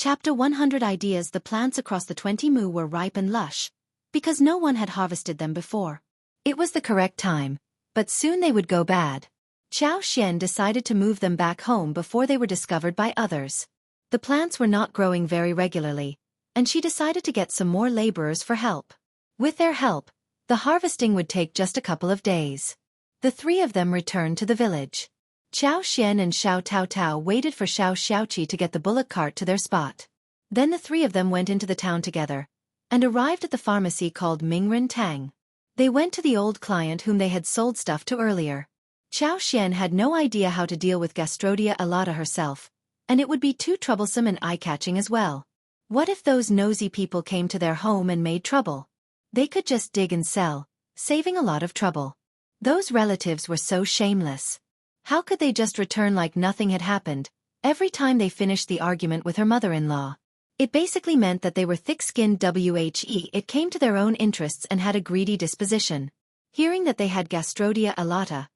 Chapter 100 Ideas. The plants across the 20 mu were ripe and lush, because no one had harvested them before. It was the correct time, but soon they would go bad. Xianxia decided to move them back home before they were discovered by others. The plants were not growing very regularly, and she decided to get some more laborers for help. With their help, the harvesting would take just a couple of days. The three of them returned to the village. Xiao Xian and Xiao Tao Tao waited for Xiao Xiaoqi to get the bullock cart to their spot. Then the three of them went into the town together, and arrived at the pharmacy called Mingren Tang. They went to the old client whom they had sold stuff to earlier. Xiao Xian had no idea how to deal with Gastrodia alata herself, and it would be too troublesome and eye-catching as well. What if those nosy people came to their home and made trouble? They could just dig and sell, saving a lot of trouble. Those relatives were so shameless. How could they just return like nothing had happened, every time they finished the argument with her mother-in-law? It basically meant that they were thick-skinned it came to their own interests and had a greedy disposition. Hearing that they had Gastrodia alata,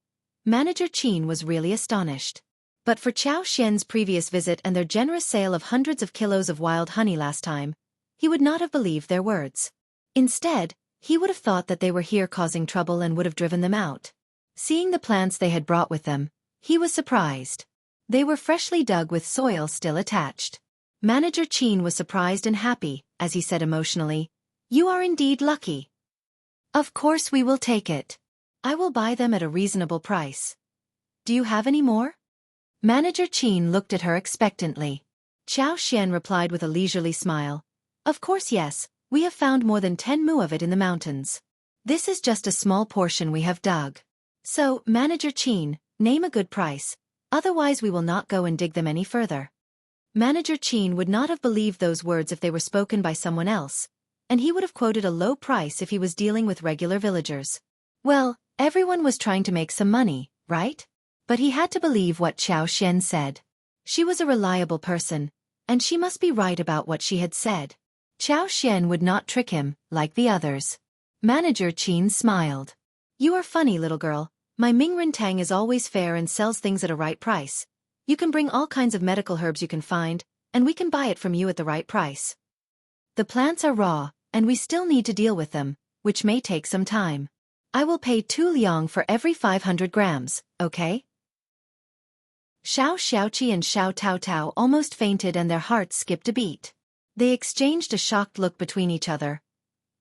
Manager Qin was really astonished. But for Xiao Xian's previous visit and their generous sale of hundreds of kilos of wild honey last time, he would not have believed their words. Instead, he would have thought that they were here causing trouble and would have driven them out. Seeing the plants they had brought with them, he was surprised. They were freshly dug with soil still attached. Manager Qin was surprised and happy, as he said emotionally, "You are indeed lucky. Of course we will take it. I will buy them at a reasonable price. Do you have any more?" Manager Qin looked at her expectantly. Xiao Xian replied with a leisurely smile, "Of course yes, we have found more than 10 mu of it in the mountains. This is just a small portion we have dug. So, Manager Qin, name a good price, otherwise we will not go and dig them any further." Manager Qin would not have believed those words if they were spoken by someone else, and he would have quoted a low price if he was dealing with regular villagers. Well, everyone was trying to make some money, right? But he had to believe what Xiao Xian said. She was a reliable person, and she must be right about what she had said. Xiao Xian would not trick him, like the others. Manager Qin smiled. "You are funny, little girl. My Mingren Tang is always fair and sells things at a right price. You can bring all kinds of medical herbs you can find, and we can buy it from you at the right price. The plants are raw, and we still need to deal with them, which may take some time. I will pay 2 liang for every 500 grams, okay?" Xiao Xiaoqi and Xiao Tao Tao almost fainted and their hearts skipped a beat. They exchanged a shocked look between each other.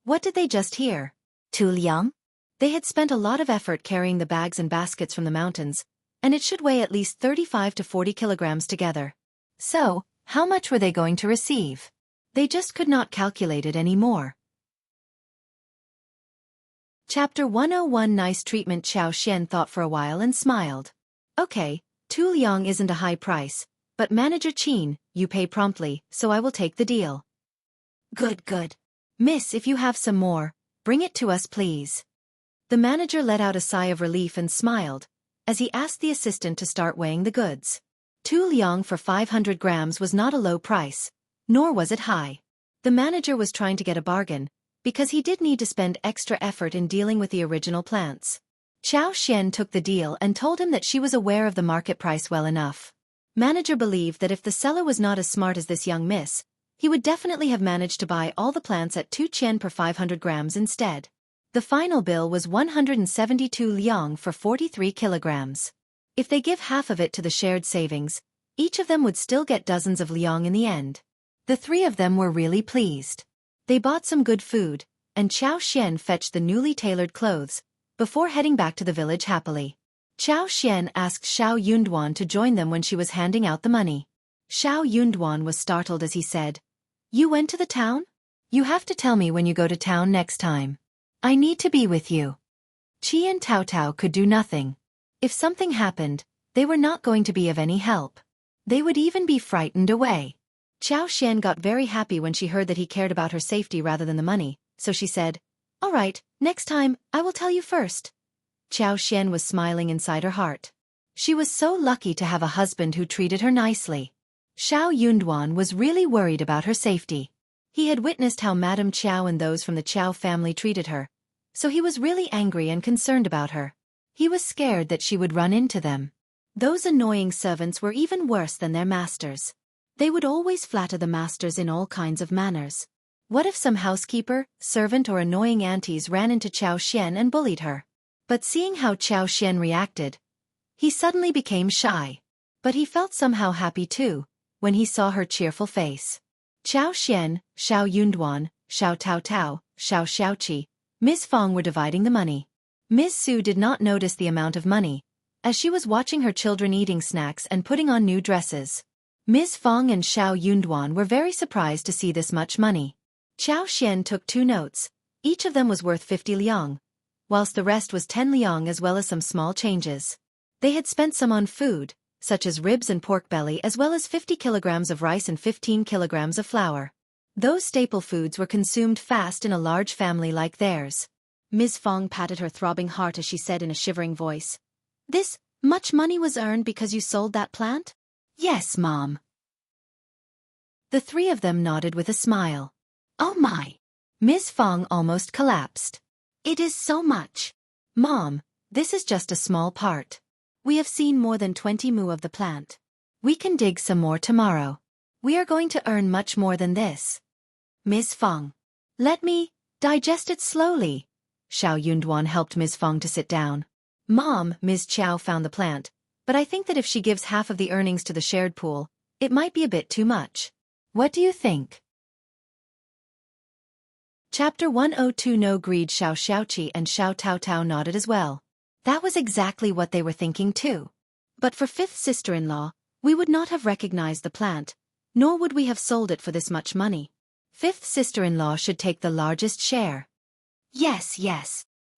What did they just hear? 2 liang? They had spent a lot of effort carrying the bags and baskets from the mountains, and it should weigh at least 35 to 40 kilograms together. So, how much were they going to receive? They just could not calculate it anymore. Chapter 101 Nice treatment. Xiao Xian thought for a while and smiled. "Okay, 2 liang isn't a high price, but Manager Qin, you pay promptly, so I will take the deal." Good. "Miss, if you have some more, bring it to us please." The manager let out a sigh of relief and smiled, as he asked the assistant to start weighing the goods. 2 liang for 500 grams was not a low price, nor was it high. The manager was trying to get a bargain, because he did need to spend extra effort in dealing with the original plants. Xiao Xian took the deal and told him that she was aware of the market price well enough. Manager believed that if the seller was not as smart as this young miss, he would definitely have managed to buy all the plants at 2 qian per 500 grams instead. The final bill was 172 liang for 43 kilograms. If they give half of it to the shared savings, each of them would still get dozens of liang in the end. The three of them were really pleased. They bought some good food, and Xiao Xian fetched the newly tailored clothes, before heading back to the village happily. Xiao Xian asked Xiao Yunduan to join them when she was handing out the money. Xiao Yunduan was startled as he said, "You went to the town? You have to tell me when you go to town next time. I need to be with you." Qi and Tao Tao could do nothing. If something happened, they were not going to be of any help. They would even be frightened away. Xiao Xian got very happy when she heard that he cared about her safety rather than the money, so she said, "All right, next time, I will tell you first." Xiao Xian was smiling inside her heart. She was so lucky to have a husband who treated her nicely. Xiao Yunduan was really worried about her safety. He had witnessed how Madame Qiao and those from the Qiao family treated her, so he was really angry and concerned about her. He was scared that she would run into them. Those annoying servants were even worse than their masters. They would always flatter the masters in all kinds of manners. What if some housekeeper, servant or annoying aunties ran into Xianxia and bullied her? But seeing how Xianxia reacted, he suddenly became shy. But he felt somehow happy too, when he saw her cheerful face. Xianxia, Xiao Yunduan, Xiao Taotao, Xiao Xiaoqi, Ms. Fong were dividing the money. Ms. Su did not notice the amount of money, as she was watching her children eating snacks and putting on new dresses. Ms. Fong and Xiao Yunduan were very surprised to see this much money. Xianxia took 2 notes, each of them was worth 50 liang, whilst the rest was 10 liang as well as some small changes. They had spent some on food, such as ribs and pork belly as well as 50 kilograms of rice and 15 kilograms of flour. Those staple foods were consumed fast in a large family like theirs. Ms. Fong patted her throbbing heart as she said in a shivering voice, "This much money was earned because you sold that plant?" "Yes, Mom." The 3 of them nodded with a smile. "Oh my!" Ms. Fong almost collapsed. "It is so much." "Mom, this is just a small part. We have seen more than 20 mu of the plant. We can dig some more tomorrow. We are going to earn much more than this." "Ms. Fong, let me digest it slowly." Xiao Yunduan helped Ms. Fong to sit down. "Mom," Ms. Qiao found the plant, "but I think that if she gives half of the earnings to the shared pool, it might be a bit too much. What do you think?" Chapter 102. No greed. Xiao Xiaoqi and Xiao Taotao nodded as well. That was exactly what they were thinking too. But for 5th sister-in-law, we would not have recognized the plant, nor would we have sold it for this much money. 5th sister-in-law should take the largest share. Yes.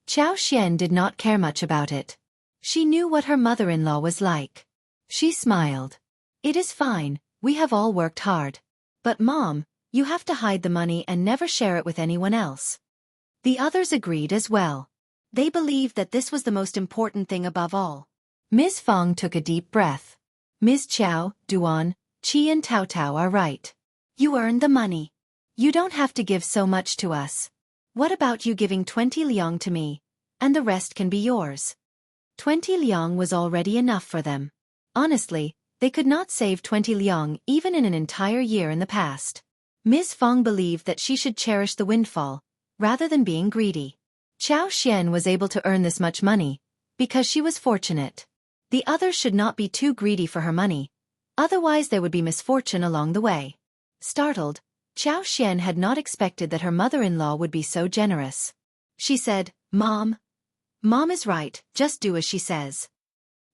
Xiao did not care much about it. She knew what her mother-in-law was like. She smiled. "It is fine, we have all worked hard. But Mom, you have to hide the money and never share it with anyone else." The others agreed as well. They believed that this was the most important thing above all. Ms. Fong took a deep breath. "Ms. Qiao, Duan, Qi and Taotao are right. You earned the money. You don't have to give so much to us. What about you giving 20 liang to me, and the rest can be yours?" 20 liang was already enough for them. Honestly, they could not save 20 liang even in an entire year in the past. Ms. Fong believed that she should cherish the windfall, rather than being greedy. Xianxia was able to earn this much money, because she was fortunate. The others should not be too greedy for her money, otherwise there would be misfortune along the way. Startled, Xianxia had not expected that her mother-in-law would be so generous. She said, Mom is right, just do as she says."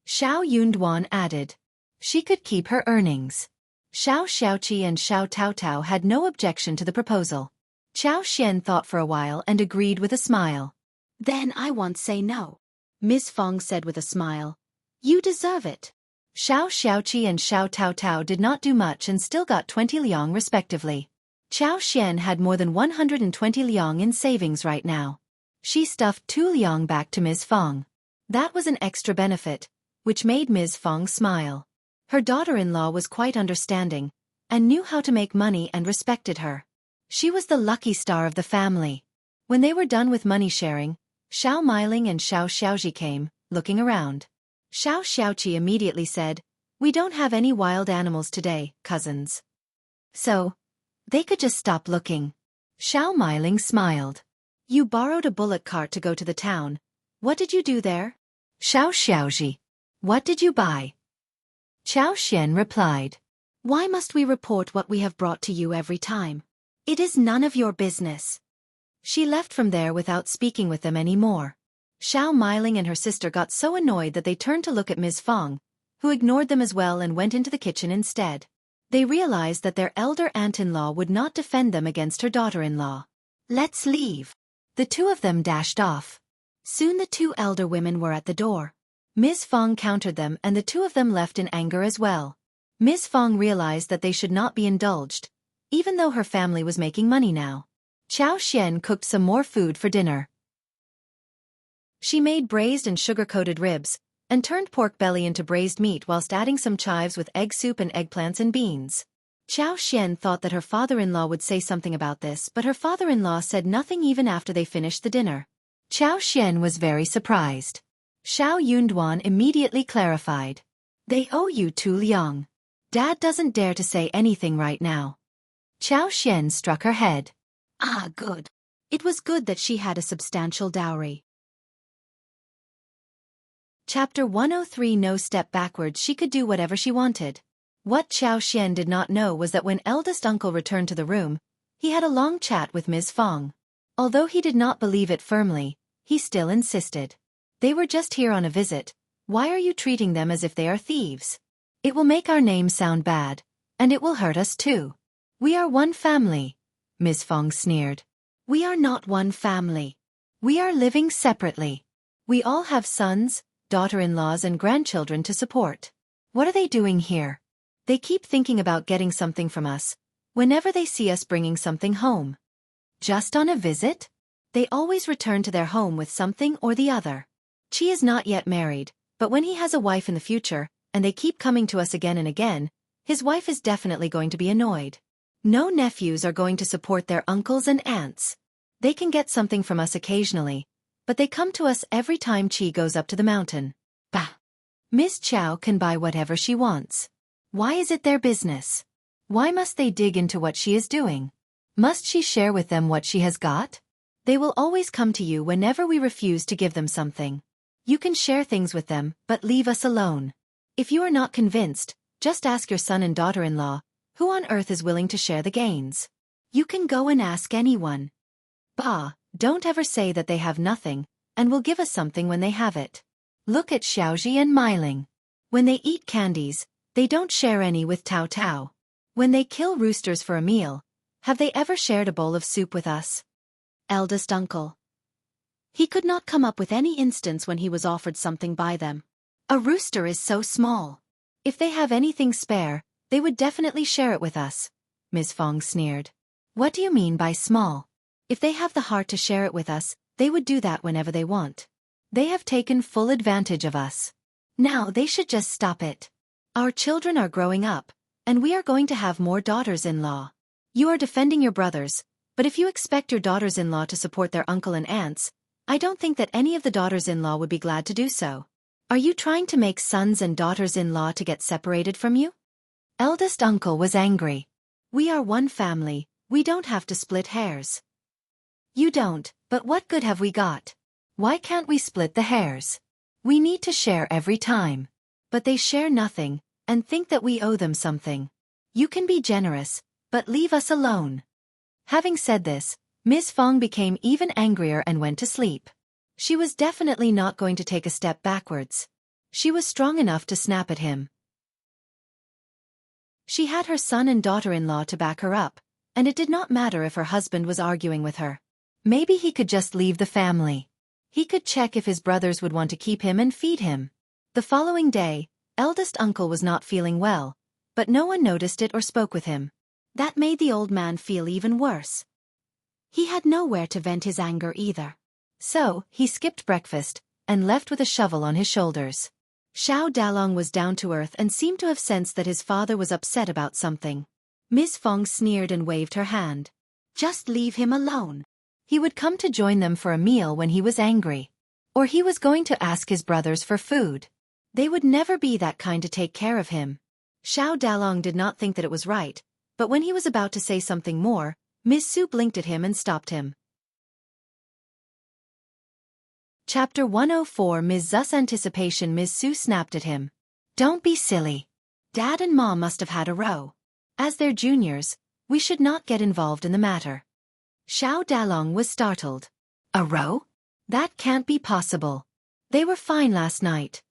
Xiao Yunduan added. She could keep her earnings. Xiao Xiaoqi and Xiao Taotao had no objection to the proposal. Xianxia thought for a while and agreed with a smile. "Then I won't say no," Ms. Fong said with a smile. "You deserve it." Xiao Xiaoqi and Xiao Taotao did not do much and still got 20 liang respectively. Xianxia had more than 120 liang in savings right now. She stuffed 2 liang back to Ms. Fong. That was an extra benefit, which made Ms. Fong smile. Her daughter-in-law was quite understanding, and knew how to make money and respected her. She was the lucky star of the family. When they were done with money sharing, Xiao Miling and Xiao Xiaoji came, looking around. Xiao Xiaoqi immediately said, "We don't have any wild animals today, cousins." So, they could just stop looking. Xiao Miling smiled. "You borrowed a bullock cart to go to the town. What did you do there?" Xiao Xiaoji. "What did you buy?" Xiao Xian replied. "Why must we report what we have brought to you every time? It is none of your business." She left from there without speaking with them any more. Xiao Miling and her sister got so annoyed that they turned to look at Ms. Fong, who ignored them as well and went into the kitchen instead. They realized that their elder aunt-in-law would not defend them against her daughter-in-law. "Let's leave." The 2 of them dashed off. Soon the 2 elder women were at the door. Ms. Fong countered them and the 2 of them left in anger as well. Ms. Fong realized that they should not be indulged, even though her family was making money now. Xianxia cooked some more food for dinner. She made braised and sugar-coated ribs, and turned pork belly into braised meat whilst adding some chives with egg soup and eggplants and beans. Xianxia thought that her father-in-law would say something about this, but her father-in-law said nothing even after they finished the dinner. Xianxia was very surprised. Xiao Yunduan immediately clarified. "They owe you 2 liang. Dad doesn't dare to say anything right now. Xianxia struck her head. Ah, good. It was good that she had a substantial dowry. Chapter 103. No step backwards. She could do whatever she wanted. What Xianxia did not know was that when eldest uncle returned to the room, he had a long chat with Ms. Fong. Although he did not believe it firmly, he still insisted. They were just here on a visit. Why are you treating them as if they are thieves? It will make our name sound bad, and it will hurt us too. We are one family, Ms. Fong sneered. We are not one family. We are living separately. We all have sons, daughter-in-laws and grandchildren to support. What are they doing here? They keep thinking about getting something from us, whenever they see us bringing something home. Just on a visit? They always return to their home with something or the other. Chi is not yet married, but when he has a wife in the future, and they keep coming to us again and again, his wife is definitely going to be annoyed. No nephews are going to support their uncles and aunts. They can get something from us occasionally, but they come to us every time Chi goes up to the mountain. Bah! Miss Chow can buy whatever she wants. Why is it their business? Why must they dig into what she is doing? Must she share with them what she has got? They will always come to you whenever we refuse to give them something. You can share things with them, but leave us alone. If you are not convinced, just ask your son and daughter-in-law, who on earth is willing to share the gains? You can go and ask anyone. Bah, don't ever say that they have nothing, and will give us something when they have it. Look at Xiaoji and Meiling. When they eat candies, they don't share any with Tao Tao. When they kill roosters for a meal, have they ever shared a bowl of soup with us? Eldest uncle. He could not come up with any instance when he was offered something by them. A rooster is so small. If they have anything spare, they would definitely share it with us. Ms. Fong sneered. What do you mean by small? If they have the heart to share it with us, they would do that whenever they want. They have taken full advantage of us. Now they should just stop it. Our children are growing up, and we are going to have more daughters-in-law. You are defending your brothers, but if you expect your daughters-in-law to support their uncle and aunts, I don't think that any of the daughters-in-law would be glad to do so. Are you trying to make sons and daughters-in-law to get separated from you? Eldest uncle was angry. We are one family, we don't have to split hairs. You don't, but what good have we got? Why can't we split the hairs? We need to share every time. But they share nothing, and think that we owe them something. You can be generous, but leave us alone. Having said this, Ms. Fong became even angrier and went to sleep. She was definitely not going to take a step backwards. She was strong enough to snap at him. She had her son and daughter-in-law to back her up, and it did not matter if her husband was arguing with her. Maybe he could just leave the family. He could check if his brothers would want to keep him and feed him. The following day, eldest uncle was not feeling well, but no one noticed it or spoke with him. That made the old man feel even worse. He had nowhere to vent his anger either. So, he skipped breakfast, and left with a shovel on his shoulders. Xiao Dalong was down to earth and seemed to have sensed that his father was upset about something. Ms. Fong sneered and waved her hand. Just leave him alone. He would come to join them for a meal when he was angry. Or he was going to ask his brothers for food. They would never be that kind to take care of him. Xiao Dalong did not think that it was right, but when he was about to say something more, Ms. Su blinked at him and stopped him. Chapter 104. Ms. Zu's anticipation. Ms. Su snapped at him. Don't be silly. Dad and Mom must have had a row. As their juniors, we should not get involved in the matter. Xiao Dalong was startled. A row? That can't be possible. They were fine last night.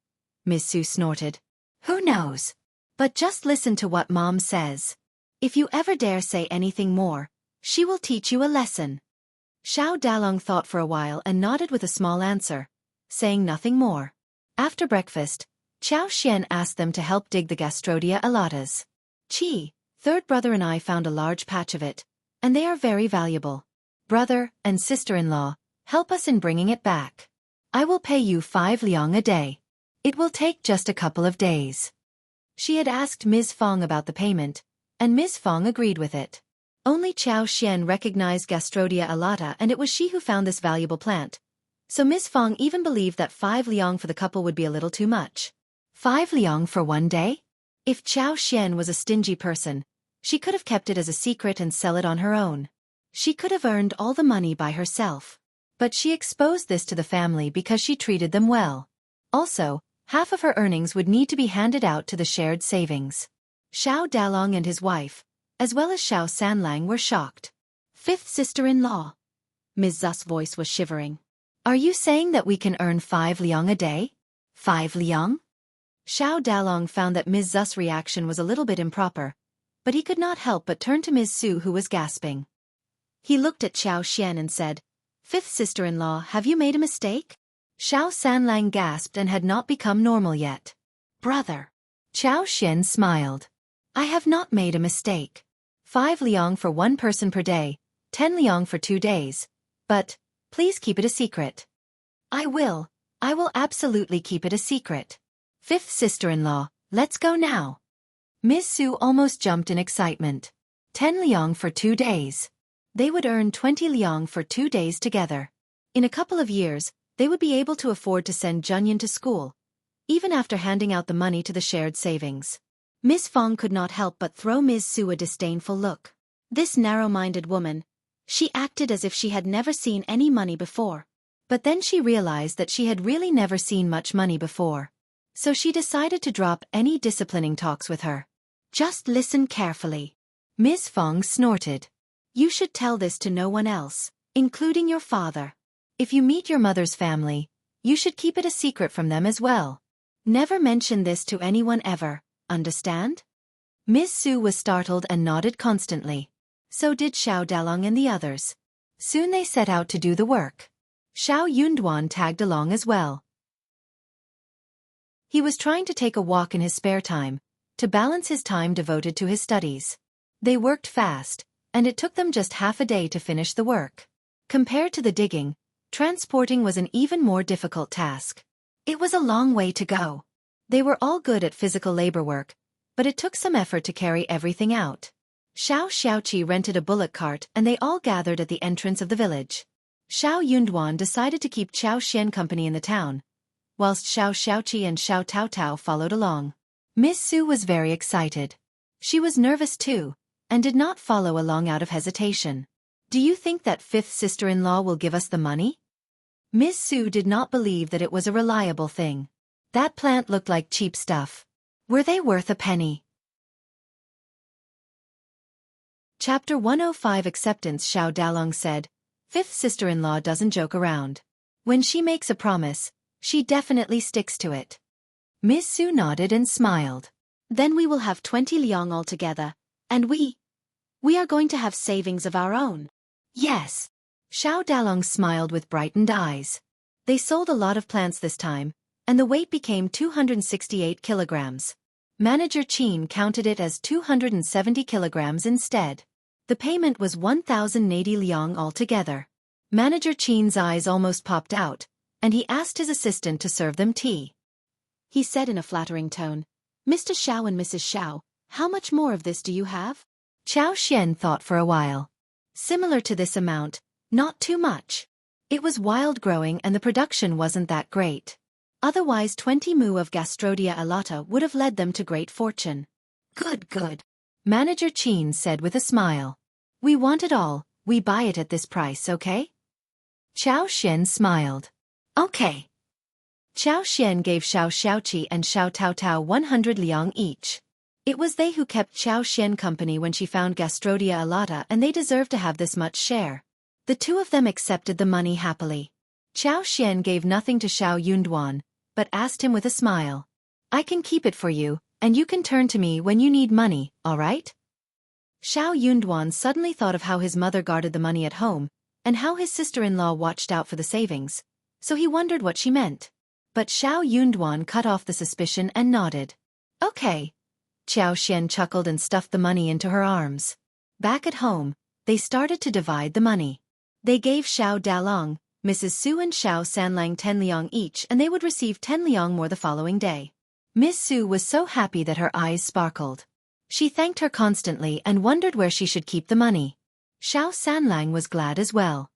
Ms. Su snorted. Who knows? But just listen to what Mom says. If you ever dare say anything more, she will teach you a lesson. Xiao Dalong thought for a while and nodded with a small answer, saying nothing more. After breakfast, Xiao Xian asked them to help dig the Gastrodia alatas. Chi, third brother and I found a large patch of it, and they are very valuable. Brother and sister-in-law, help us in bringing it back. I will pay you 5 liang a day. It will take just a couple of days. She had asked Ms. Fong about the payment, and Ms. Fong agreed with it. Only Xiao Xian recognized Gastrodia alata, and it was she who found this valuable plant. So Ms. Fong even believed that 5 liang for the couple would be a little too much. 5 liang for one day? If Xianxia was a stingy person, she could have kept it as a secret and sell it on her own. She could have earned all the money by herself. But she exposed this to the family because she treated them well. Also, half of her earnings would need to be handed out to the shared savings. Xiao Dalong and his wife, as well as Xiao Sanlang, were shocked. Fifth sister-in-law. Ms. Zu's voice was shivering. Are you saying that we can earn 5 liang a day? 5 liang? Xiao Dalong found that Ms. Zu's reaction was a little bit improper, but he could not help but turn to Ms. Su, who was gasping. He looked at Xiao Xian and said, Fifth sister-in-law, have you made a mistake? Xiao Sanlang gasped and had not become normal yet. Brother. Xiao Xian smiled. I have not made a mistake. 5 liang for 1 person per day, 10 liang for 2 days. But, please keep it a secret. I will absolutely keep it a secret. Fifth sister-in-law, let's go now. Ms. Su almost jumped in excitement. 10 liang for 2 days. They would earn 20 liang for 2 days together. In a couple of years, they would be able to afford to send Junyan to school, even after handing out the money to the shared savings. Miss Fong could not help but throw Ms. Su a disdainful look. This narrow-minded woman, she acted as if she had never seen any money before. But then she realized that she had really never seen much money before. So she decided to drop any disciplining talks with her. Just listen carefully. Ms. Fong snorted. You should tell this to no one else, including your father. If you meet your mother's family, you should keep it a secret from them as well. Never mention this to anyone ever, understand? Ms. Su was startled and nodded constantly. So did Xiao Dalong and the others. Soon they set out to do the work. Xiao Yunduan tagged along as well. He was trying to take a walk in his spare time, to balance his time devoted to his studies. They worked fast, and it took them just half a day to finish the work. Compared to the digging, transporting was an even more difficult task. It was a long way to go. They were all good at physical labor work, but it took some effort to carry everything out. Xiao Xiaoqi rented a bullock cart and they all gathered at the entrance of the village. Xiao Yunduan decided to keep Xiao Xian company in the town, whilst Xiao Xiaoqi and Xiao Tao Tao followed along. Miss Su was very excited. She was nervous too, and did not follow along out of hesitation. Do you think that fifth sister-in-law will give us the money? Miss Su did not believe that it was a reliable thing. That plant looked like cheap stuff. Were they worth a penny? Chapter 105 Acceptance. Xiao Dalong said, Fifth sister-in-law doesn't joke around. When she makes a promise, she definitely sticks to it. Miss Su nodded and smiled. Then we will have 20 liang altogether, and we are going to have savings of our own. Yes. Xiao Dalong smiled with brightened eyes. They sold a lot of plants this time, and the weight became 268 kilograms. Manager Qin counted it as 270 kilograms instead. The payment was 1,080 liang altogether. Manager Qin's eyes almost popped out, and he asked his assistant to serve them tea. He said in a flattering tone, Mr. Xiao and Mrs. Xiao, how much more of this do you have? Xiao Xian thought for a while. Similar to this amount, not too much. It was wild growing and the production wasn't that great. Otherwise 20 mu of Gastrodia alata would have led them to great fortune. Good. Manager Qin said with a smile. We want it all, we buy it at this price, okay? Xiao Xian smiled. Okay. Xiao Xian gave Xiao Xiaoqi and Xiao Tao Tao 100 liang each. It was they who kept Xiao Xian company when she found Gastrodia alata, and they deserved to have this much share. The two of them accepted the money happily. Xiao Xian gave nothing to Xiao Yunduan, but asked him with a smile. I can keep it for you, and you can turn to me when you need money, all right? Xiao Yunduan suddenly thought of how his mother guarded the money at home, and how his sister-in-law watched out for the savings, so he wondered what she meant. But Xiao Yunduan cut off the suspicion and nodded. Okay. Xiao Xian chuckled and stuffed the money into her arms. Back at home, they started to divide the money. They gave Xiao Dalong, Mrs. Su and Xiao Sanlang 10 liang each, and they would receive 10 liang more the following day. Miss Su was so happy that her eyes sparkled. She thanked her constantly and wondered where she should keep the money. Xiao Sanlang was glad as well.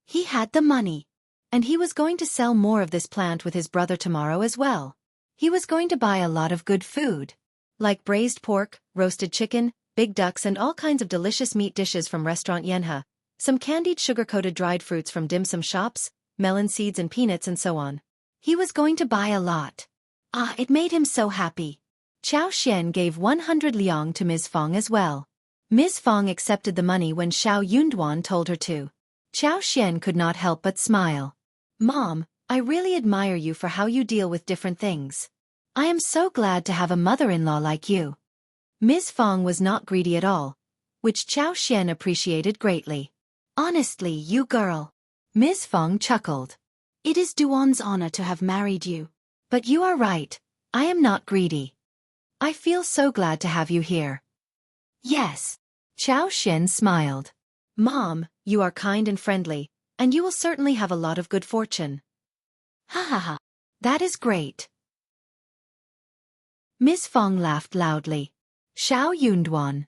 He had the money. And he was going to sell more of this plant with his brother tomorrow as well. He was going to buy a lot of good food. like braised pork, roasted chicken, big ducks and all kinds of delicious meat dishes from restaurant Jianghu, some candied sugar-coated dried fruits from dim sum shops, melon seeds and peanuts and so on. He was going to buy a lot. It made him so happy. Xiao Xian gave 100 liang to Ms. Fong as well. Ms. Fong accepted the money when Xiao Yunduan told her to. Xiao Xian could not help but smile. Mom, I really admire you for how you deal with different things. I am so glad to have a mother-in-law like you. Ms. Fong was not greedy at all, which Xiao Xian appreciated greatly. Honestly, you girl. Ms. Fong chuckled. It is Duan's honor to have married you. But you are right, I am not greedy. I feel so glad to have you here. Yes. Xiao Xian smiled. Mom, you are kind and friendly, and you will certainly have a lot of good fortune. Ha ha ha. That is great. Ms. Fong laughed loudly. Xiao Yunduan.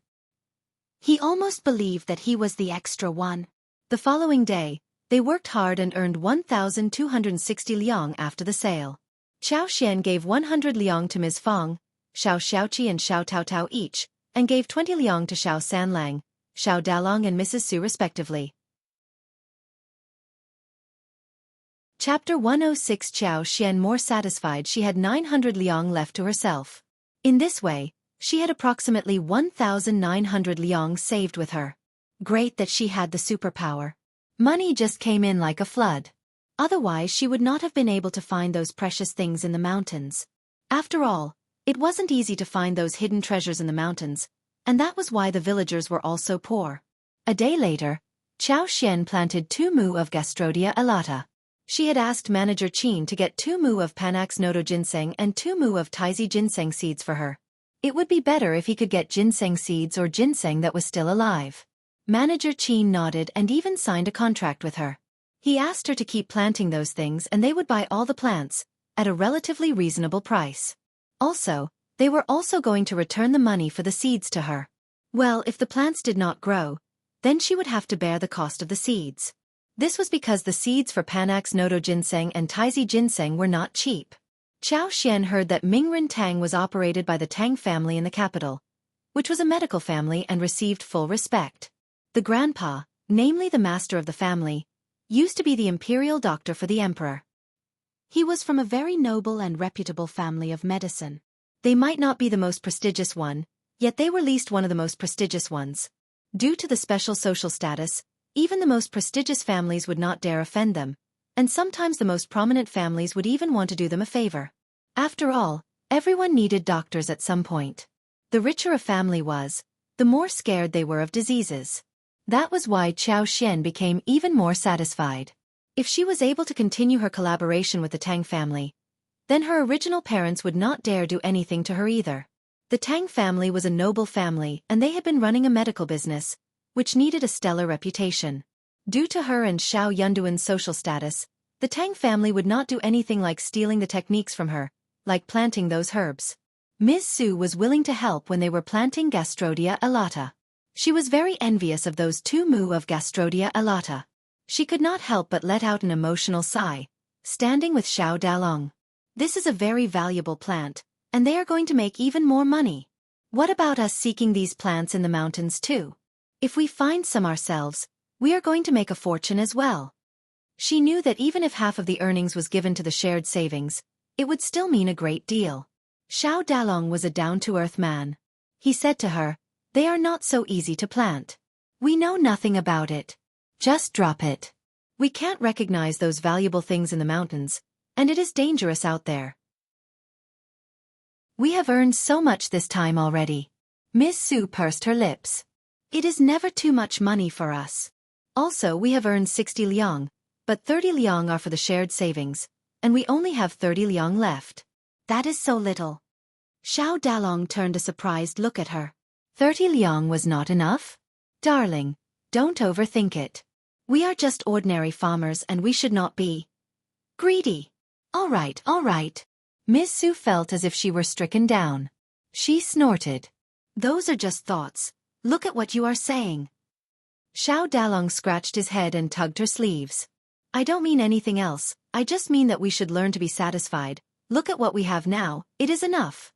He almost believed that he was the extra one. The following day, they worked hard and earned 1,260 liang after the sale. Xiao Xian gave 100 liang to Ms. Fong, Xiao Xiaoqi and Xiao Taotao each, and gave 20 liang to Xiao Sanlang, Xiao Dalong and Mrs. Su respectively. Chapter 106. Xiao Xian more satisfied. She had 900 liang left to herself. In this way, she had approximately 1,900 liang saved with her. Great that she had the superpower. Money just came in like a flood. Otherwise she would not have been able to find those precious things in the mountains. After all, it wasn't easy to find those hidden treasures in the mountains, and that was why the villagers were all so poor. A day later, Xiao Xian planted 2 mu of Gastrodia elata. She had asked manager Qin to get 2 mu of Panax nodo ginseng and 2 mu of Taizi ginseng seeds for her. It would be better if he could get ginseng seeds or ginseng that was still alive. Manager Qin nodded and even signed a contract with her. He asked her to keep planting those things and they would buy all the plants, at a relatively reasonable price. Also, they were also going to return the money for the seeds to her. Well, if the plants did not grow, then she would have to bear the cost of the seeds. This was because the seeds for Panax nodo ginseng and Taizi ginseng were not cheap. Xiao Xian heard that Mingren Tang was operated by the Tang family in the capital, which was a medical family and received full respect. The grandpa, namely the master of the family, used to be the imperial doctor for the emperor. He was from a very noble and reputable family of medicine. They might not be the most prestigious one, yet they were at least one of the most prestigious ones. Due to the special social status, even the most prestigious families would not dare offend them, and sometimes the most prominent families would even want to do them a favor. After all, everyone needed doctors at some point. The richer a family was, the more scared they were of diseases. That was why Xiao Xian became even more satisfied. If she was able to continue her collaboration with the Tang family, then her original parents would not dare do anything to her either. The Tang family was a noble family and they had been running a medical business, which needed a stellar reputation. Due to her and Xiao Yunduan's social status, the Tang family would not do anything like stealing the techniques from her, like planting those herbs. Ms. Su was willing to help when they were planting Gastrodia elata. She was very envious of those 2 mu of Gastrodia elata. She could not help but let out an emotional sigh, standing with Xiao Dalong. This is a very valuable plant, and they are going to make even more money. What about us seeking these plants in the mountains too? If we find some ourselves, we are going to make a fortune as well. She knew that even if half of the earnings was given to the shared savings, it would still mean a great deal. Xiao Dalong was a down-to-earth man. He said to her, "They are not so easy to plant. We know nothing about it. Just drop it. We can't recognize those valuable things in the mountains, and it is dangerous out there. We have earned so much this time already." Miss Su pursed her lips. "It is never too much money for us. Also, we have earned 60 liang, but 30 liang are for the shared savings, and we only have 30 liang left. That is so little." Xiao Dalong turned a surprised look at her. 30 liang was not enough? Darling, don't overthink it. We are just ordinary farmers and we should not be greedy. All right, all right. Miss Su felt as if she were stricken down. She snorted. "Those are just thoughts. Look at what you are saying." Xiao Dalong scratched his head and tugged her sleeves. "I don't mean anything else, I just mean that we should learn to be satisfied. Look at what we have now, it is enough."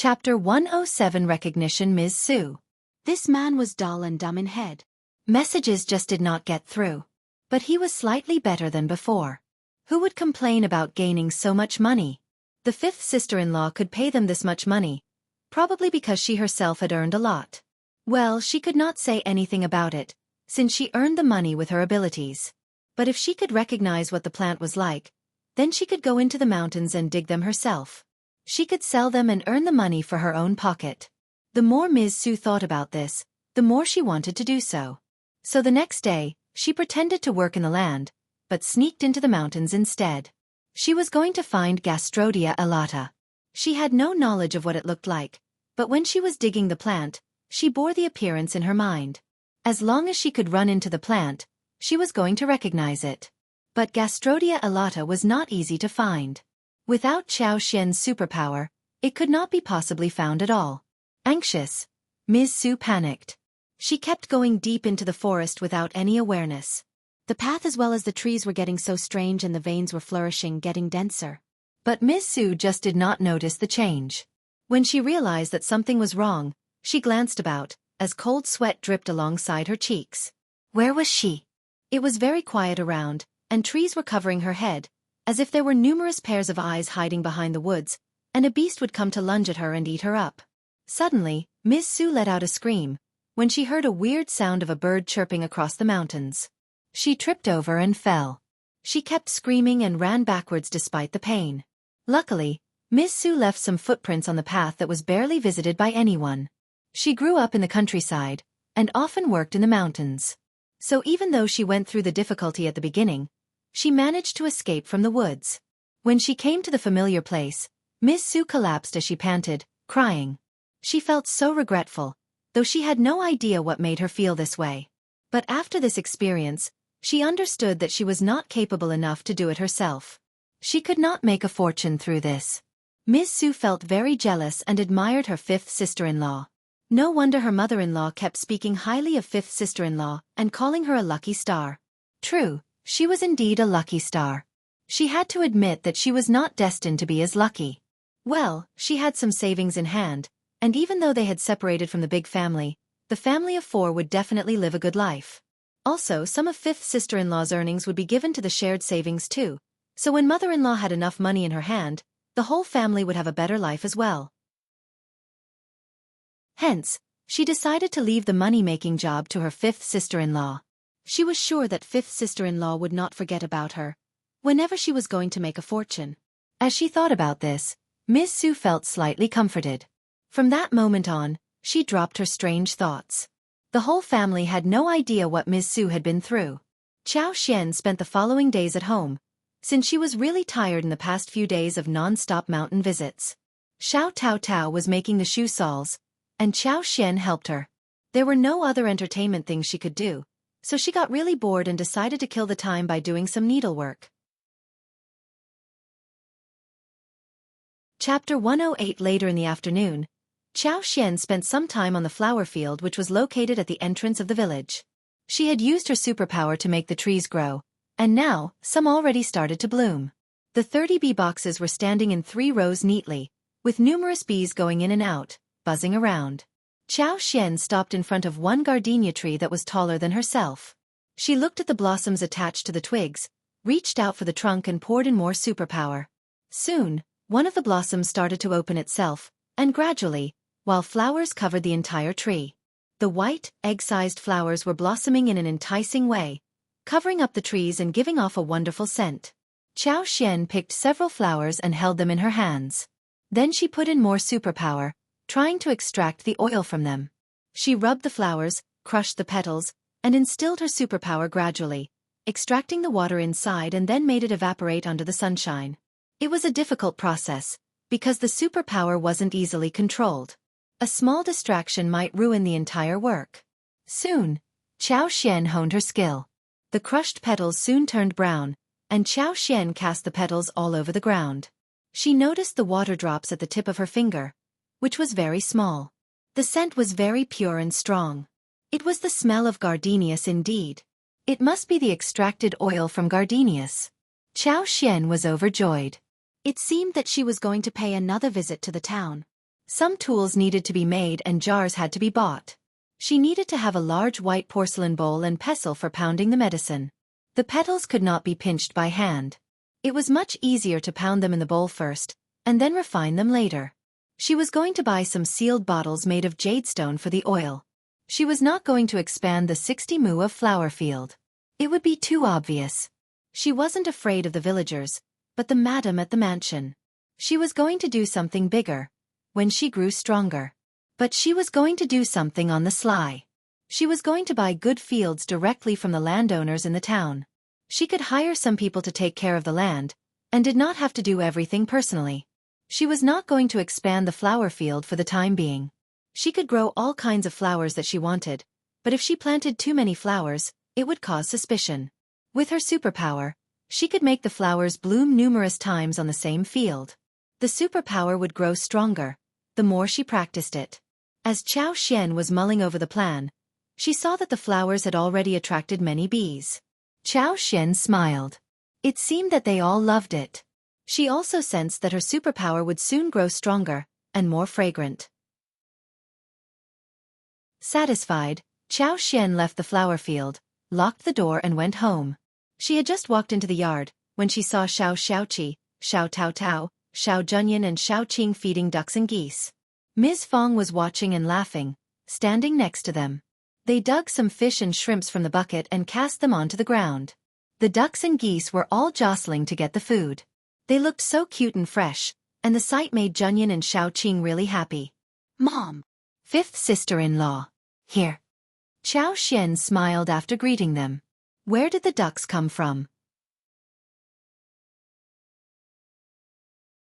Chapter 107 Recognition Ms. Su. This man was dull and dumb in head. Messages just did not get through. But he was slightly better than before. Who would complain about gaining so much money? The fifth sister-in-law could pay them this much money, probably because she herself had earned a lot. Well, she could not say anything about it, since she earned the money with her abilities. But if she could recognize what the plant was like, then she could go into the mountains and dig them herself. She could sell them and earn the money for her own pocket. The more Ms. Su thought about this, the more she wanted to do so. So the next day, she pretended to work in the land, but sneaked into the mountains instead. She was going to find Gastrodia elata. She had no knowledge of what it looked like, but when she was digging the plant, she bore the appearance in her mind. As long as she could run into the plant, she was going to recognize it. But Gastrodia elata was not easy to find. Without Xianxia's superpower, it could not be possibly found at all. Anxious, Ms. Su panicked. She kept going deep into the forest without any awareness. The path as well as the trees were getting so strange and the veins were flourishing, getting denser. But Ms. Su just did not notice the change. When she realized that something was wrong, she glanced about, as cold sweat dripped alongside her cheeks. Where was she? It was very quiet around, and trees were covering her head, as if there were numerous pairs of eyes hiding behind the woods, and a beast would come to lunge at her and eat her up. Suddenly, Ms. Su let out a scream, when she heard a weird sound of a bird chirping across the mountains. She tripped over and fell. She kept screaming and ran backwards despite the pain. Luckily, Ms. Su left some footprints on the path that was barely visited by anyone. She grew up in the countryside, and often worked in the mountains. So even though she went through the difficulty at the beginning, she managed to escape from the woods. When she came to the familiar place, Ms. Su collapsed as she panted, crying. She felt so regretful, though she had no idea what made her feel this way. But after this experience, she understood that she was not capable enough to do it herself. She could not make a fortune through this. Ms. Su felt very jealous and admired her fifth sister-in-law. No wonder her mother-in-law kept speaking highly of fifth sister-in-law and calling her a lucky star. True, she was indeed a lucky star. She had to admit that she was not destined to be as lucky. Well, she had some savings in hand, and even though they had separated from the big family, the family of four would definitely live a good life. Also, some of fifth sister-in-law's earnings would be given to the shared savings too, so when mother-in-law had enough money in her hand, the whole family would have a better life as well. Hence, she decided to leave the money-making job to her fifth sister-in-law. She was sure that fifth sister-in-law would not forget about her, whenever she was going to make a fortune. As she thought about this, Ms. Su felt slightly comforted. From that moment on, she dropped her strange thoughts. The whole family had no idea what Ms. Su had been through. Xianxia spent the following days at home, since she was really tired in the past few days of non-stop mountain visits. Xiao Tao Tao was making the shoe soles, and Xianxia helped her. There were no other entertainment things she could do, so she got really bored and decided to kill the time by doing some needlework. Chapter 108 Later in the afternoon, Xianxia spent some time on the flower field which was located at the entrance of the village. She had used her superpower to make the trees grow, and now, some already started to bloom. The 30 bee boxes were standing in 3 rows neatly, with numerous bees going in and out, buzzing around. Xianxia stopped in front of one gardenia tree that was taller than herself. She looked at the blossoms attached to the twigs, reached out for the trunk and poured in more superpower. Soon, one of the blossoms started to open itself, and gradually, while flowers covered the entire tree. The white, egg-sized flowers were blossoming in an enticing way, covering up the trees and giving off a wonderful scent. Xianxia picked several flowers and held them in her hands. Then she put in more superpower, trying to extract the oil from them. She rubbed the flowers, crushed the petals, and instilled her superpower gradually, extracting the water inside and then made it evaporate under the sunshine. It was a difficult process, because the superpower wasn't easily controlled. A small distraction might ruin the entire work. Soon, Xianxia honed her skill. The crushed petals soon turned brown, and Xianxia cast the petals all over the ground. She noticed the water drops at the tip of her finger, which was very small. The scent was very pure and strong. It was the smell of gardenias indeed. It must be the extracted oil from gardenias. Xianxia was overjoyed. It seemed that she was going to pay another visit to the town. Some tools needed to be made and jars had to be bought. She needed to have a large white porcelain bowl and pestle for pounding the medicine. The petals could not be pinched by hand. It was much easier to pound them in the bowl first, and then refine them later. She was going to buy some sealed bottles made of jadestone for the oil. She was not going to expand the 60 mu of flower field. It would be too obvious. She wasn't afraid of the villagers, but the madam at the mansion. She was going to do something bigger, when she grew stronger. But she was going to do something on the sly. She was going to buy good fields directly from the landowners in the town. She could hire some people to take care of the land, and did not have to do everything personally. She was not going to expand the flower field for the time being. She could grow all kinds of flowers that she wanted, but if she planted too many flowers, it would cause suspicion. With her superpower, she could make the flowers bloom numerous times on the same field. The superpower would grow stronger, the more she practiced it. As Xianxia was mulling over the plan, she saw that the flowers had already attracted many bees. Xianxia smiled. It seemed that they all loved it. She also sensed that her superpower would soon grow stronger and more fragrant. Satisfied, Xianxia left the flower field, locked the door and went home. She had just walked into the yard when she saw Xiao Xiaoqi, Xiao Taotao, Xiao Junyan and Xiao Qing feeding ducks and geese. Ms. Fong was watching and laughing, standing next to them. They dug some fish and shrimps from the bucket and cast them onto the ground. The ducks and geese were all jostling to get the food. They looked so cute and fresh, and the sight made Junyan and Xiao Qing really happy. Mom! Fifth sister-in-law. Here. Xianxia smiled after greeting them. Where did the ducks come from?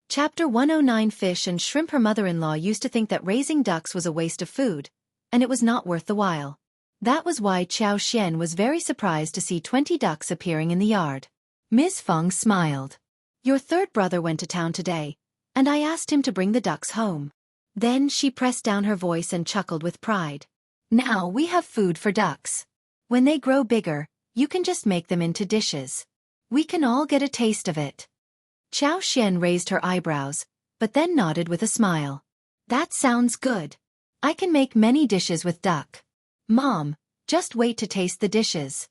Chapter 109. Fish and shrimp. Her mother-in-law used to think that raising ducks was a waste of food, and it was not worth the while. That was why Xianxia was very surprised to see 20 ducks appearing in the yard. Ms. Fong smiled. Your third brother went to town today, and I asked him to bring the ducks home. Then she pressed down her voice and chuckled with pride. Now we have food for ducks. When they grow bigger, you can just make them into dishes. We can all get a taste of it. Xianxia raised her eyebrows, but then nodded with a smile. That sounds good. I can make many dishes with duck. Mom, just wait to taste the dishes.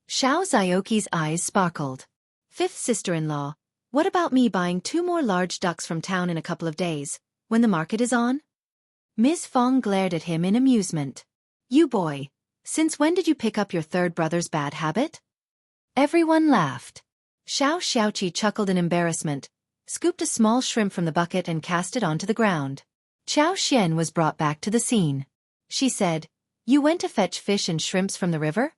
Xiao Zioki's eyes sparkled. Fifth sister-in-law, what about me buying 2 more large ducks from town in a couple of days, when the market is on? Ms. Fong glared at him in amusement. You boy, since when did you pick up your third brother's bad habit? Everyone laughed. Xiao Xiaoqi chuckled in embarrassment, scooped a small shrimp from the bucket and cast it onto the ground. Xianxia was brought back to the scene. She said, You went to fetch fish and shrimps from the river?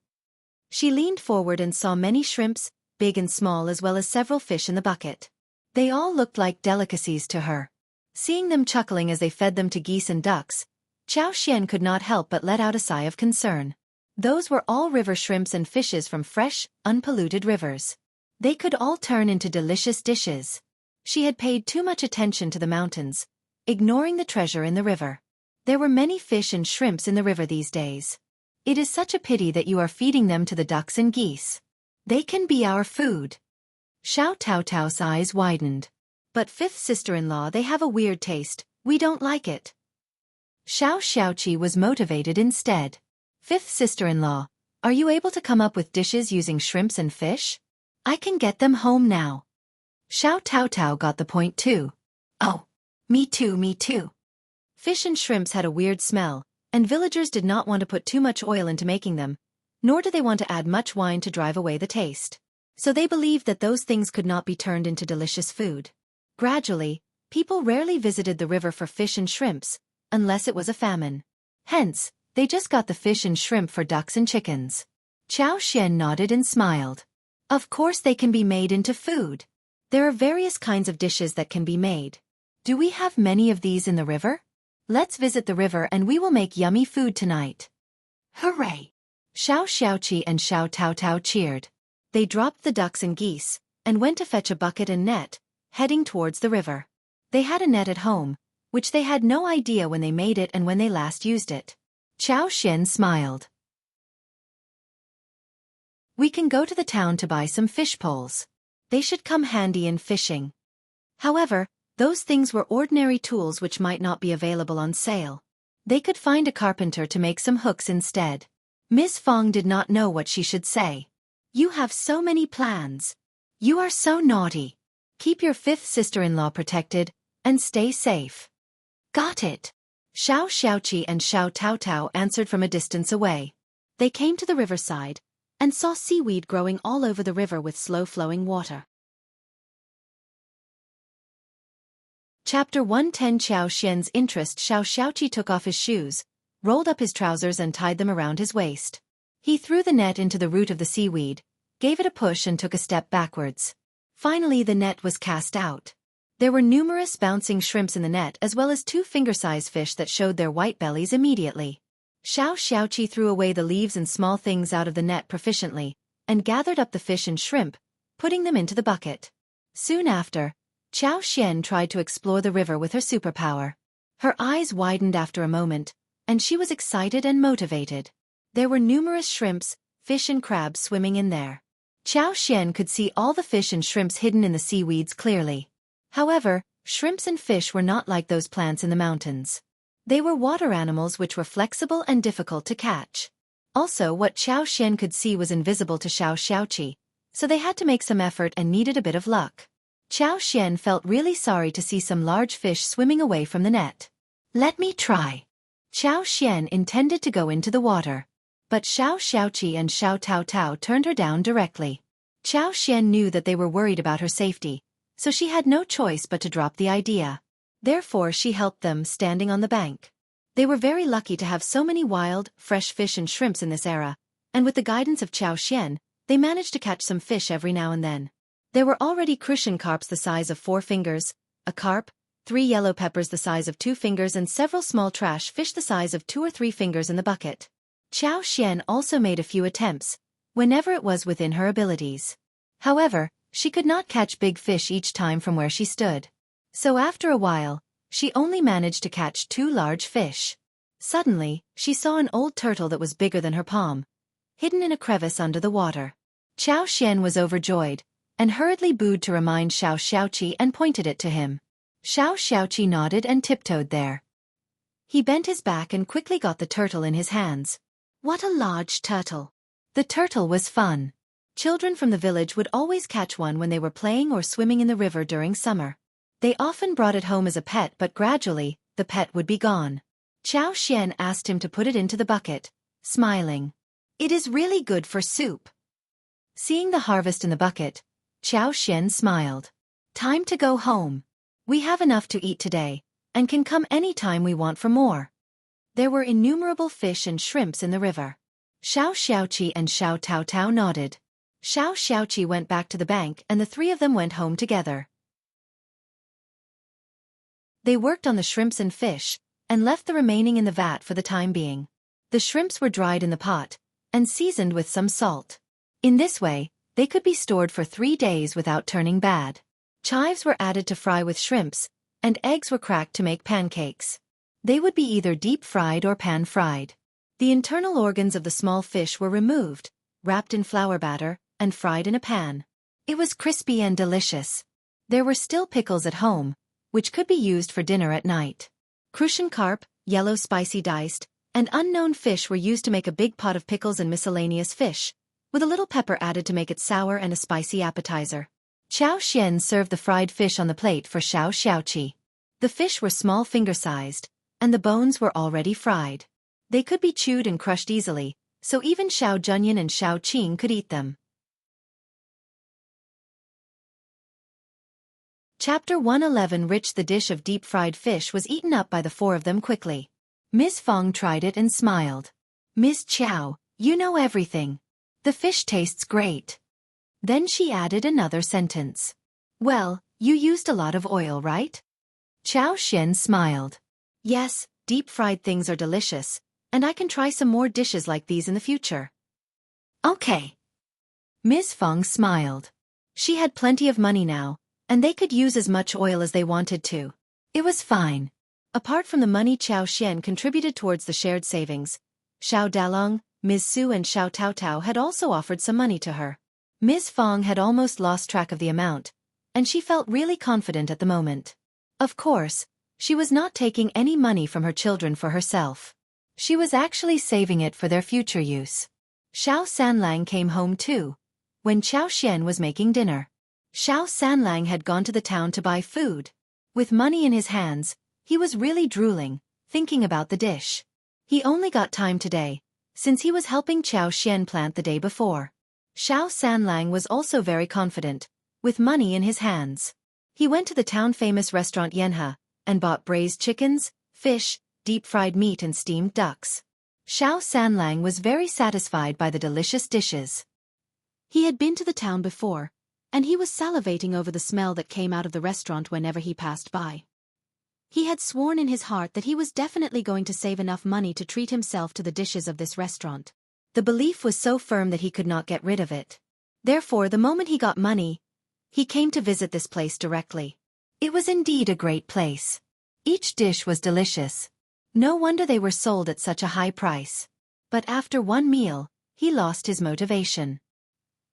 She leaned forward and saw many shrimps, big and small, as well as several fish in the bucket. They all looked like delicacies to her. Seeing them chuckling as they fed them to geese and ducks, Xianxia could not help but let out a sigh of concern. Those were all river shrimps and fishes from fresh, unpolluted rivers. They could all turn into delicious dishes. She had paid too much attention to the mountains, ignoring the treasure in the river. There were many fish and shrimps in the river these days. It is such a pity that you are feeding them to the ducks and geese. They can be our food. Xiao Taotao's eyes widened. But fifth sister-in-law, they have a weird taste, we don't like it. Xiao Xiaoqi was motivated instead. Fifth sister-in-law, are you able to come up with dishes using shrimps and fish? I can get them home now. Xiao Taotao got the point too. Oh, me too, me too. Fish and shrimps had a weird smell, and villagers did not want to put too much oil into making them, nor did they want to add much wine to drive away the taste. So they believed that those things could not be turned into delicious food. Gradually, people rarely visited the river for fish and shrimps, unless it was a famine. Hence, they just got the fish and shrimp for ducks and chickens. Xianxia nodded and smiled. Of course they can be made into food. There are various kinds of dishes that can be made. Do we have many of these in the river? Let's visit the river and we will make yummy food tonight. Hooray! Xiao Xiaoqi and Xiao Taotao cheered. They dropped the ducks and geese, and went to fetch a bucket and net, heading towards the river. They had a net at home, which they had no idea when they made it and when they last used it. Xianxia smiled. We can go to the town to buy some fish poles. They should come handy in fishing. However, Those things were ordinary tools which might not be available on sale. They could find a carpenter to make some hooks instead. Miss Fong did not know what she should say. You have so many plans. You are so naughty. Keep your fifth sister-in-law protected, and stay safe. Got it. Xianxia and Xiao Taotao answered from a distance away. They came to the riverside, and saw seaweed growing all over the river with slow-flowing water. Chapter 110. Xiao Xian's interest. Xiaoqi took off his shoes, rolled up his trousers and tied them around his waist. He threw the net into the root of the seaweed, gave it a push and took a step backwards. Finally the net was cast out. There were numerous bouncing shrimps in the net as well as 2 finger-sized fish that showed their white bellies immediately. Xiaoqi threw away the leaves and small things out of the net proficiently, and gathered up the fish and shrimp, putting them into the bucket. Soon after, Xiao Xian tried to explore the river with her superpower. Her eyes widened after a moment, and she was excited and motivated. There were numerous shrimps, fish and crabs swimming in there. Xiao Xian could see all the fish and shrimps hidden in the seaweeds clearly. However, shrimps and fish were not like those plants in the mountains. They were water animals which were flexible and difficult to catch. Also, what Xiao Xian could see was invisible to Xiaoqi, so they had to make some effort and needed a bit of luck. Xiao Xian felt really sorry to see some large fish swimming away from the net. Let me try. Xiao Xian intended to go into the water, but Xiaoqi and Xiao Taotao turned her down directly. Xiao Xian knew that they were worried about her safety, so she had no choice but to drop the idea. Therefore she helped them, standing on the bank. They were very lucky to have so many wild, fresh fish and shrimps in this era, and with the guidance of Xiao Xian, they managed to catch some fish every now and then. There were already crucian carps the size of 4 fingers, a carp, 3 yellow peppers the size of 2 fingers and several small trash fish the size of 2 or 3 fingers in the bucket. Xiao Xian also made a few attempts, whenever it was within her abilities. However, she could not catch big fish each time from where she stood. So after a while, she only managed to catch 2 large fish. Suddenly, she saw an old turtle that was bigger than her palm, hidden in a crevice under the water. Xiao Xian was overjoyed, and hurriedly booed to remind Xiaoqi and pointed it to him. Xiaoqi nodded and tiptoed there. He bent his back and quickly got the turtle in his hands. What a large turtle! The turtle was fun. Children from the village would always catch one when they were playing or swimming in the river during summer. They often brought it home as a pet, but gradually, the pet would be gone. Xiao Xian asked him to put it into the bucket, smiling. It is really good for soup. Seeing the harvest in the bucket, Xiao Xian smiled. Time to go home. We have enough to eat today, and can come any time we want for more. There were innumerable fish and shrimps in the river. Xiaoqi and Xiao Taotao nodded. Xiaoqi went back to the bank and the 3 of them went home together. They worked on the shrimps and fish, and left the remaining in the vat for the time being. The shrimps were dried in the pot, and seasoned with some salt. In this way, they could be stored for 3 days without turning bad. Chives were added to fry with shrimps, and eggs were cracked to make pancakes. They would be either deep-fried or pan-fried. The internal organs of the small fish were removed, wrapped in flour batter, and fried in a pan. It was crispy and delicious. There were still pickles at home, which could be used for dinner at night. Crucian carp, yellow spicy diced, and unknown fish were used to make a big pot of pickles and miscellaneous fish, with a little pepper added to make it sour and a spicy appetizer. Xiao Xian served the fried fish on the plate for Xiaoqi. The fish were small finger-sized, and the bones were already fried. They could be chewed and crushed easily, so even Xiao Junyan and Xiao Qing could eat them. Chapter 111. Rich. The dish of deep-fried fish was eaten up by the 4 of them quickly. Miss Fong tried it and smiled. Miss Chow, you know everything. The fish tastes great. Then she added another sentence. Well, you used a lot of oil, right? Xiao Xian smiled. Yes, deep-fried things are delicious, and I can try some more dishes like these in the future. Okay. Miss Fong smiled. She had plenty of money now, and they could use as much oil as they wanted to. It was fine. Apart from the money Xiao Xian contributed towards the shared savings, Xiao Dalong, Ms. Su and Xiao Taotao had also offered some money to her. Ms. Fong had almost lost track of the amount, and she felt really confident at the moment. Of course, she was not taking any money from her children for herself. She was actually saving it for their future use. Xiao Sanlang came home too, when Xiao Xian was making dinner. Xiao Sanlang had gone to the town to buy food. With money in his hands, he was really drooling, thinking about the dish. He only got time today, since he was helping Xiao Xian plant the day before. Xiao Sanlang was also very confident, with money in his hands. He went to the town-famous restaurant Jianghu, and bought braised chickens, fish, deep-fried meat and steamed ducks. Xiao Sanlang was very satisfied by the delicious dishes. He had been to the town before, and he was salivating over the smell that came out of the restaurant whenever he passed by. He had sworn in his heart that he was definitely going to save enough money to treat himself to the dishes of this restaurant. The belief was so firm that he could not get rid of it. Therefore, the moment he got money, he came to visit this place directly. It was indeed a great place. Each dish was delicious. No wonder they were sold at such a high price. But after one meal, he lost his motivation.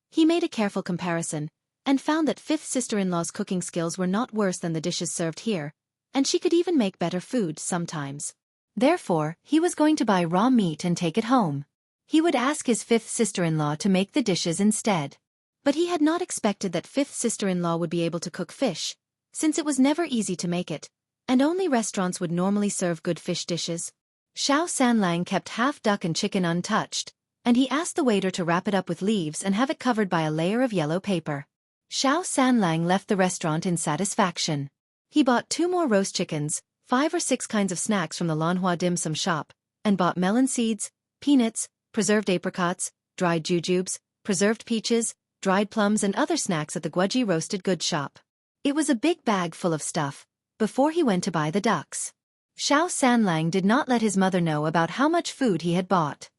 He made a careful comparison, and found that fifth sister-in-law's cooking skills were not worse than the dishes served here, and she could even make better food sometimes. Therefore, he was going to buy raw meat and take it home. He would ask his fifth sister-in-law to make the dishes instead. But he had not expected that fifth sister-in-law would be able to cook fish, since it was never easy to make it, and only restaurants would normally serve good fish dishes. Xiao Sanlang kept half duck and chicken untouched, and he asked the waiter to wrap it up with leaves and have it covered by a layer of yellow paper. Xiao Sanlang left the restaurant in satisfaction. He bought 2 more roast chickens, 5 or 6 kinds of snacks from the Lanhua dim sum shop, and bought melon seeds, peanuts, preserved apricots, dried jujubes, preserved peaches, dried plums and other snacks at the Guoji roasted goods shop. It was a big bag full of stuff, before he went to buy the ducks. Xiao Sanlang did not let his mother know about how much food he had bought.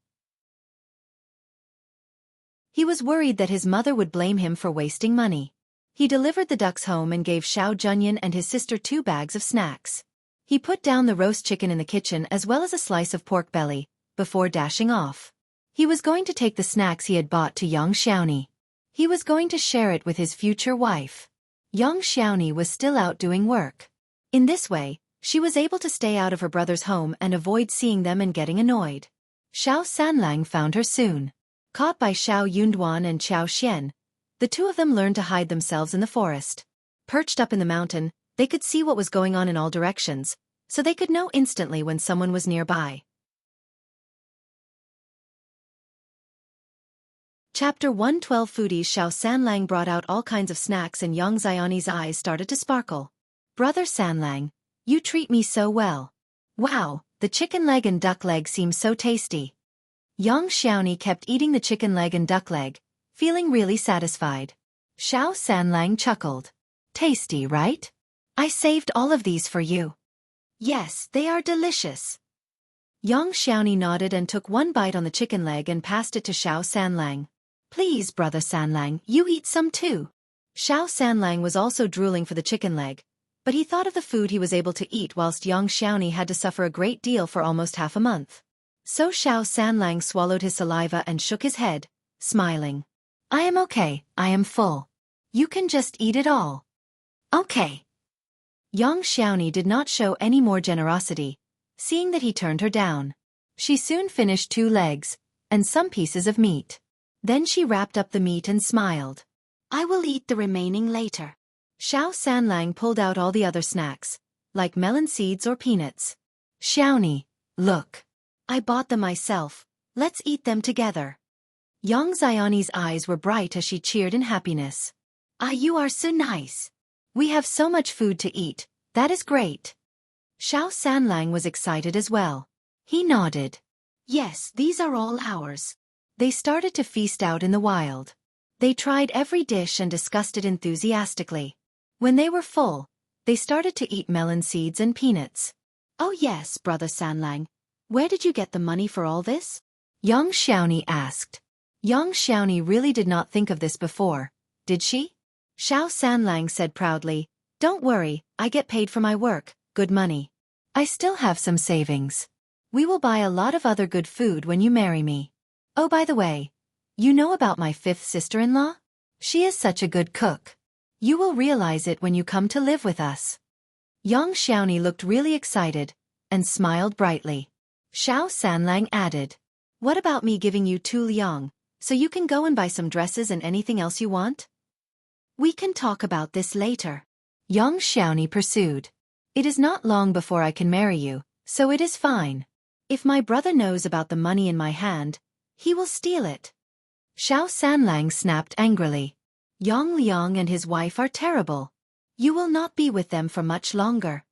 He was worried that his mother would blame him for wasting money. He delivered the ducks home and gave Xiao Junyan and his sister 2 bags of snacks. He put down the roast chicken in the kitchen as well as a slice of pork belly, before dashing off. He was going to take the snacks he had bought to Yang Xiaoni. He was going to share it with his future wife. Yang Xiaoni was still out doing work. In this way, she was able to stay out of her brother's home and avoid seeing them and getting annoyed. Xiao Sanlang found her soon. Caught by Xiao Yunduan and Xiao Xian, the 2 of them learned to hide themselves in the forest. Perched up in the mountain, they could see what was going on in all directions, so they could know instantly when someone was nearby. Chapter 112 Foodies. Xiao Sanlang brought out all kinds of snacks and Yang Xiaoni's eyes started to sparkle. Brother Sanlang, you treat me so well. Wow, the chicken leg and duck leg seem so tasty. Yang Xiaoni kept eating the chicken leg and duck leg, feeling really satisfied. Xiao Sanlang chuckled. Tasty, right? I saved all of these for you. Yes, they are delicious. Yang Xiaoni nodded and took one bite on the chicken leg and passed it to Xiao Sanlang. Please, Brother Sanlang, you eat some too. Xiao Sanlang was also drooling for the chicken leg, but he thought of the food he was able to eat whilst Yang Xiaoni had to suffer a great deal for almost half a month. So Xiao Sanlang swallowed his saliva and shook his head, smiling. I am okay, I am full. You can just eat it all. Okay. Yang Xiaoni did not show any more generosity, seeing that he turned her down. She soon finished 2 legs, and some pieces of meat. Then she wrapped up the meat and smiled. I will eat the remaining later. Xiao Sanlang pulled out all the other snacks, like melon seeds or peanuts. Xiaoni, look. I bought them myself, let's eat them together. Yang Xiaoni's eyes were bright as she cheered in happiness. Ah, you are so nice. We have so much food to eat, that is great. Xiao Sanlang was excited as well. He nodded. Yes, these are all ours. They started to feast out in the wild. They tried every dish and discussed it enthusiastically. When they were full, they started to eat melon seeds and peanuts. Oh yes, Brother Sanlang, where did you get the money for all this? Yang Xiaoni asked. Yang Xiaoni really did not think of this before, did she? Xiao Sanlang said proudly, Don't worry, I get paid for my work, good money. I still have some savings. We will buy a lot of other good food when you marry me. Oh, by the way, you know about my 5th sister-in-law? She is such a good cook. You will realize it when you come to live with us. Yang Xiaoni looked really excited and smiled brightly. Xiao Sanlang added, "What about me giving you 2 liang, so you can go and buy some dresses and anything else you want?" "We can talk about this later," Yang Xiaoni pursued. "It is not long before I can marry you, so it is fine. If my brother knows about the money in my hand, he will steal it." Xiao Sanlang snapped angrily. "Yang Liang and his wife are terrible. You will not be with them for much longer."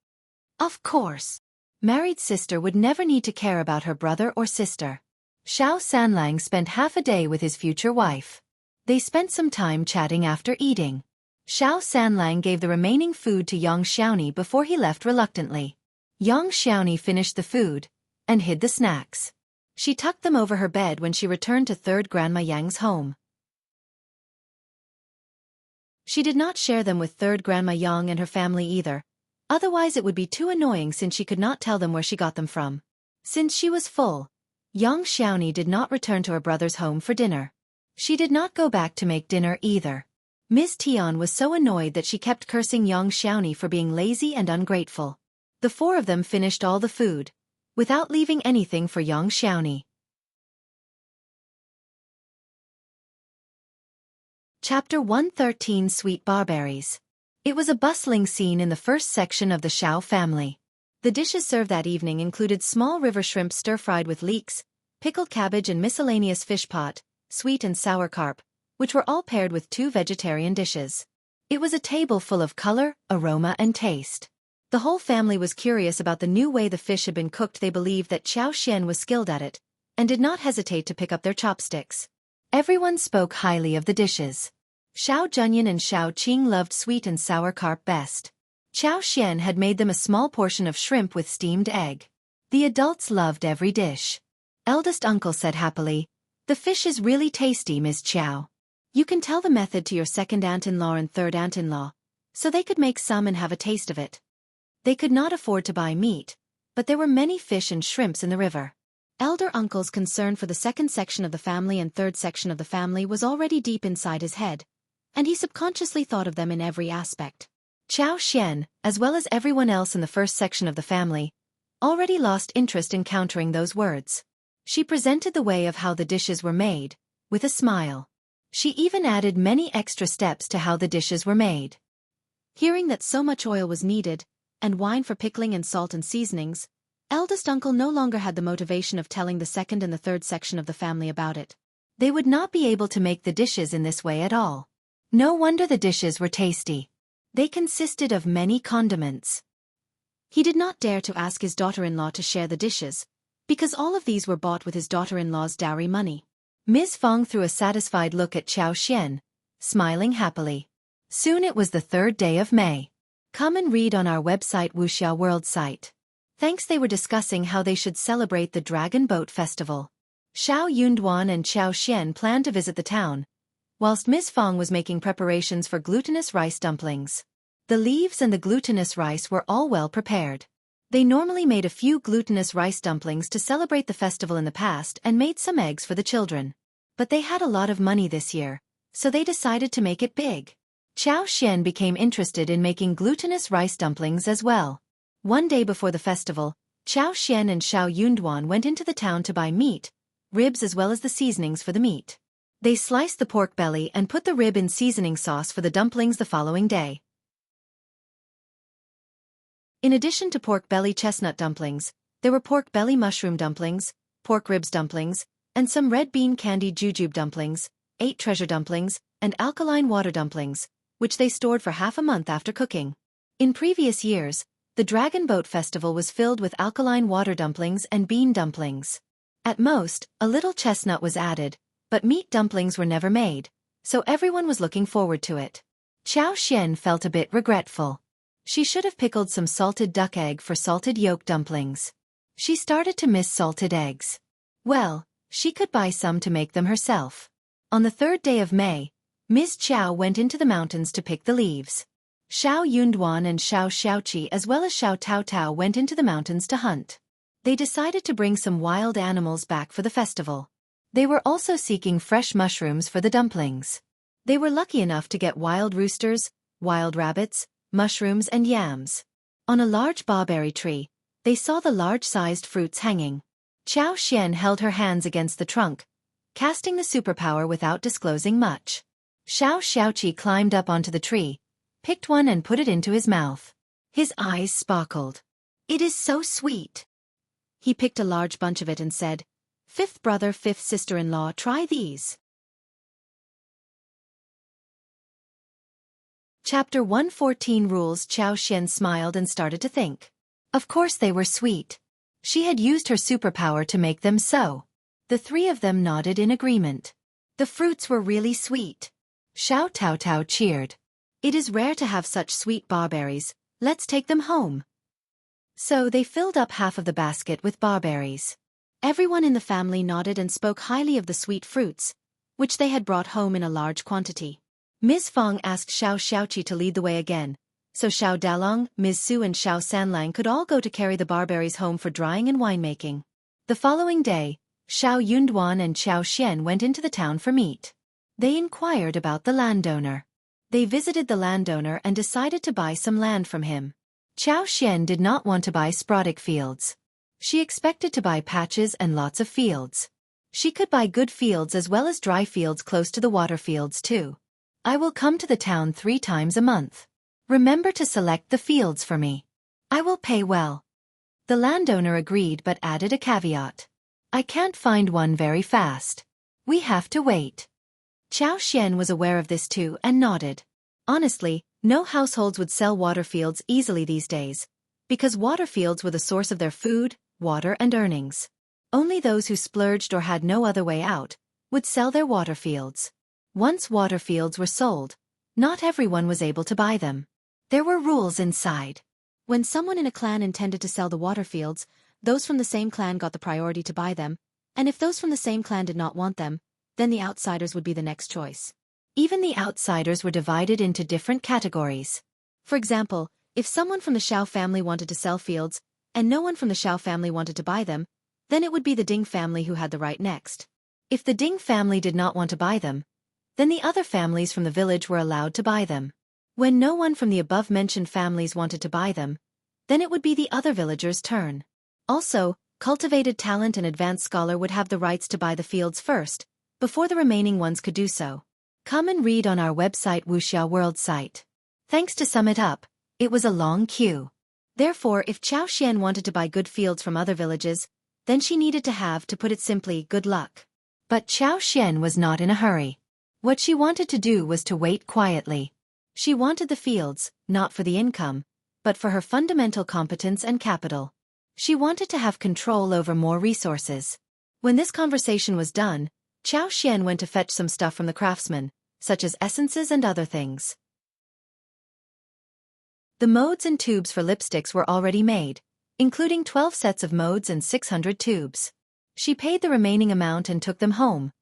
"Of course. Married sister would never need to care about her brother or sister." Xiao Sanlang spent half a day with his future wife. They spent some time chatting after eating. Xiao Sanlang gave the remaining food to Yang Xiaoni before he left reluctantly. Yang Xiaoni finished the food and hid the snacks. She tucked them over her bed when she returned to third Grandma Yang's home. She did not share them with third Grandma Yang and her family either. Otherwise it would be too annoying since she could not tell them where she got them from. Since she was full, Yang Xiaoni did not return to her brother's home for dinner. She did not go back to make dinner either. Ms. Tian was so annoyed that she kept cursing Yang Xiaoni for being lazy and ungrateful. The four of them finished all the food, without leaving anything for Yang Xiaoni. Chapter 113 Sweet Barberries. It was a bustling scene in the first section of the Xiao family. The dishes served that evening included small river shrimp stir-fried with leeks, pickled cabbage and miscellaneous fish pot, sweet and sour carp, which were all paired with 2 vegetarian dishes. It was a table full of color, aroma and taste. The whole family was curious about the new way the fish had been cooked. They believed that Xiao Xian was skilled at it, and did not hesitate to pick up their chopsticks. Everyone spoke highly of the dishes. Xiao Junyan and Xiao Qing loved sweet and sour carp best. Xiao Xian had made them a small portion of shrimp with steamed egg. The adults loved every dish. Eldest uncle said happily, "The fish is really tasty, Ms. Qiao. You can tell the method to your second aunt-in-law and third aunt-in-law, so they could make some and have a taste of it." They could not afford to buy meat, but there were many fish and shrimps in the river. Elder uncle's concern for the second section of the family and third section of the family was already deep inside his head, and he subconsciously thought of them in every aspect. Xiao Xian, as well as everyone else in the first section of the family, already lost interest in countering those words. She presented the way of how the dishes were made, with a smile. She even added many extra steps to how the dishes were made. Hearing that so much oil was needed, and wine for pickling and salt and seasonings, eldest uncle no longer had the motivation of telling the second and the third section of the family about it. They would not be able to make the dishes in this way at all. No wonder the dishes were tasty. They consisted of many condiments. He did not dare to ask his daughter-in-law to share the dishes, because all of these were bought with his daughter-in-law's dowry money. Ms. Fong threw a satisfied look at Xiao Xian, smiling happily. Soon it was the 3rd day of May. Come and read on our website Wuxia World site. Thanks. They were discussing how they should celebrate the Dragon Boat Festival. Xiao Yunduan and Xiao Xian planned to visit the town, whilst Ms. Fong was making preparations for glutinous rice dumplings. The leaves and the glutinous rice were all well prepared. They normally made a few glutinous rice dumplings to celebrate the festival in the past and made some eggs for the children. But they had a lot of money this year, so they decided to make it big. Xiao Xian became interested in making glutinous rice dumplings as well. One day before the festival, Xiao Xian and Xiao Yunduan went into the town to buy meat, ribs as well as the seasonings for the meat. They sliced the pork belly and put the rib in seasoning sauce for the dumplings the following day. In addition to pork belly chestnut dumplings, there were pork belly mushroom dumplings, pork ribs dumplings, and some red bean candied jujube dumplings, 8 treasure dumplings, and alkaline water dumplings, which they stored for half a month after cooking. In previous years, the Dragon Boat Festival was filled with alkaline water dumplings and bean dumplings. At most, a little chestnut was added, but meat dumplings were never made, so everyone was looking forward to it. Xiao Xian felt a bit regretful. She should have pickled some salted duck egg for salted yolk dumplings. She started to miss salted eggs. Well, she could buy some to make them herself. On the 3rd day of May, Ms. Qiao went into the mountains to pick the leaves. Xiao Yunduan and Xiao Xiaoqi as well as Xiao Tao Tao went into the mountains to hunt. They decided to bring some wild animals back for the festival. They were also seeking fresh mushrooms for the dumplings. They were lucky enough to get wild roosters, wild rabbits, mushrooms and yams. On a large barberry tree, they saw the large-sized fruits hanging. Xiao Xian held her hands against the trunk, casting the superpower without disclosing much. Xiaoqi climbed up onto the tree, picked one and put it into his mouth. His eyes sparkled. "It is so sweet." He picked a large bunch of it and said, "Fifth brother, fifth sister-in-law, try these." Chapter 114 Rules. Xiao Xian smiled and started to think. Of course they were sweet. She had used her superpower to make them so. The three of them nodded in agreement. The fruits were really sweet. Xiao Tao cheered. "It is rare to have such sweet barberries. Let's take them home." So they filled up half of the basket with barberries. Everyone in the family nodded and spoke highly of the sweet fruits, which they had brought home in a large quantity. Ms. Feng asked Xiaoqi to lead the way again, so Xiao Dalong, Ms. Su and Xiao Sanlang could all go to carry the barberries home for drying and winemaking. The following day, Xiao Yunduan and Xiao Xian went into the town for meat. They inquired about the landowner. They visited the landowner and decided to buy some land from him. Xiao Xian did not want to buy sporadic fields. She expected to buy patches and lots of fields. She could buy good fields as well as dry fields close to the water fields too. "I will come to the town 3 times a month. Remember to select the fields for me. I will pay well." The landowner agreed but added a caveat. "I can't find one very fast. We have to wait." Xiao Xian was aware of this too and nodded. Honestly, no households would sell water fields easily these days, because water fields were the source of their food, water and earnings. Only those who splurged or had no other way out would sell their water fields. Once water fields were sold, not everyone was able to buy them. There were rules inside. When someone in a clan intended to sell the water fields, those from the same clan got the priority to buy them, and if those from the same clan did not want them, then the outsiders would be the next choice. Even the outsiders were divided into different categories. For example, if someone from the Xiao family wanted to sell fields, and no one from the Xiao family wanted to buy them, then it would be the Ding family who had the right next. If the Ding family did not want to buy them, then the other families from the village were allowed to buy them. When no one from the above-mentioned families wanted to buy them, then it would be the other villagers' turn. Also, cultivated talent and advanced scholar would have the rights to buy the fields first, before the remaining ones could do so. Come and read on our website Wuxia World site. Thanks to sum it up, it was a long queue. Therefore, if Xiao Xian wanted to buy good fields from other villages, then she needed to have, to put it simply, good luck. But Xiao Xian was not in a hurry. What she wanted to do was to wait quietly. She wanted the fields, not for the income, but for her fundamental competence and capital. She wanted to have control over more resources. When this conversation was done, Xiao Xian went to fetch some stuff from the craftsman, such as essences and other things. The molds and tubes for lipsticks were already made, including 12 sets of molds and 600 tubes. She paid the remaining amount and took them home,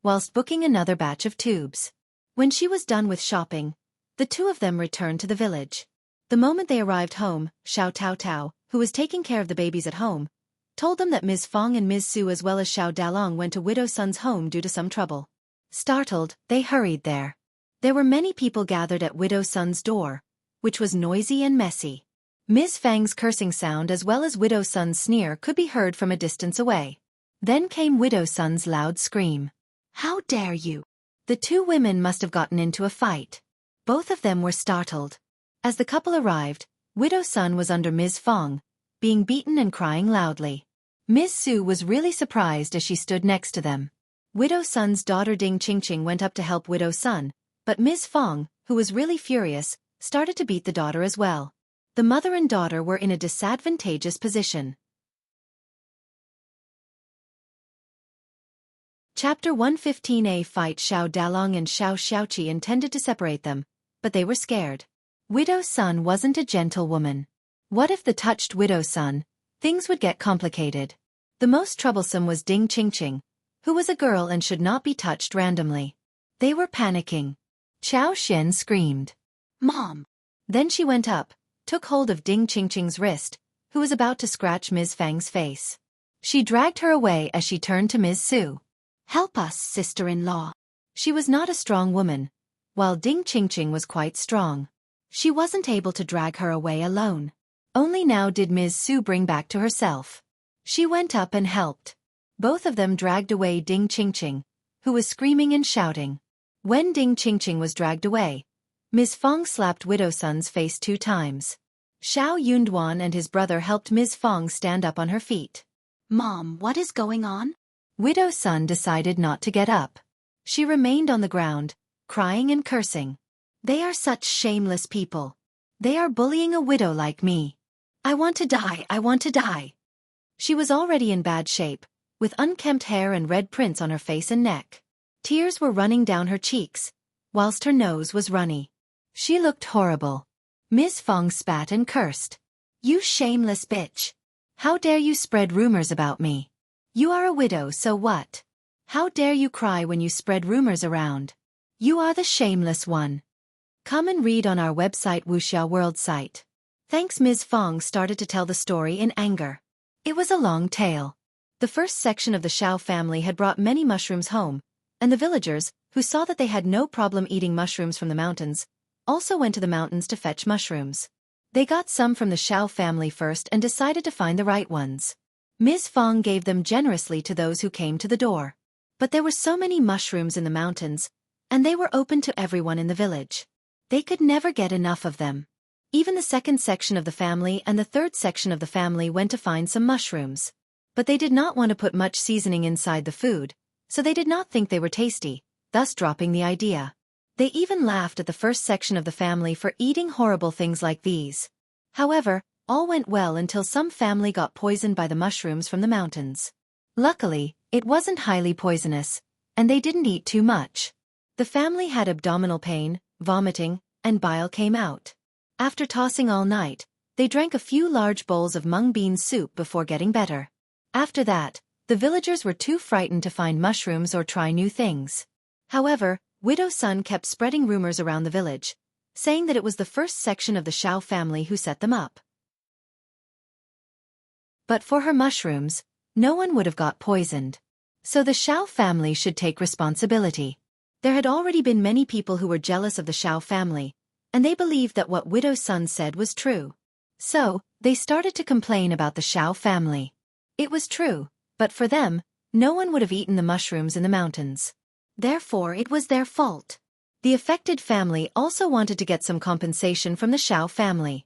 whilst booking another batch of tubes. When she was done with shopping, the two of them returned to the village. The moment they arrived home, Xiao Tao, who was taking care of the babies at home, told them that Ms. Feng and Ms. Su as well as Xiao Dalong went to Widow Sun's home due to some trouble. Startled, they hurried there. There were many people gathered at Widow Sun's door, which was noisy and messy. Ms. Fang's cursing sound as well as Widow Sun's sneer could be heard from a distance away. Then came Widow Sun's loud scream. "How dare you!" The two women must have gotten into a fight. Both of them were startled. As the couple arrived, Widow Sun was under Ms. Feng, being beaten and crying loudly. Ms. Su was really surprised as she stood next to them. Widow Sun's daughter Ding Qingqing went up to help Widow Sun, but Ms. Feng, who was really furious, started to beat the daughter as well. The mother and daughter were in a disadvantageous position. Chapter 115A Fight. Xiao Dalong and Xiao Xiaoqi intended to separate them, but they were scared. Widow Sun wasn't a gentle woman. What if the touched Widow Sun? Things would get complicated. The most troublesome was Ding Qingqing, who was a girl and should not be touched randomly. They were panicking. Xiao Xian screamed, "Mom!" Then she went up, took hold of Ding Qingqing's wrist, who was about to scratch Ms. Fang's face. She dragged her away as she turned to Ms. Su. "Help us, sister-in-law." She was not a strong woman, while Ding Qingqing was quite strong. She wasn't able to drag her away alone. Only now did Ms. Su bring back to herself. She went up and helped. Both of them dragged away Ding Qingqing, who was screaming and shouting. When Ding Qingqing was dragged away, Ms. Fong slapped Widow Sun's face 2 times. Xiao Yunduan and his brother helped Ms. Fong stand up on her feet. Mom, what is going on? Widow Sun decided not to get up. She remained on the ground, crying and cursing. They are such shameless people. They are bullying a widow like me. I want to die, I want to die. She was already in bad shape, with unkempt hair and red prints on her face and neck. Tears were running down her cheeks, whilst her nose was runny. She looked horrible. Ms. Fong spat and cursed. You shameless bitch. How dare you spread rumors about me? You are a widow, so what? How dare you cry when you spread rumors around? You are the shameless one. Come and read on our website Wuxia World site. Thanks. Ms. Fong started to tell the story in anger. It was a long tale. The first section of the Xiao family had brought many mushrooms home, and the villagers, who saw that they had no problem eating mushrooms from the mountains, also went to the mountains to fetch mushrooms. They got some from the Xiao family first and decided to find the right ones. Ms. Fong gave them generously to those who came to the door. But there were so many mushrooms in the mountains, and they were open to everyone in the village. They could never get enough of them. Even the second section of the family and the third section of the family went to find some mushrooms. But they did not want to put much seasoning inside the food, so they did not think they were tasty, thus dropping the idea. They even laughed at the first section of the family for eating horrible things like these. However, all went well until some family got poisoned by the mushrooms from the mountains. Luckily, it wasn't highly poisonous, and they didn't eat too much. The family had abdominal pain, vomiting, and bile came out. After tossing all night, they drank a few large bowls of mung bean soup before getting better. After that, the villagers were too frightened to find mushrooms or try new things. However, Widow Sun kept spreading rumors around the village, saying that it was the first section of the Xiao family who set them up. But for her mushrooms, no one would have got poisoned. So the Xiao family should take responsibility. There had already been many people who were jealous of the Xiao family, and they believed that what Widow Sun said was true. So, they started to complain about the Xiao family. It was true, but for them, no one would have eaten the mushrooms in the mountains. Therefore it was their fault. The affected family also wanted to get some compensation from the Xiao family.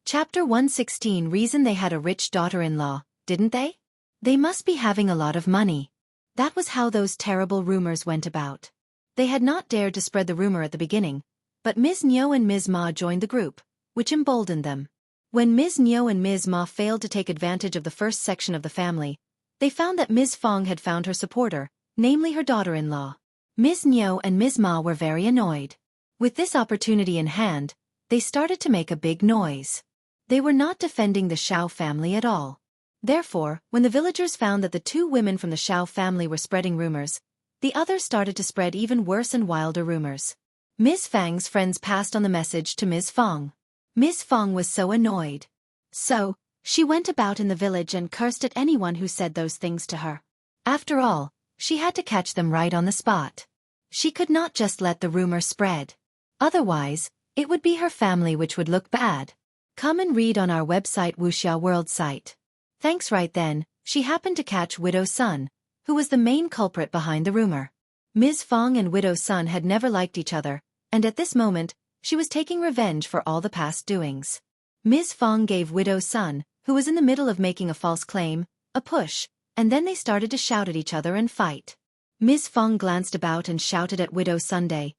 Chapter 116. Reason they had a rich daughter-in-law, didn't they? They must be having a lot of money. That was how those terrible rumors went about. They had not dared to spread the rumor at the beginning, but Ms. Niu and Ms. Ma joined the group, which emboldened them. When Ms. Niu and Ms. Ma failed to take advantage of the first section of the family, they found that Ms. Fong had found her supporter, namely her daughter-in-law. Ms. Niu and Ms. Ma were very annoyed. With this opportunity in hand, they started to make a big noise. They were not defending the Xiao family at all. Therefore, when the villagers found that the 2 women from the Xiao family were spreading rumors, the others started to spread even worse and wilder rumors. Ms. Fang's friends passed on the message to Ms. Fong. Ms. Fong was so annoyed. So, she went about in the village and cursed at anyone who said those things to her. After all, she had to catch them right on the spot. She could not just let the rumor spread. Otherwise, it would be her family which would look bad. Come and read on our website Wuxia World site. Thanks. Right then, she happened to catch Widow Sun, who was the main culprit behind the rumor. Ms. Fong and Widow Sun had never liked each other, and at this moment, she was taking revenge for all the past doings. Ms. Fong gave Widow Sun, who was in the middle of making a false claim, a push, and then they started to shout at each other and fight. Ms. Fong glanced about and shouted at Widow Sunday,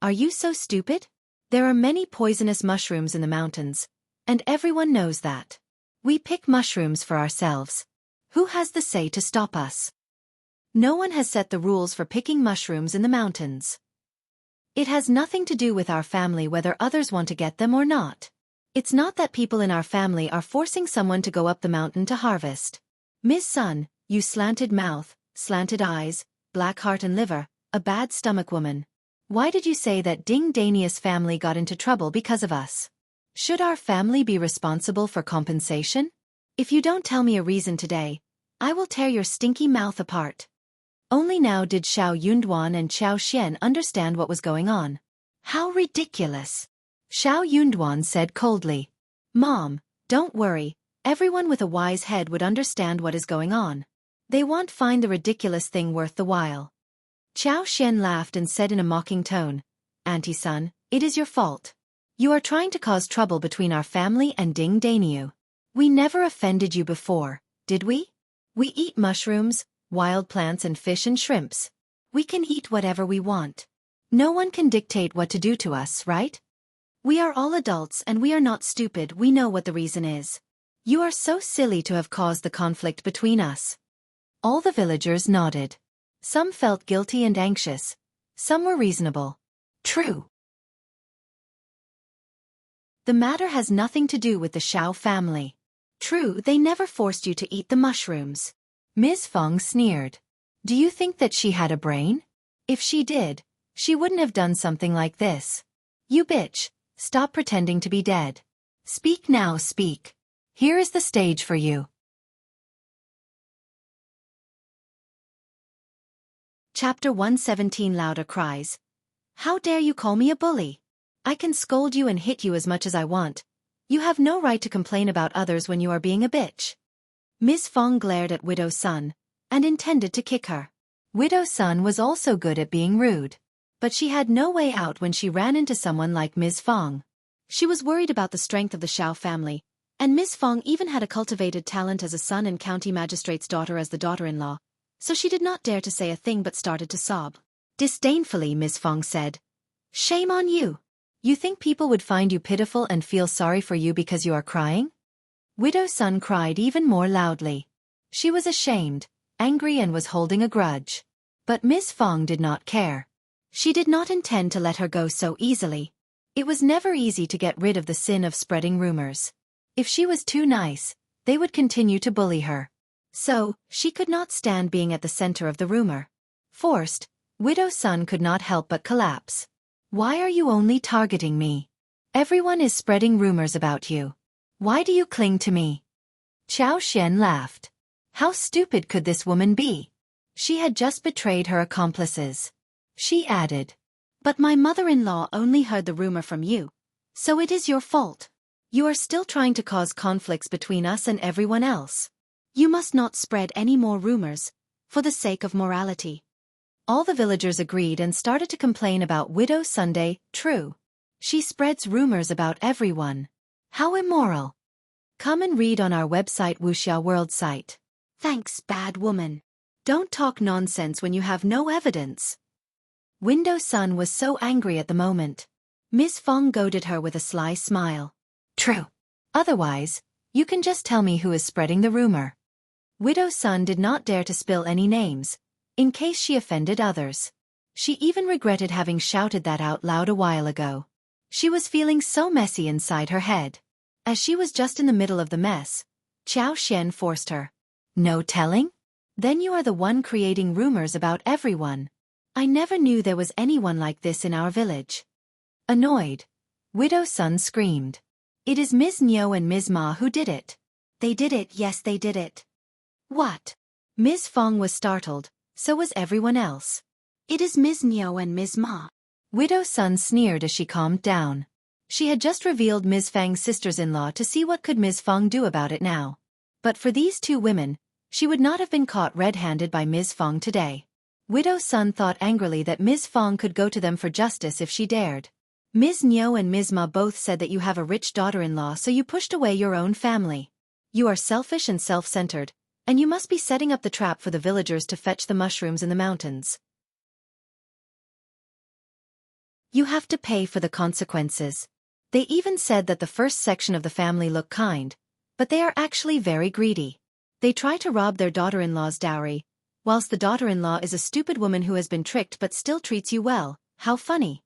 "Are you so stupid? There are many poisonous mushrooms in the mountains, and everyone knows that. We pick mushrooms for ourselves. Who has the say to stop us? No one has set the rules for picking mushrooms in the mountains. It has nothing to do with our family whether others want to get them or not. It's not that people in our family are forcing someone to go up the mountain to harvest. Miss Sun, you slanted mouth, slanted eyes, black heart and liver, a bad stomach woman. Why did you say that Ding Dania's family got into trouble because of us? Should our family be responsible for compensation? If you don't tell me a reason today, I will tear your stinky mouth apart." Only now did Xiao Yunduan and Xiao Xian understand what was going on. How ridiculous. Xiao Yunduan said coldly. Mom, don't worry, everyone with a wise head would understand what is going on. They won't find the ridiculous thing worth the while. Xiao Xian laughed and said in a mocking tone, Auntie Sun, it is your fault. You are trying to cause trouble between our family and Ding Dainyu. We never offended you before, did we? We eat mushrooms, wild plants and fish and shrimps. We can eat whatever we want. No one can dictate what to do to us, right? We are all adults and we are not stupid, we know what the reason is. You are so silly to have caused the conflict between us. All the villagers nodded. Some felt guilty and anxious. Some were reasonable. True. The matter has nothing to do with the Xiao family. True, they never forced you to eat the mushrooms. Ms. Feng sneered. Do you think that she had a brain? If she did, she wouldn't have done something like this. You bitch, stop pretending to be dead. Speak now, speak. Here is the stage for you. Chapter 117 Louder cries. How dare you call me a bully? I can scold you and hit you as much as I want. You have no right to complain about others when you are being a bitch. Ms. Feng glared at Widow Sun, and intended to kick her. Widow Sun was also good at being rude. But she had no way out when she ran into someone like Ms. Feng. She was worried about the strength of the Xiao family, and Ms. Feng even had a cultivated talent as a son and county magistrate's daughter as the daughter-in-law, so she did not dare to say a thing but started to sob. Disdainfully, Ms. Feng said, Shame on you. You think people would find you pitiful and feel sorry for you because you are crying? Widow Sun cried even more loudly. She was ashamed, angry and was holding a grudge. But Ms. Feng did not care. She did not intend to let her go so easily. It was never easy to get rid of the sin of spreading rumors. If she was too nice, they would continue to bully her. So, she could not stand being at the center of the rumor. Forced, Widow Sun could not help but collapse. Why are you only targeting me? Everyone is spreading rumors about you. Why do you cling to me? Xiao Xian laughed. How stupid could this woman be? She had just betrayed her accomplices. She added, But my mother-in-law only heard the rumor from you, so it is your fault. You are still trying to cause conflicts between us and everyone else. You must not spread any more rumors, for the sake of morality. All the villagers agreed and started to complain about Widow Sunday. True. She spreads rumors about everyone. How immoral. Come and read on our website Wuxia World site. Thanks, bad woman. Don't talk nonsense when you have no evidence. Widow Sun was so angry at the moment. Ms. Feng goaded her with a sly smile. True. Otherwise, you can just tell me who is spreading the rumor. Widow Sun did not dare to spill any names, in case she offended others. She even regretted having shouted that out loud a while ago. She was feeling so messy inside her head. As she was just in the middle of the mess, Xiao Xian forced her. No telling? Then you are the one creating rumors about everyone. I never knew there was anyone like this in our village. Annoyed, Widow Sun screamed. It is Ms. Niu and Ms. Ma who did it. They did it, yes they did it. What? Ms. Feng was startled, so was everyone else. It is Ms. Niu and Ms. Ma. Widow Sun sneered as she calmed down. She had just revealed Ms. Fang's sisters-in-law to see what could Ms. Feng do about it now. But for these two women, she would not have been caught red-handed by Ms. Feng today. Widow Sun thought angrily that Ms. Feng could go to them for justice if she dared. Ms. Niu and Ms. Ma both said that you have a rich daughter-in-law so you pushed away your own family. You are selfish and self-centered, and you must be setting up the trap for the villagers to fetch the mushrooms in the mountains. You have to pay for the consequences. They even said that the first section of the family look kind, but they are actually very greedy. They try to rob their daughter-in-law's dowry, whilst the daughter-in-law is a stupid woman who has been tricked but still treats you well. How funny.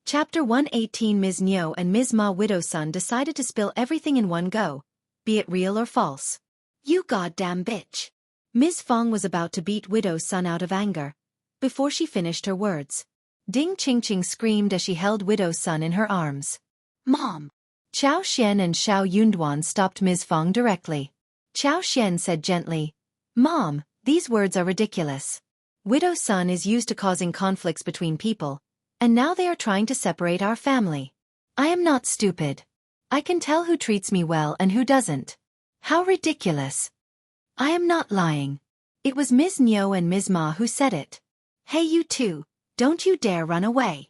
Chapter 118 Ms. Niu and Ms. Ma Widow Sun decided to spill everything in one go, be it real or false. You goddamn bitch. Ms. Feng was about to beat Widow Sun out of anger. Before she finished her words, Ding Qingqing screamed as she held Widow Sun in her arms. Mom! Xiao Xian and Xiao Yunduan stopped Ms. Feng directly. Xiao Xian said gently, Mom, these words are ridiculous. Widow's son is used to causing conflicts between people, and now they are trying to separate our family. I am not stupid. I can tell who treats me well and who doesn't. How ridiculous. I am not lying. It was Ms. Nyo and Ms. Ma who said it. Hey you two, don't you dare run away.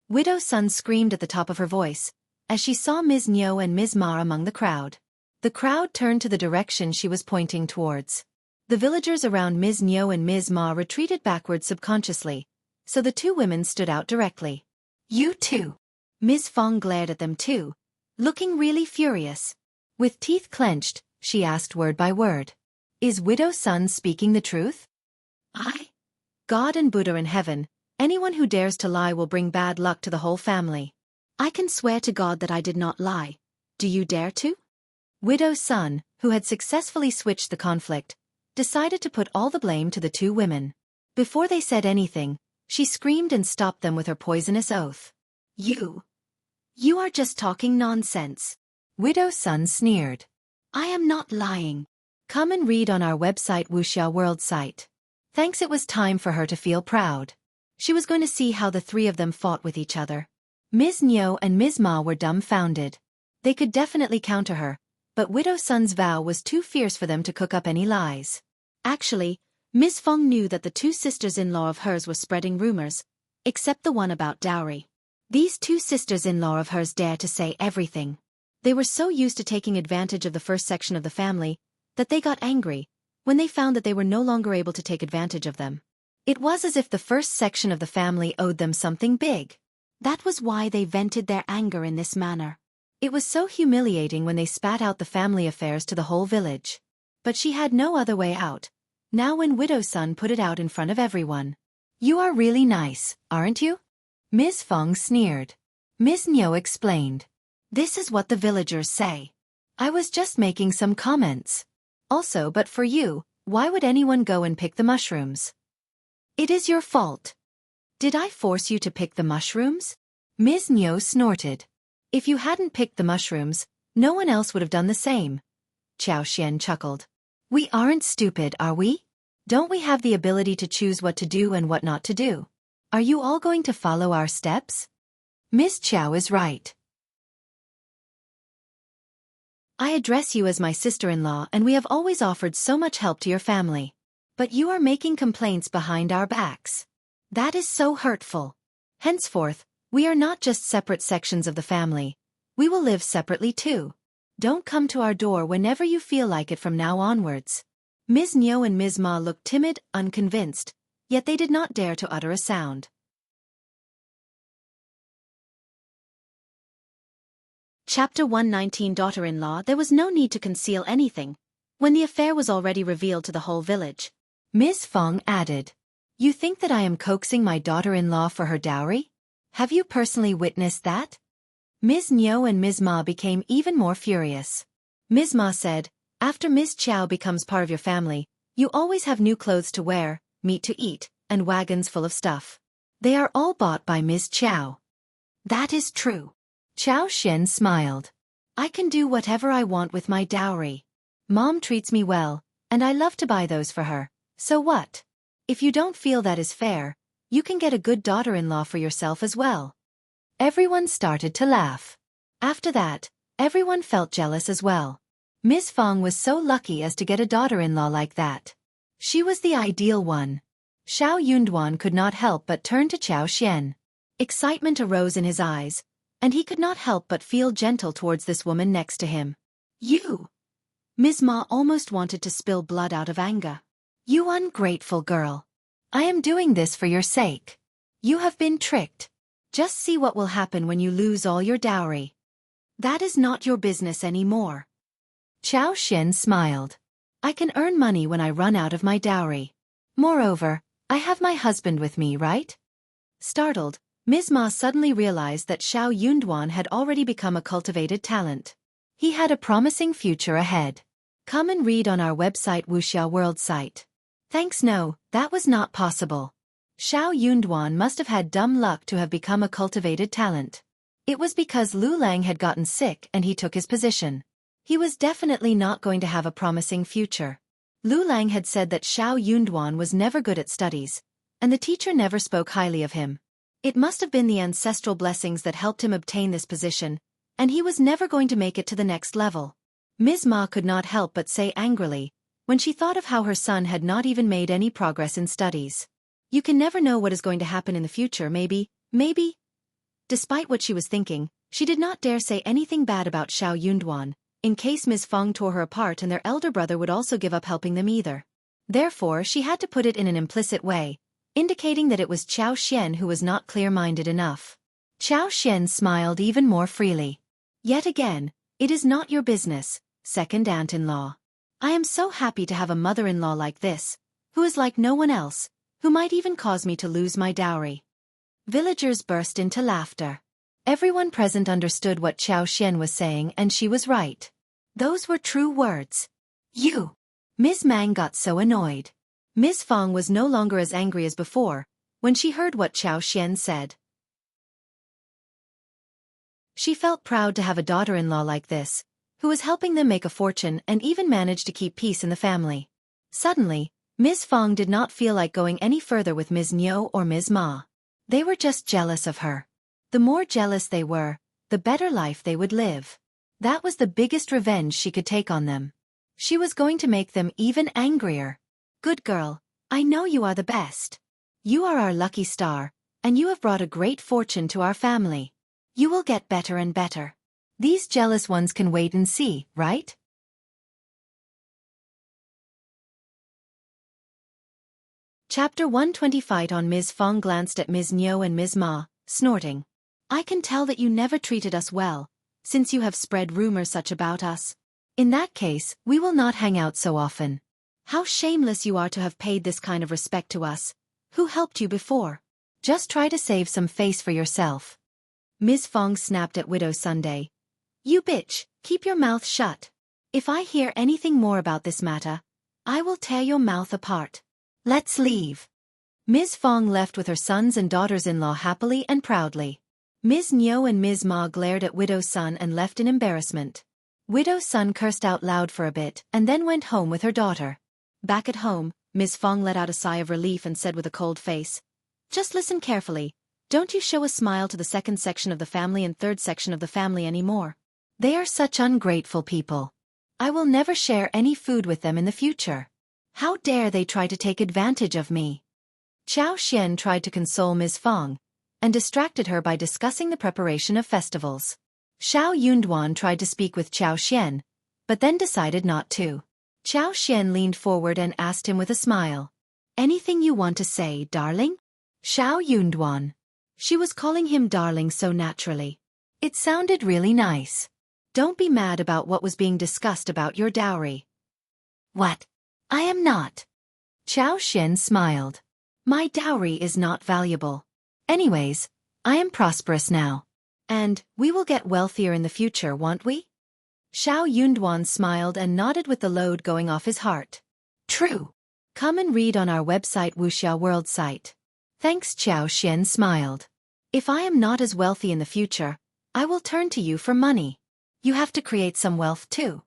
Widow's son screamed at the top of her voice, as she saw Ms. Nyo and Ms. Ma among the crowd. The crowd turned to the direction she was pointing towards. The villagers around Ms. Nyo and Ms. Ma retreated backwards subconsciously, so the two women stood out directly. You two. Ms. Fong glared at them too, looking really furious. With teeth clenched, she asked word by word. Is Widow's son speaking the truth? God and Buddha in heaven, anyone who dares to lie will bring bad luck to the whole family. I can swear to God that I did not lie. Do you dare to? Widow's son, who had successfully switched the conflict, decided to put all the blame to the two women. Before they said anything, she screamed and stopped them with her poisonous oath. You are just talking nonsense. Widow's son sneered. I am not lying. Come and read on our website Wuxia World site. Thanks, it was time for her to feel proud. She was going to see how the three of them fought with each other. Ms. Nyo and Ms. Ma were dumbfounded. They could definitely counter her, but Widow's son's vow was too fierce for them to cook up any lies. Actually, Ms. Fong knew that the two sisters-in-law of hers were spreading rumors, except the one about dowry. These two sisters-in-law of hers dared to say everything. They were so used to taking advantage of the first section of the family that they got angry when they found that they were no longer able to take advantage of them. It was as if the first section of the family owed them something big. That was why they vented their anger in this manner. It was so humiliating when they spat out the family affairs to the whole village. But she had no other way out, now when Widow's son put it out in front of everyone. You are really nice, aren't you? Ms. Fong sneered. Ms. Nyo explained. This is what the villagers say. I was just making some comments. Also, but for you, why would anyone go and pick the mushrooms? It is your fault. Did I force you to pick the mushrooms? Ms. Nyo snorted. If you hadn't picked the mushrooms, no one else would have done the same. Xianxia chuckled. We aren't stupid, are we? Don't we have the ability to choose what to do and what not to do? Are you all going to follow our steps? Miss Chow is right. I address you as my sister-in-law and we have always offered so much help to your family. But you are making complaints behind our backs. That is so hurtful. Henceforth, we are not just separate sections of the family. We will live separately too. Don't come to our door whenever you feel like it from now onwards. Ms. Nyo and Ms. Ma looked timid, unconvinced, yet they did not dare to utter a sound. Chapter 119. Daughter-in-law. There was no need to conceal anything, when the affair was already revealed to the whole village. Ms. Fong added, You think that I am coaxing my daughter-in-law for her dowry? Have you personally witnessed that? Ms. Nyo and Ms. Ma became even more furious. Ms. Ma said, After Ms. Chow becomes part of your family, you always have new clothes to wear, meat to eat, and wagons full of stuff. They are all bought by Ms. Chow. That is true. Chao Xian smiled. I can do whatever I want with my dowry. Mom treats me well, and I love to buy those for her. So what? If you don't feel that is fair, you can get a good daughter-in-law for yourself as well. Everyone started to laugh. After that, everyone felt jealous as well. Miss Fong was so lucky as to get a daughter-in-law like that. She was the ideal one. Xiao Yunduan could not help but turn to Chao Xian. Excitement arose in his eyes, and he could not help but feel gentle towards this woman next to him. You! Ms. Ma almost wanted to spill blood out of anger. You ungrateful girl. I am doing this for your sake. You have been tricked. Just see what will happen when you lose all your dowry. That is not your business anymore. Chao Xian smiled. I can earn money when I run out of my dowry. Moreover, I have my husband with me, right? Startled, Ms. Ma suddenly realized that Xiao Yunduan had already become a cultivated talent. He had a promising future ahead. Come and read on our website Wuxia World site. Thanks, no, that was not possible. Xiao Yunduan must have had dumb luck to have become a cultivated talent. It was because Lu Lang had gotten sick and he took his position. He was definitely not going to have a promising future. Lu Lang had said that Xiao Yunduan was never good at studies, and the teacher never spoke highly of him. It must have been the ancestral blessings that helped him obtain this position, and he was never going to make it to the next level. Ms. Ma could not help but say angrily, when she thought of how her son had not even made any progress in studies. You can never know what is going to happen in the future, maybe. Despite what she was thinking, she did not dare say anything bad about Xiao Yunduan, in case Ms. Feng tore her apart and their elder brother would also give up helping them either. Therefore she had to put it in an implicit way, indicating that it was Qiao Xian who was not clear-minded enough. Qiao Xian smiled even more freely. Yet again, it is not your business, second aunt-in-law. I am so happy to have a mother-in-law like this, who is like no one else, who might even cause me to lose my dowry. Villagers burst into laughter. Everyone present understood what Qiao Xian was saying, and she was right. Those were true words. You! Ms. Mang got so annoyed. Ms. Feng was no longer as angry as before, when she heard what Qiao Xian said. She felt proud to have a daughter-in-law like this, who was helping them make a fortune and even managed to keep peace in the family. Suddenly, Ms. Feng did not feel like going any further with Ms. Niu or Ms. Ma. They were just jealous of her. The more jealous they were, the better life they would live. That was the biggest revenge she could take on them. She was going to make them even angrier. Good girl, I know you are the best. You are our lucky star, and you have brought a great fortune to our family. You will get better and better. These jealous ones can wait and see, right? Chapter 120. Fight on. Ms. Feng glanced at Ms. Niu and Ms. Ma, snorting. I can tell that you never treated us well, since you have spread rumors such about us. In that case, we will not hang out so often. How shameless you are to have paid this kind of respect to us. Who helped you before? Just try to save some face for yourself. Ms. Feng snapped at Widow Sunday. You bitch, keep your mouth shut. If I hear anything more about this matter, I will tear your mouth apart. Let's leave. Ms. Feng left with her sons and daughters-in-law happily and proudly. Ms. Niu and Ms. Ma glared at Widow Sun and left in embarrassment. Widow Sun cursed out loud for a bit and then went home with her daughter. Back at home, Ms. Feng let out a sigh of relief and said with a cold face, just listen carefully. Don't you show a smile to the second section of the family and third section of the family anymore. They are such ungrateful people. I will never share any food with them in the future. How dare they try to take advantage of me? Qiao Xian tried to console Ms. Feng, and distracted her by discussing the preparation of festivals. Xiao Yunduan tried to speak with Qiao Xian, but then decided not to. Qiao Xian leaned forward and asked him with a smile. Anything you want to say, darling? Xiao Yunduan. She was calling him darling so naturally. It sounded really nice. Don't be mad about what was being discussed about your dowry. What? I am not. Qiao Xian smiled. My dowry is not valuable. Anyways, I am prosperous now. And, we will get wealthier in the future, won't we? Xiao Yunduan smiled and nodded with the load going off his heart. True. Come and read on our website Wuxia World site. Thanks. Qiao Xian smiled. If I am not as wealthy in the future, I will turn to you for money. You have to create some wealth too.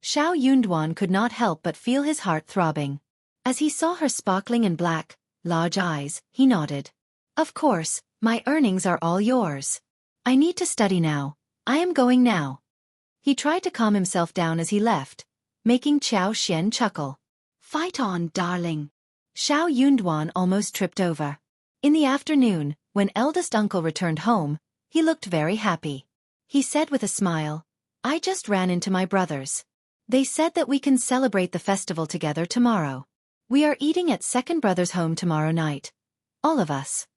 Xiao Yunduan could not help but feel his heart throbbing. As he saw her sparkling and black, large eyes, he nodded. Of course, my earnings are all yours. I need to study now. I am going now. He tried to calm himself down as he left, making Qiao Xian chuckle. Fight on, darling. Xiao Yunduan almost tripped over. In the afternoon, when eldest uncle returned home, he looked very happy. He said with a smile, I just ran into my brothers. They said that we can celebrate the festival together tomorrow. We are eating at second brother's home tomorrow night. All of us.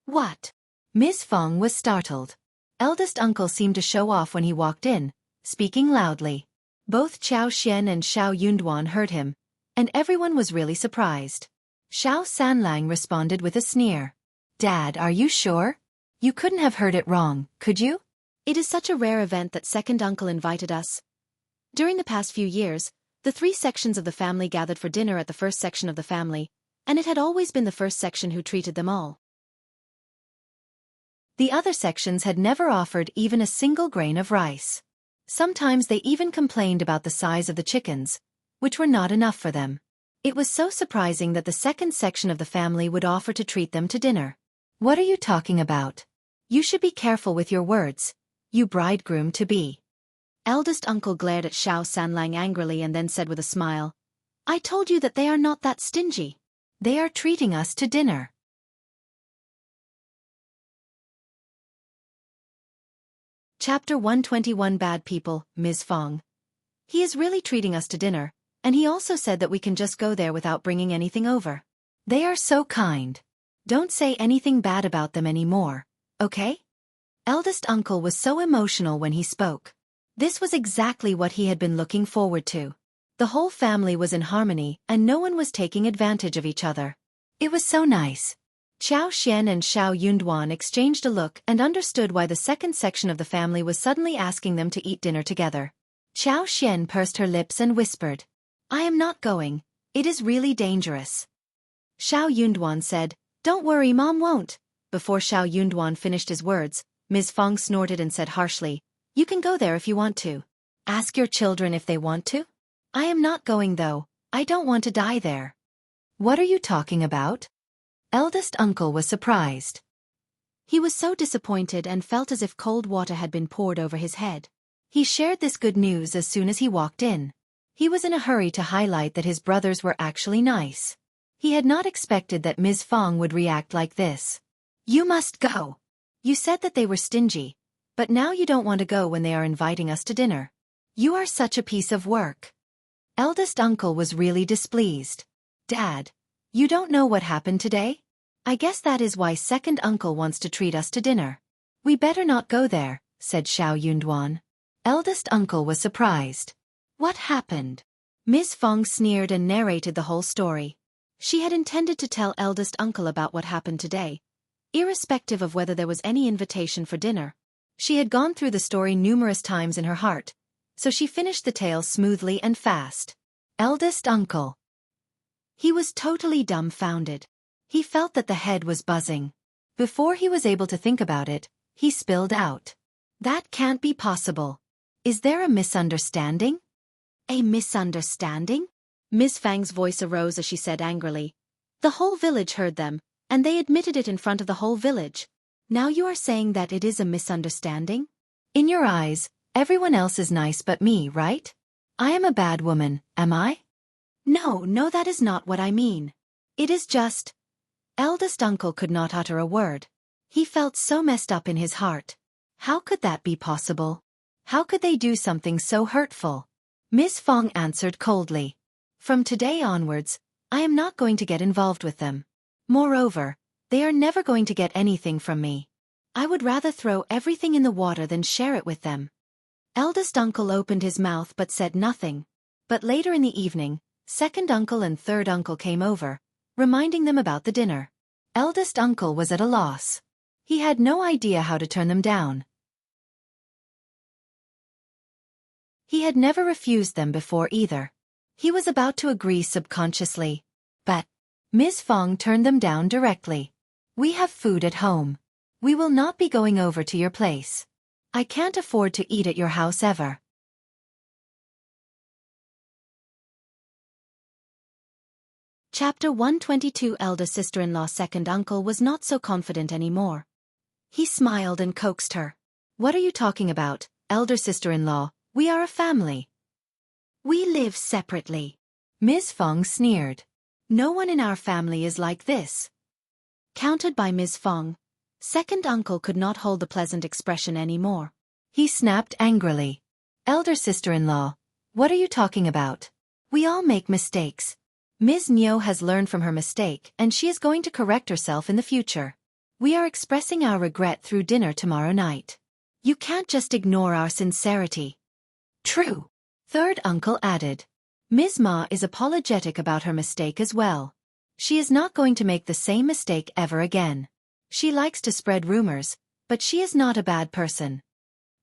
What? Ms. Feng was startled. Eldest uncle seemed to show off when he walked in, speaking loudly. Both Qiao Xian and Xiao Yunduan heard him, and everyone was really surprised. Xiao Sanlang responded with a sneer. Dad, are you sure? You couldn't have heard it wrong, could you? It is such a rare event that second uncle invited us. During the past few years, the three sections of the family gathered for dinner at the first section of the family, and it had always been the first section who treated them all. The other sections had never offered even a single grain of rice. Sometimes they even complained about the size of the chickens, which were not enough for them. It was so surprising that the second section of the family would offer to treat them to dinner. What are you talking about? You should be careful with your words, you bridegroom-to-be. Eldest uncle glared at Xiao Sanlang angrily and then said with a smile, I told you that they are not that stingy. They are treating us to dinner. Chapter 121 Bad People, Ms. Fong. He is really treating us to dinner, and he also said that we can just go there without bringing anything over. They are so kind. Don't say anything bad about them anymore, okay? Eldest uncle was so emotional when he spoke. This was exactly what he had been looking forward to. The whole family was in harmony and no one was taking advantage of each other. It was so nice. Xiao Xian and Xiao Yunduan exchanged a look and understood why the second section of the family was suddenly asking them to eat dinner together. Xiao Xian pursed her lips and whispered, I am not going. It is really dangerous. Xiao Yunduan said, Don't worry, Mom won't. Before Xiao Yunduan finished his words, Ms. Fong snorted and said harshly, You can go there if you want to. Ask your children if they want to. I am not going though. I don't want to die there. What are you talking about? Eldest uncle was surprised. He was so disappointed and felt as if cold water had been poured over his head. He shared this good news as soon as he walked in. He was in a hurry to highlight that his brothers were actually nice. He had not expected that Ms. Fong would react like this. You must go. You said that they were stingy, but now you don't want to go when they are inviting us to dinner. You are such a piece of work. Eldest uncle was really displeased. Dad, you don't know what happened today? I guess that is why second uncle wants to treat us to dinner. We better not go there, said Xiao Yunduan. Eldest uncle was surprised. What happened? Ms. Fong sneered and narrated the whole story. She had intended to tell eldest uncle about what happened today, irrespective of whether there was any invitation for dinner. She had gone through the story numerous times in her heart, so she finished the tale smoothly and fast. Eldest uncle. He was totally dumbfounded. He felt that the head was buzzing. Before he was able to think about it, he spilled out. That can't be possible. Is there a misunderstanding? A misunderstanding? Ms. Fang's voice arose as she said angrily. The whole village heard them, and they admitted it in front of the whole village. Now you are saying that it is a misunderstanding? In your eyes, everyone else is nice but me, right? I am a bad woman, am I? No, that is not what I mean. It is just... Eldest uncle could not utter a word. He felt so messed up in his heart. How could that be possible? How could they do something so hurtful? Ms. Fong answered coldly. From today onwards, I am not going to get involved with them. Moreover, they are never going to get anything from me. I would rather throw everything in the water than share it with them. Eldest uncle opened his mouth but said nothing. But later in the evening, second uncle and third uncle came over, reminding them about the dinner. Eldest uncle was at a loss. He had no idea how to turn them down. He had never refused them before either. He was about to agree subconsciously. But Ms. Fong turned them down directly. We have food at home. We will not be going over to your place. I can't afford to eat at your house ever. Chapter 122 Elder sister-in-law second uncle was not so confident anymore. He smiled and coaxed her. What are you talking about, elder sister-in-law? We are a family. We live separately. Ms. Fong sneered. No one in our family is like this. Countered by Ms. Fong, second uncle could not hold the pleasant expression anymore. He snapped angrily. Elder sister-in-law, what are you talking about? We all make mistakes. Ms. Niu has learned from her mistake and she is going to correct herself in the future. We are expressing our regret through dinner tomorrow night. You can't just ignore our sincerity. True. Third uncle added. Ms. Ma is apologetic about her mistake as well. She is not going to make the same mistake ever again. She likes to spread rumors, but she is not a bad person.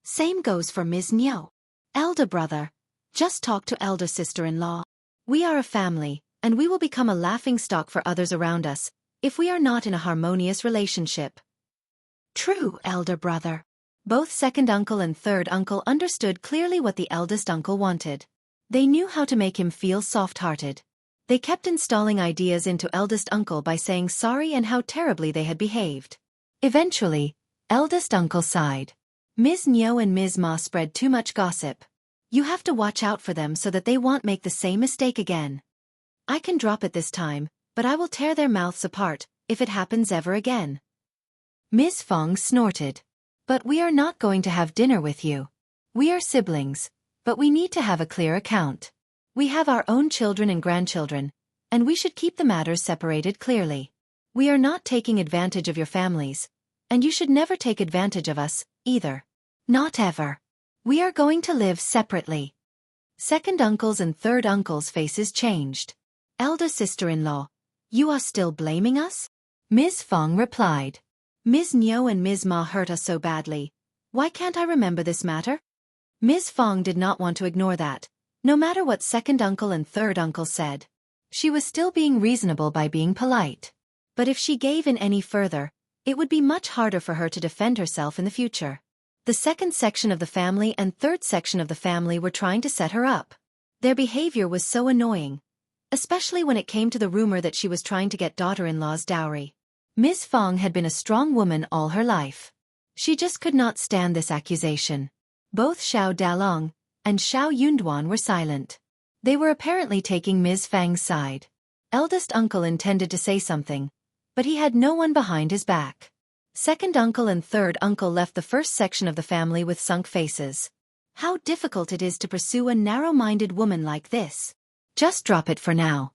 Same goes for Ms. Niu. Elder brother, just talk to elder sister-in-law. We are a family, and we will become a laughingstock for others around us, if we are not in a harmonious relationship. True, elder brother. Both second uncle and third uncle understood clearly what the eldest uncle wanted. They knew how to make him feel soft-hearted. They kept installing ideas into eldest uncle by saying sorry and how terribly they had behaved. Eventually, eldest uncle sighed. Ms. Nyo and Ms. Ma spread too much gossip. You have to watch out for them so that they won't make the same mistake again. I can drop it this time, but I will tear their mouths apart if it happens ever again. Ms. Fong snorted. But we are not going to have dinner with you. We are siblings, but we need to have a clear account. We have our own children and grandchildren, and we should keep the matters separated clearly. We are not taking advantage of your families, and you should never take advantage of us, either. Not ever. We are going to live separately. Second uncle's and third uncle's faces changed. Elder sister-in-law, you are still blaming us? Ms. Fong replied. Ms. Nyo and Ms. Ma hurt us so badly. Why can't I remember this matter? Ms. Fong did not want to ignore that, no matter what second uncle and third uncle said. She was still being reasonable by being polite. But if she gave in any further, it would be much harder for her to defend herself in the future. The second section of the family and third section of the family were trying to set her up. Their behavior was so annoying, especially when it came to the rumor that she was trying to get daughter-in-law's dowry. Ms. Fong had been a strong woman all her life. She just could not stand this accusation. Both Xiao Dalong and Xiao Yunduan were silent. They were apparently taking Ms. Fang's side. Eldest uncle intended to say something, but he had no one behind his back. Second uncle and third uncle left the first section of the family with sunk faces. How difficult it is to pursue a narrow-minded woman like this. Just drop it for now.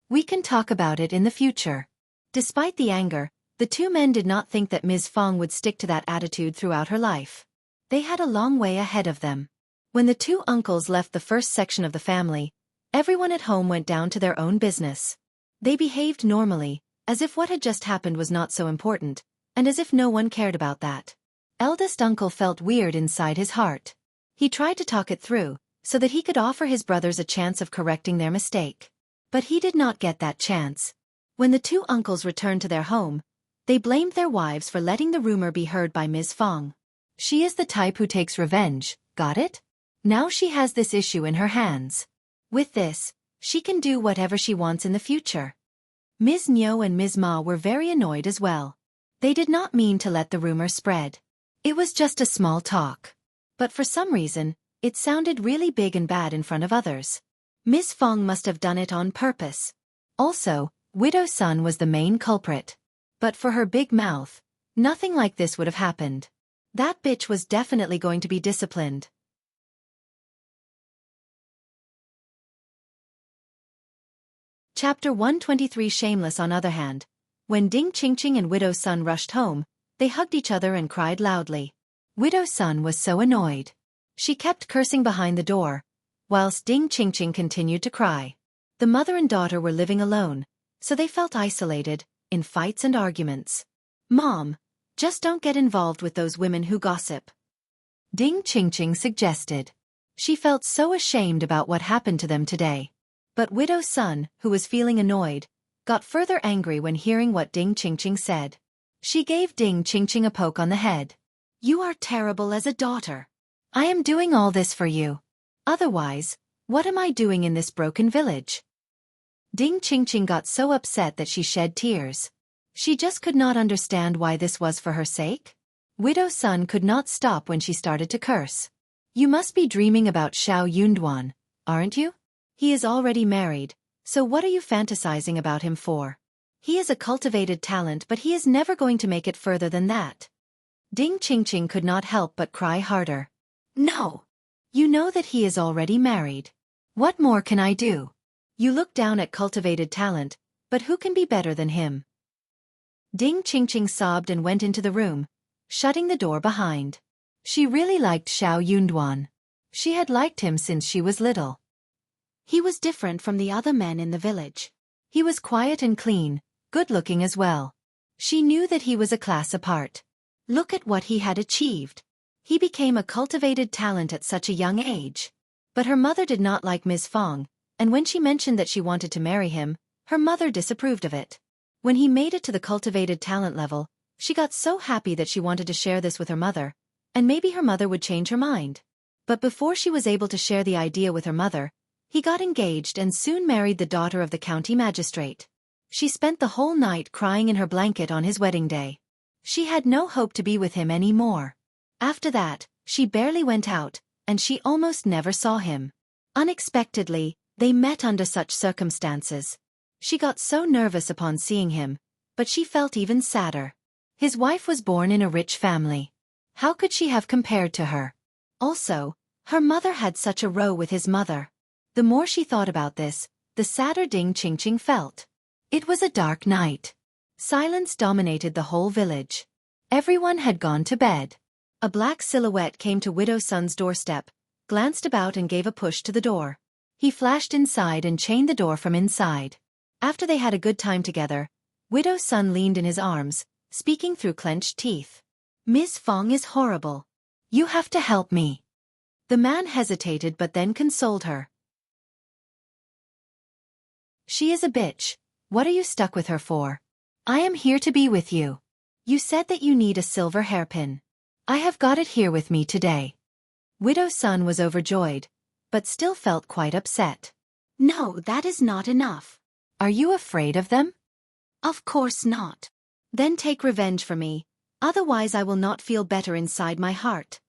We can talk about it in the future. Despite the anger, the two men did not think that Ms. Fong would stick to that attitude throughout her life. They had a long way ahead of them. When the two uncles left the first section of the family, everyone at home went down to their own business. They behaved normally, as if what had just happened was not so important, and as if no one cared about that. Eldest uncle felt weird inside his heart. He tried to talk it through, so that he could offer his brothers a chance of correcting their mistake. But he did not get that chance. When the two uncles returned to their home, they blamed their wives for letting the rumor be heard by Ms. Fong. She is the type who takes revenge, got it? Now she has this issue in her hands. With this, she can do whatever she wants in the future. Ms. Nyo and Ms. Ma were very annoyed as well. They did not mean to let the rumor spread. It was just a small talk. But for some reason, it sounded really big and bad in front of others. Ms. Fong must have done it on purpose. Also, Widow Sun was the main culprit. But for her big mouth, nothing like this would have happened. That bitch was definitely going to be disciplined. Chapter 123. Shameless. On other hand, when Ding Qingqing and Widow Sun rushed home, they hugged each other and cried loudly. Widow Sun was so annoyed. She kept cursing behind the door, whilst Ding Qingqing continued to cry. The mother and daughter were living alone, so they felt isolated, in fights and arguments. Mom, just don't get involved with those women who gossip. Ding Qingqing suggested. She felt so ashamed about what happened to them today. But Widow Sun, who was feeling annoyed, got further angry when hearing what Ding Qingqing said. She gave Ding Qingqing a poke on the head. You are terrible as a daughter. I am doing all this for you. Otherwise, what am I doing in this broken village? Ding Qingqing got so upset that she shed tears. She just could not understand why this was for her sake. Widow Sun could not stop when she started to curse. You must be dreaming about Xiao Yunduan, aren't you? He is already married, so what are you fantasizing about him for? He is a cultivated talent, but he is never going to make it further than that. Ding Qingqing could not help but cry harder. No! You know that he is already married. What more can I do? You look down at cultivated talent, but who can be better than him? Ding Qingqing sobbed and went into the room, shutting the door behind. She really liked Xiao Yunduan. She had liked him since she was little. He was different from the other men in the village. He was quiet and clean, good-looking as well. She knew that he was a class apart. Look at what he had achieved. He became a cultivated talent at such a young age. But her mother did not like Ms. Fong, and when she mentioned that she wanted to marry him, her mother disapproved of it. When he made it to the cultivated talent level, she got so happy that she wanted to share this with her mother, and maybe her mother would change her mind. But before she was able to share the idea with her mother, he got engaged and soon married the daughter of the county magistrate. She spent the whole night crying in her blanket on his wedding day. She had no hope to be with him any more. After that, she barely went out, and she almost never saw him. Unexpectedly, they met under such circumstances. She got so nervous upon seeing him, but she felt even sadder. His wife was born in a rich family. How could she have compared to her? Also, her mother had such a row with his mother. The more she thought about this, the sadder Ding Qingqing felt. It was a dark night. Silence dominated the whole village. Everyone had gone to bed. A black silhouette came to Widow Sun's doorstep, glanced about and gave a push to the door. He flashed inside and chained the door from inside. After they had a good time together, Widow Sun leaned in his arms, speaking through clenched teeth. "Miss Fong is horrible. You have to help me." The man hesitated but then consoled her. "She is a bitch. What are you stuck with her for? I am here to be with you. You said that you need a silver hairpin. I have got it here with me today." Widow Sun was overjoyed, but still felt quite upset. "No, that is not enough." "Are you afraid of them?" "Of course not." "Then take revenge for me, otherwise I will not feel better inside my heart."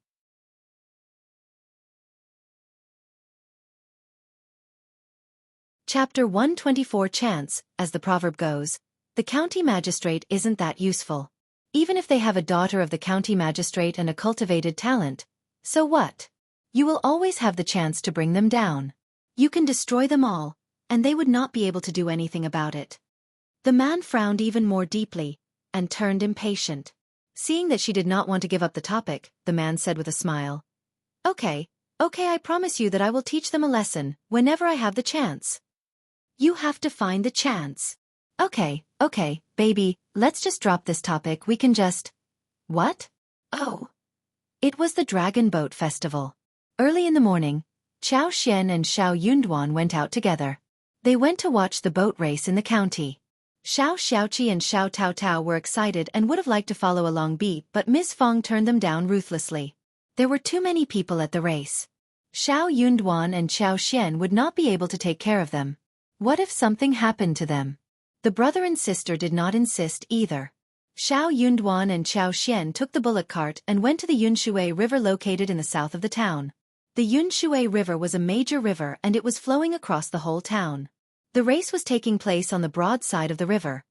Chapter 124 Chance, as the proverb goes, the county magistrate isn't that useful. Even if they have a daughter of the county magistrate and a cultivated talent, so what? You will always have the chance to bring them down. You can destroy them all, and they would not be able to do anything about it. The man frowned even more deeply, and turned impatient. Seeing that she did not want to give up the topic, the man said with a smile, Okay, I promise you that I will teach them a lesson, whenever I have the chance." "You have to find the chance." Okay, baby, let's just drop this topic, we can just..." "What?" "Oh." It was the Dragon Boat Festival. Early in the morning, Xiao Xian and Xiao Yunduan went out together. They went to watch the boat race in the county. Xiao Xiaoqi and Xiao Tao Tao were excited and would have liked to follow along but Miss Fong turned them down ruthlessly. There were too many people at the race. Xiao Yunduan and Xiao Xian would not be able to take care of them. What if something happened to them? The brother and sister did not insist either. Xiao Yunduan and Xiao Xian took the bullock cart and went to the Yunshui River located in the south of the town. The Yunshui River was a major river and it was flowing across the whole town. The race was taking place on the broad side of the river,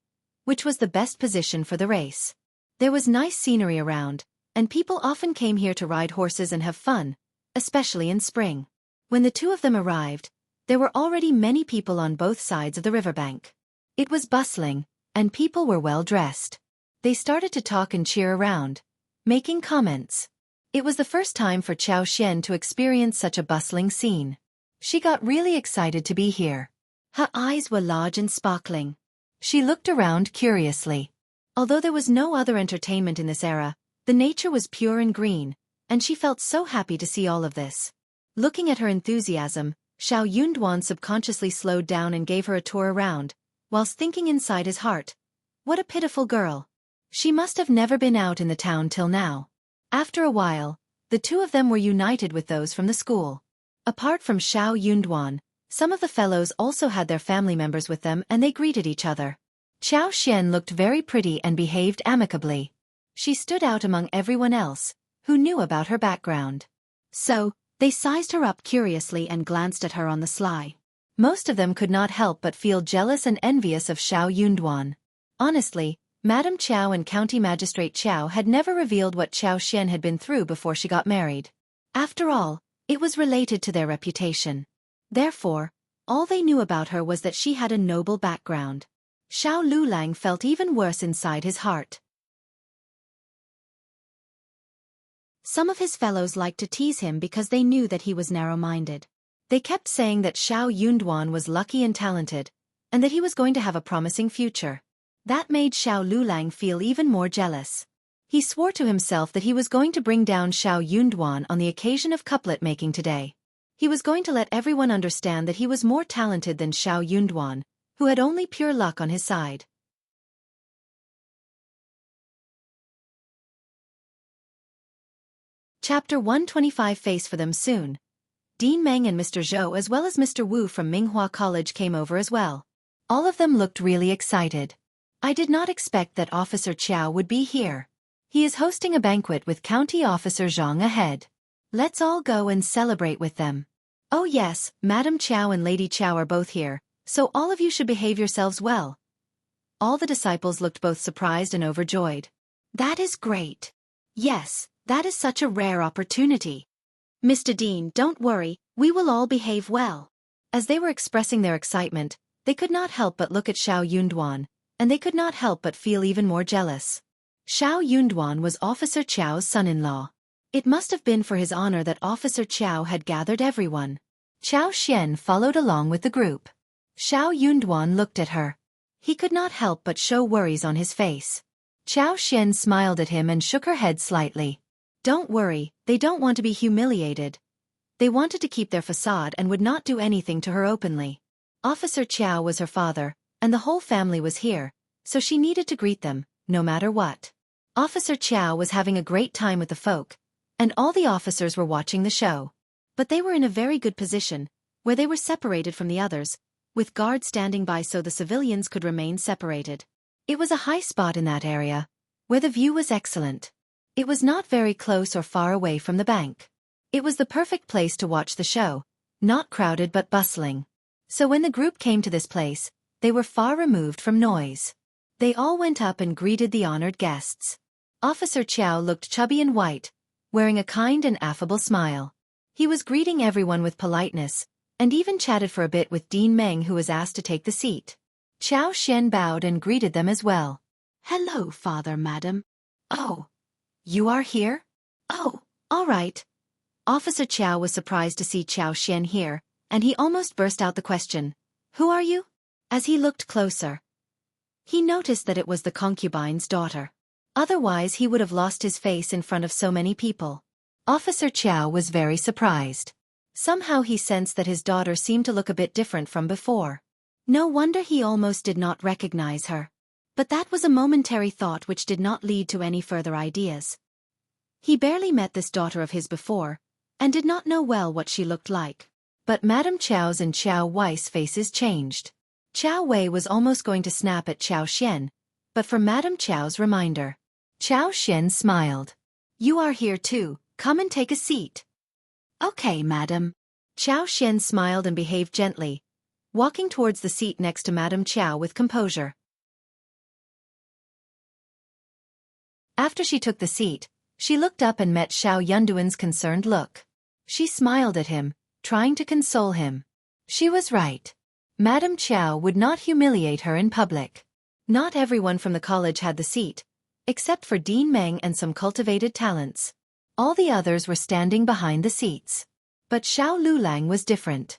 which was the best position for the race. There was nice scenery around, and people often came here to ride horses and have fun, especially in spring. When the two of them arrived, there were already many people on both sides of the riverbank. It was bustling, and people were well dressed. They started to talk and cheer around, making comments. It was the first time for Xiao Xian to experience such a bustling scene. She got really excited to be here. Her eyes were large and sparkling. She looked around curiously. Although there was no other entertainment in this era, the nature was pure and green, and she felt so happy to see all of this. Looking at her enthusiasm, Xiao Yunduan subconsciously slowed down and gave her a tour around, whilst thinking inside his heart, "What a pitiful girl. She must have never been out in the town till now." After a while, the two of them were united with those from the school. Apart from Xiao Yunduan, some of the fellows also had their family members with them and they greeted each other. Xiao Xian looked very pretty and behaved amicably. She stood out among everyone else, who knew about her background. So, they sized her up curiously and glanced at her on the sly. Most of them could not help but feel jealous and envious of Xiao Yunduan. Honestly, Madame Qiao and County Magistrate Qiao had never revealed what Xiao Xian had been through before she got married. After all, it was related to their reputation. Therefore, all they knew about her was that she had a noble background. Xiao Lulang felt even worse inside his heart. Some of his fellows liked to tease him because they knew that he was narrow-minded. They kept saying that Xiao Yunduan was lucky and talented, and that he was going to have a promising future. That made Xiao Lulang feel even more jealous. He swore to himself that he was going to bring down Xiao Yunduan on the occasion of couplet making today. He was going to let everyone understand that he was more talented than Xiao Yunduan, who had only pure luck on his side. Chapter 125 Face for them soon. Dean Meng and Mr. Zhou as well as Mr. Wu from Minghua College came over as well. All of them looked really excited. I did not expect that Officer Chow would be here. He is hosting a banquet with County Officer Zhang ahead. Let's all go and celebrate with them. Oh yes, Madam Chow and Lady Chow are both here, so all of you should behave yourselves well. All the disciples looked both surprised and overjoyed. That is great. Yes, that is such a rare opportunity. Mr. Dean, don't worry, we will all behave well. As they were expressing their excitement, they could not help but look at Xiao Yunduan, and they could not help but feel even more jealous. Xiao Yunduan was Officer Chow's son-in-law. It must have been for his honor that Officer Chow had gathered everyone. Chao Xian followed along with the group. Xiao Yunduan looked at her. He could not help but show worries on his face. Chao Xian smiled at him and shook her head slightly. Don't worry, they don't want to be humiliated. They wanted to keep their facade and would not do anything to her openly. Officer Chow was her father, and the whole family was here, so she needed to greet them, no matter what. Officer Chow was having a great time with the folk, and all the officers were watching the show. But they were in a very good position, where they were separated from the others, with guards standing by so the civilians could remain separated. It was a high spot in that area, where the view was excellent. It was not very close or far away from the bank. It was the perfect place to watch the show, not crowded but bustling. So when the group came to this place, they were far removed from noise. They all went up and greeted the honored guests. Officer Chow looked chubby and white, wearing a kind and affable smile. He was greeting everyone with politeness, and even chatted for a bit with Dean Meng, who was asked to take the seat. Chao Xian bowed and greeted them as well. Hello, father, madam. Oh, you are here? Oh, all right. Officer Chow was surprised to see Chao Xian here, and he almost burst out the question, who are you? As he looked closer, he noticed that it was the concubine's daughter. Otherwise he would have lost his face in front of so many people. Officer Chow was very surprised. Somehow he sensed that his daughter seemed to look a bit different from before. No wonder he almost did not recognize her. But that was a momentary thought which did not lead to any further ideas. He barely met this daughter of his before, and did not know well what she looked like. But Madame Chow's and Chao Wei's faces changed. Chao Wei was almost going to snap at Chao Xian, but for Madame Chow's reminder. Chao Xian smiled. You are here too, come and take a seat. Okay, madam. Chao Xian smiled and behaved gently, walking towards the seat next to Madame Chow with composure. After she took the seat, she looked up and met Xiao Yunduan's concerned look. She smiled at him, trying to console him. She was right. Madame Chow would not humiliate her in public. Not everyone from the college had the seat, except for Dean Meng and some cultivated talents. All the others were standing behind the seats. But Xiao Lulang was different.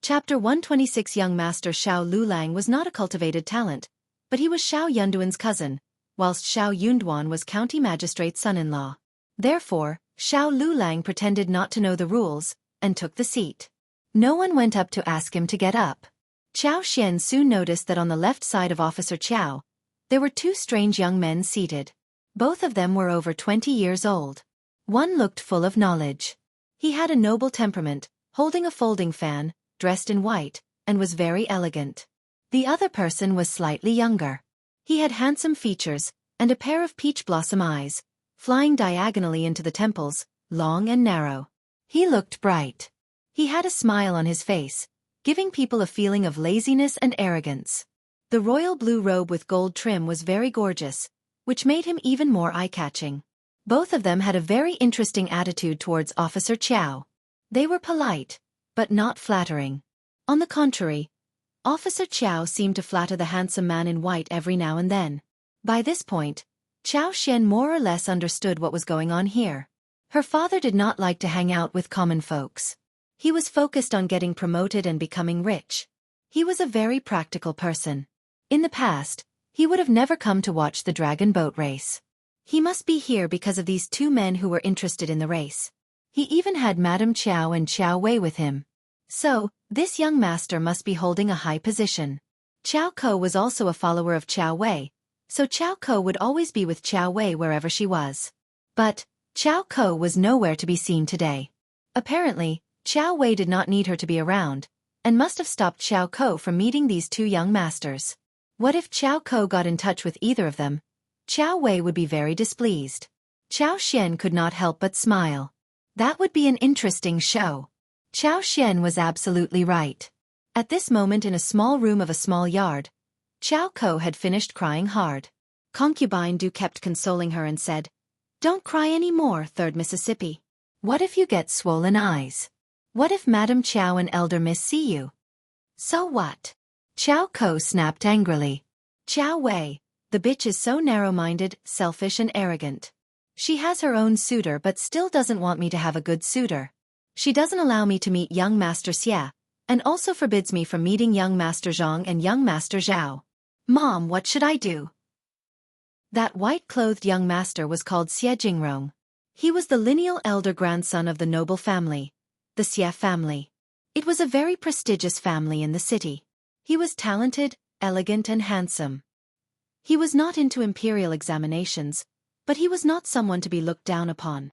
Chapter 126 Young Master Xiao Lulang was not a cultivated talent, but he was Xiao Yunduan's cousin, whilst Xiao Yunduan was county magistrate's son-in-law. Therefore, Xiao Lulang pretended not to know the rules, and took the seat. No one went up to ask him to get up. Chao Xian soon noticed that on the left side of Officer Chow, there were two strange young men seated. Both of them were over 20 years old. One looked full of knowledge. He had a noble temperament, holding a folding fan, dressed in white, and was very elegant. The other person was slightly younger. He had handsome features, and a pair of peach blossom eyes, flying diagonally into the temples, long and narrow. He looked bright. He had a smile on his face, giving people a feeling of laziness and arrogance. The royal blue robe with gold trim was very gorgeous, which made him even more eye-catching. Both of them had a very interesting attitude towards Officer Chow. They were polite, but not flattering. On the contrary, Officer Chow seemed to flatter the handsome man in white every now and then. By this point, Chao Xian more or less understood what was going on here. Her father did not like to hang out with common folks. He was focused on getting promoted and becoming rich. He was a very practical person. In the past, he would have never come to watch the dragon boat race. He must be here because of these two men who were interested in the race. He even had Madame Chow and Chao Wei with him. So, this young master must be holding a high position. Chao Ko was also a follower of Chao Wei, so Chao Ko would always be with Chao Wei wherever she was. But Chao Ko was nowhere to be seen today. Apparently, Chao Wei did not need her to be around, and must have stopped Chao Ko from meeting these two young masters. What if Chao Ko got in touch with either of them? Chao Wei would be very displeased. Chao Xian could not help but smile. That would be an interesting show. Chao Xian was absolutely right. At this moment in a small room of a small yard, Chao Ko had finished crying hard. Concubine Du kept consoling her and said, "Don't cry any more, Third Mississippi. What if you get swollen eyes? What if Madam Chao and Elder Miss see you? So what?" Chao Ko snapped angrily. "Chao Wei, the bitch is so narrow-minded, selfish and arrogant. She has her own suitor but still doesn't want me to have a good suitor. She doesn't allow me to meet young Master Xia, and also forbids me from meeting young Master Zhang and young Master Zhao. Mom, what should I do?" That white-clothed young master was called Xie Jingrong. He was the lineal elder grandson of the noble family, the Xie family. It was a very prestigious family in the city. He was talented, elegant and handsome. He was not into imperial examinations, but he was not someone to be looked down upon.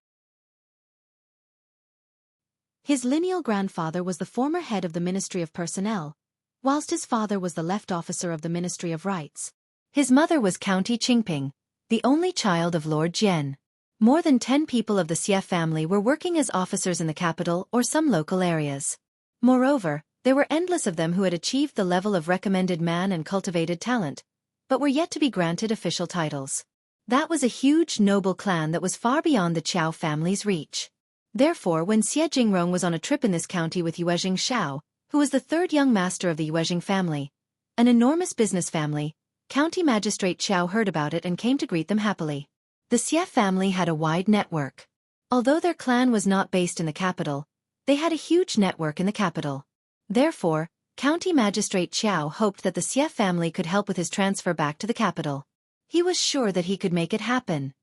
His lineal grandfather was the former head of the Ministry of Personnel, whilst his father was the left officer of the Ministry of Rights. His mother was County Qingping, the only child of Lord Jian. More than 10 people of the Xie family were working as officers in the capital or some local areas. Moreover, there were endless of them who had achieved the level of recommended man and cultivated talent, but were yet to be granted official titles. That was a huge noble clan that was far beyond the Chao family's reach. Therefore, when Xie Jingrong was on a trip in this county with Yuezhing Shao, who was the third young master of the Yuezhing family, an enormous business family, County Magistrate Chao heard about it and came to greet them happily. The Xie family had a wide network. Although their clan was not based in the capital, they had a huge network in the capital. Therefore, County Magistrate Chao hoped that the Xie family could help with his transfer back to the capital. He was sure that he could make it happen.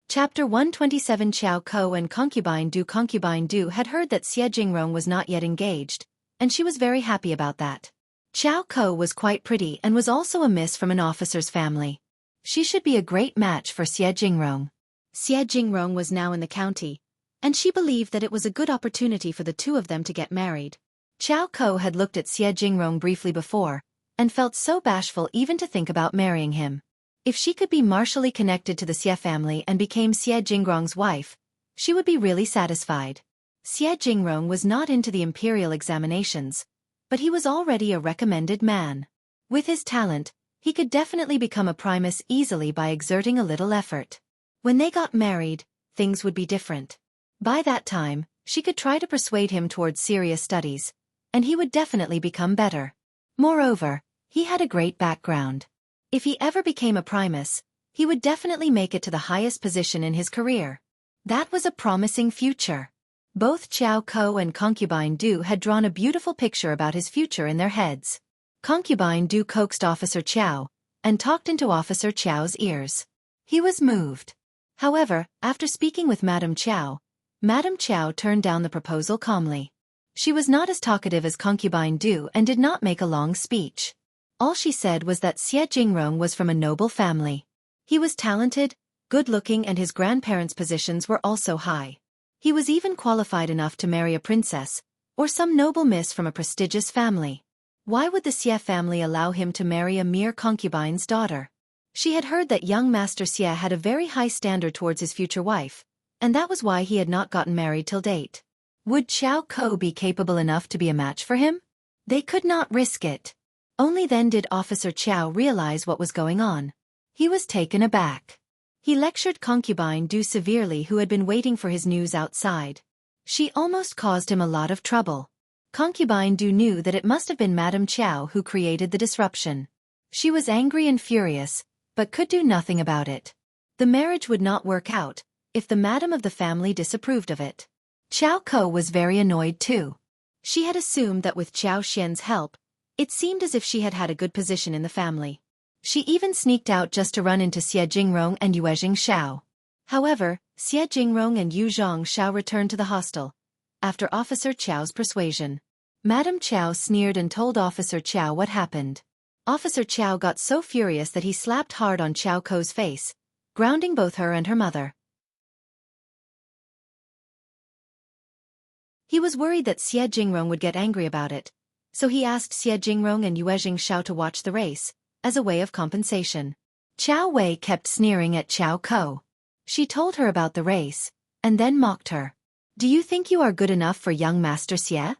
Chapter 127 Chao Ko and Concubine Du had heard that Xie Jingrong was not yet engaged, and she was very happy about that. Chao Ko was quite pretty and was also a miss from an officer's family. She should be a great match for Xie Jingrong. Xie Jingrong was now in the county, and she believed that it was a good opportunity for the two of them to get married. Chao Ko had looked at Xie Jingrong briefly before, and felt so bashful even to think about marrying him. If she could be martially connected to the Xie family and became Xie Jingrong's wife, she would be really satisfied. Xie Jingrong was not into the imperial examinations, but he was already a recommended man. With his talent, he could definitely become a primus easily by exerting a little effort. When they got married, things would be different. By that time, she could try to persuade him towards serious studies, and he would definitely become better. Moreover, he had a great background. If he ever became a primus, he would definitely make it to the highest position in his career. That was a promising future. Both Chao Ko and Concubine Du had drawn a beautiful picture about his future in their heads. Concubine Du coaxed Officer Chao, and talked into Officer Chao's ears. He was moved. However, after speaking with Madam Chao turned down the proposal calmly. She was not as talkative as Concubine Du and did not make a long speech. All she said was that Xie Jingrong was from a noble family. He was talented, good-looking and his grandparents' positions were also high. He was even qualified enough to marry a princess, or some noble miss from a prestigious family. Why would the Xie family allow him to marry a mere concubine's daughter? She had heard that young Master Xie had a very high standard towards his future wife, and that was why he had not gotten married till date. Would Chao Ko be capable enough to be a match for him? They could not risk it. Only then did Officer Chao realize what was going on. He was taken aback. He lectured Concubine Du severely, who had been waiting for his news outside. She almost caused him a lot of trouble. Concubine Du knew that it must have been Madam Chao who created the disruption. She was angry and furious, but could do nothing about it. The marriage would not work out, if the madam of the family disapproved of it. Chao Ko was very annoyed too. She had assumed that with Chao Xian's help, it seemed as if she had had a good position in the family. She even sneaked out just to run into Xie Jingrong and Yuezhing Shao. However, Xie Jingrong and Yuezhing Shao returned to the hostel, after Officer Chao's persuasion. Madame Chow sneered and told Officer Chow what happened. Officer Chow got so furious that he slapped hard on Chow Ko's face, grounding both her and her mother. He was worried that Xie Jingrong would get angry about it, so he asked Xie Jingrong and Xiao to watch the race, as a way of compensation. Chow Wei kept sneering at Chow Ko. She told her about the race, and then mocked her. "Do you think you are good enough for young Master Xie?"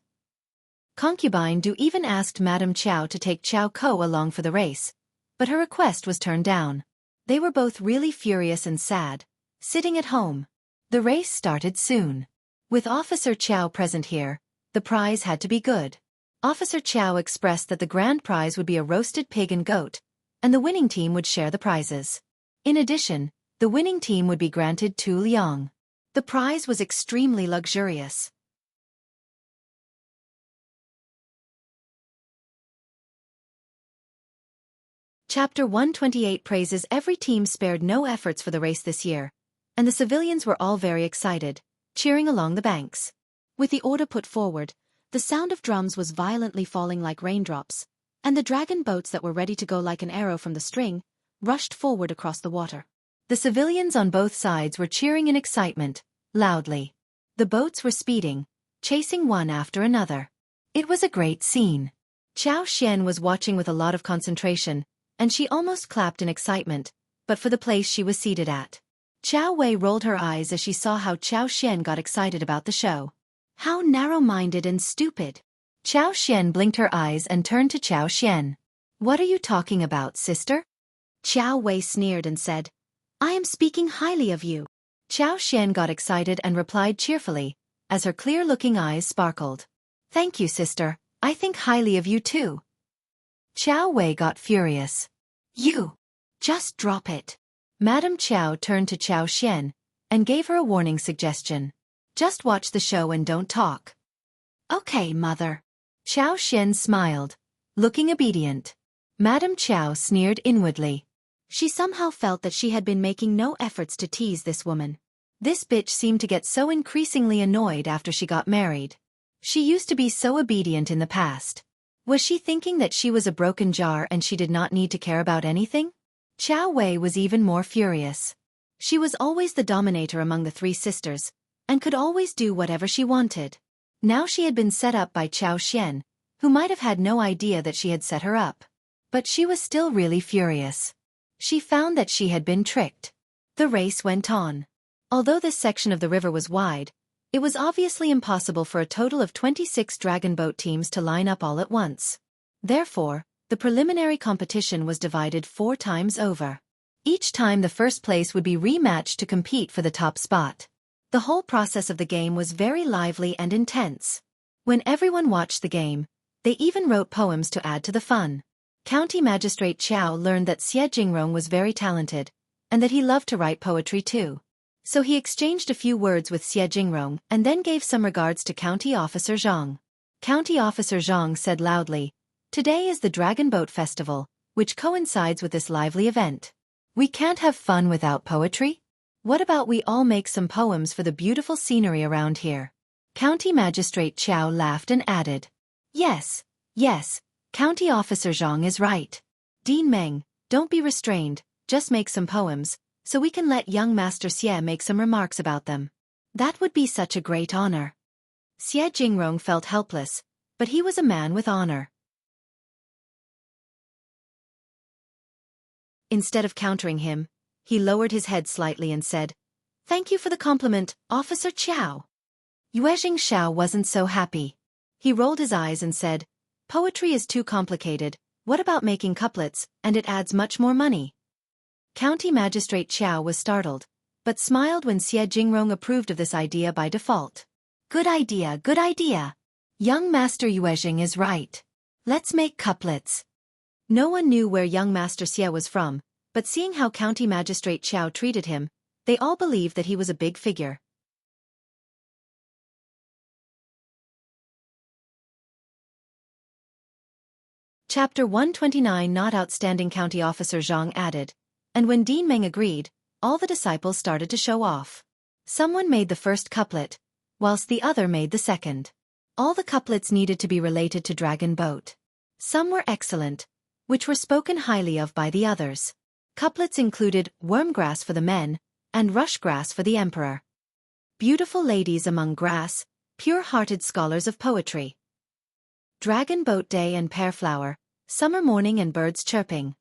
Concubine Du even asked Madame Chow to take Chow Ko along for the race, but her request was turned down. They were both really furious and sad, sitting at home. The race started soon. With Officer Chow present here, the prize had to be good. Officer Chow expressed that the grand prize would be a roasted pig and goat, and the winning team would share the prizes. In addition, the winning team would be granted 2 liang. The prize was extremely luxurious. Chapter 128 praises every team spared no efforts for the race this year, and the civilians were all very excited, cheering along the banks. With the order put forward, the sound of drums was violently falling like raindrops, and the dragon boats that were ready to go like an arrow from the string rushed forward across the water. The civilians on both sides were cheering in excitement, loudly. The boats were speeding, chasing one after another. It was a great scene. Chao Xian was watching with a lot of concentration, and she almost clapped in excitement, but for the place she was seated at. Chow Wei rolled her eyes as she saw how Chao Xian got excited about the show. How narrow-minded and stupid. Chao Xian blinked her eyes and turned to Chao Xian. "What are you talking about, sister?" Chow Wei sneered and said, "I am speaking highly of you." Chao Xian got excited and replied cheerfully, as her clear-looking eyes sparkled. "Thank you, sister, I think highly of you too." Chow Wei got furious. "You! Just drop it." Madame Chow turned to Chao Xian and gave her a warning suggestion. "Just watch the show and don't talk." "Okay, mother." Chao Xian smiled, looking obedient. Madame Chow sneered inwardly. She somehow felt that she had been making no efforts to tease this woman. This bitch seemed to get so increasingly annoyed after she got married. She used to be so obedient in the past. Was she thinking that she was a broken jar and she did not need to care about anything? Chow Wei was even more furious. She was always the dominator among the 3 sisters, and could always do whatever she wanted. Now she had been set up by Chao Xian, who might have had no idea that she had set her up. But she was still really furious. She found that she had been tricked. The race went on. Although this section of the river was wide, it was obviously impossible for a total of 26 dragon boat teams to line up all at once. Therefore, the preliminary competition was divided 4 times over. Each time the first place would be rematched to compete for the top spot. The whole process of the game was very lively and intense. When everyone watched the game, they even wrote poems to add to the fun. County Magistrate Chow learned that Xie Jingrong was very talented, and that he loved to write poetry too. So he exchanged a few words with Xie Jingrong and then gave some regards to County Officer Zhang. County Officer Zhang said loudly, "Today is the Dragon Boat Festival, which coincides with this lively event. We can't have fun without poetry? What about we all make some poems for the beautiful scenery around here?" County Magistrate Chow laughed and added, Yes, County Officer Zhang is right. Dean Meng, don't be restrained, just make some poems, so we can let young Master Xie make some remarks about them. That would be such a great honor." Xie Jingrong felt helpless, but he was a man with honor. Instead of countering him, he lowered his head slightly and said, "Thank you for the compliment, Officer Chow." Xiao wasn't so happy. He rolled his eyes and said, "Poetry is too complicated, what about making couplets, and it adds much more money?" County Magistrate Chow was startled, but smiled when Xie Jingrong approved of this idea by default. Good idea. Young Master Yuezhing is right. Let's make couplets." No one knew where young Master Xie was from, but seeing how County Magistrate Chow treated him, they all believed that he was a big figure. Chapter 129 Not outstanding, County Officer Zhang added, and when Dean Meng agreed, all the disciples started to show off. Someone made the first couplet, whilst the other made the second. All the couplets needed to be related to Dragon Boat. Some were excellent, which were spoken highly of by the others. Couplets included wormgrass for the men, and rush grass for the emperor. Beautiful ladies among grass, pure-hearted scholars of poetry. Dragon Boat Day and pear flower, summer morning and birds chirping.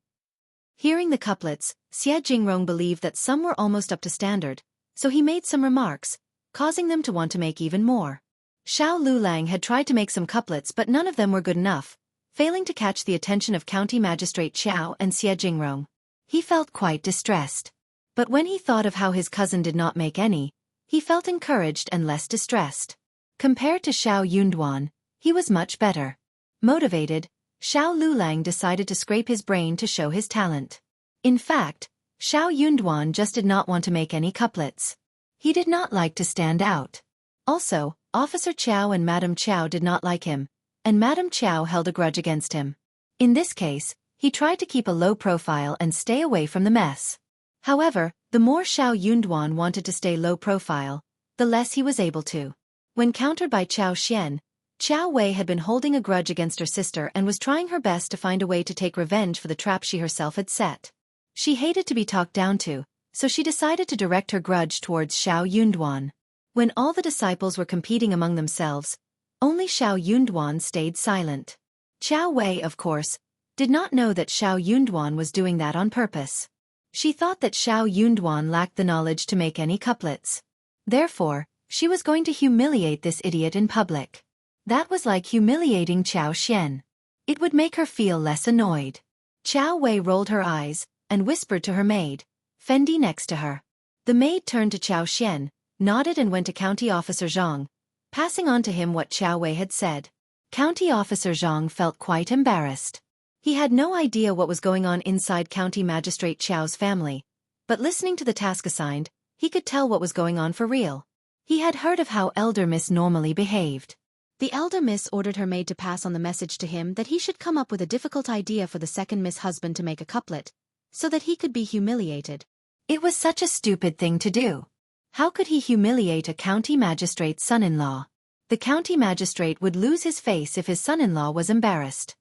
Hearing the couplets, Jingrong believed that some were almost up to standard, so he made some remarks, causing them to want to make even more. Xiao Lulang had tried to make some couplets but none of them were good enough, failing to catch the attention of County Magistrate Xiao and Jingrong. He felt quite distressed. But when he thought of how his cousin did not make any, he felt encouraged and less distressed. Compared to Xiao Yunduan, he was much better. Motivated, Xiao Lulang decided to scrape his brain to show his talent. In fact, Xiao Yunduan just did not want to make any couplets. He did not like to stand out. Also, Officer Chow and Madam Chow did not like him, and Madam Chow held a grudge against him. In this case, he tried to keep a low profile and stay away from the mess. However, the more Xiao Yunduan wanted to stay low profile, the less he was able to. When countered by Chao Xian, Qiao Wei had been holding a grudge against her sister and was trying her best to find a way to take revenge for the trap she herself had set. She hated to be talked down to, so she decided to direct her grudge towards Xiao Yunduan. When all the disciples were competing among themselves, only Xiao Yunduan stayed silent. Qiao Wei, of course, did not know that Xiao Yunduan was doing that on purpose. She thought that Xiao Yunduan lacked the knowledge to make any couplets. Therefore, she was going to humiliate this idiot in public. That was like humiliating Chao Xian. It would make her feel less annoyed. Qiao Wei rolled her eyes and whispered to her maid, Fendi, next to her. The maid turned to Chao Xian, nodded and went to County Officer Zhang, passing on to him what Qiao Wei had said. County Officer Zhang felt quite embarrassed. He had no idea what was going on inside County Magistrate Qiao's family, but listening to the task assigned, he could tell what was going on for real. He had heard of how Elder Miss normally behaved. The Elder Miss ordered her maid to pass on the message to him that he should come up with a difficult idea for the second Miss husband to make a couplet, so that he could be humiliated. It was such a stupid thing to do. How could he humiliate a county magistrate's son-in-law? The county magistrate would lose his face if his son-in-law was embarrassed.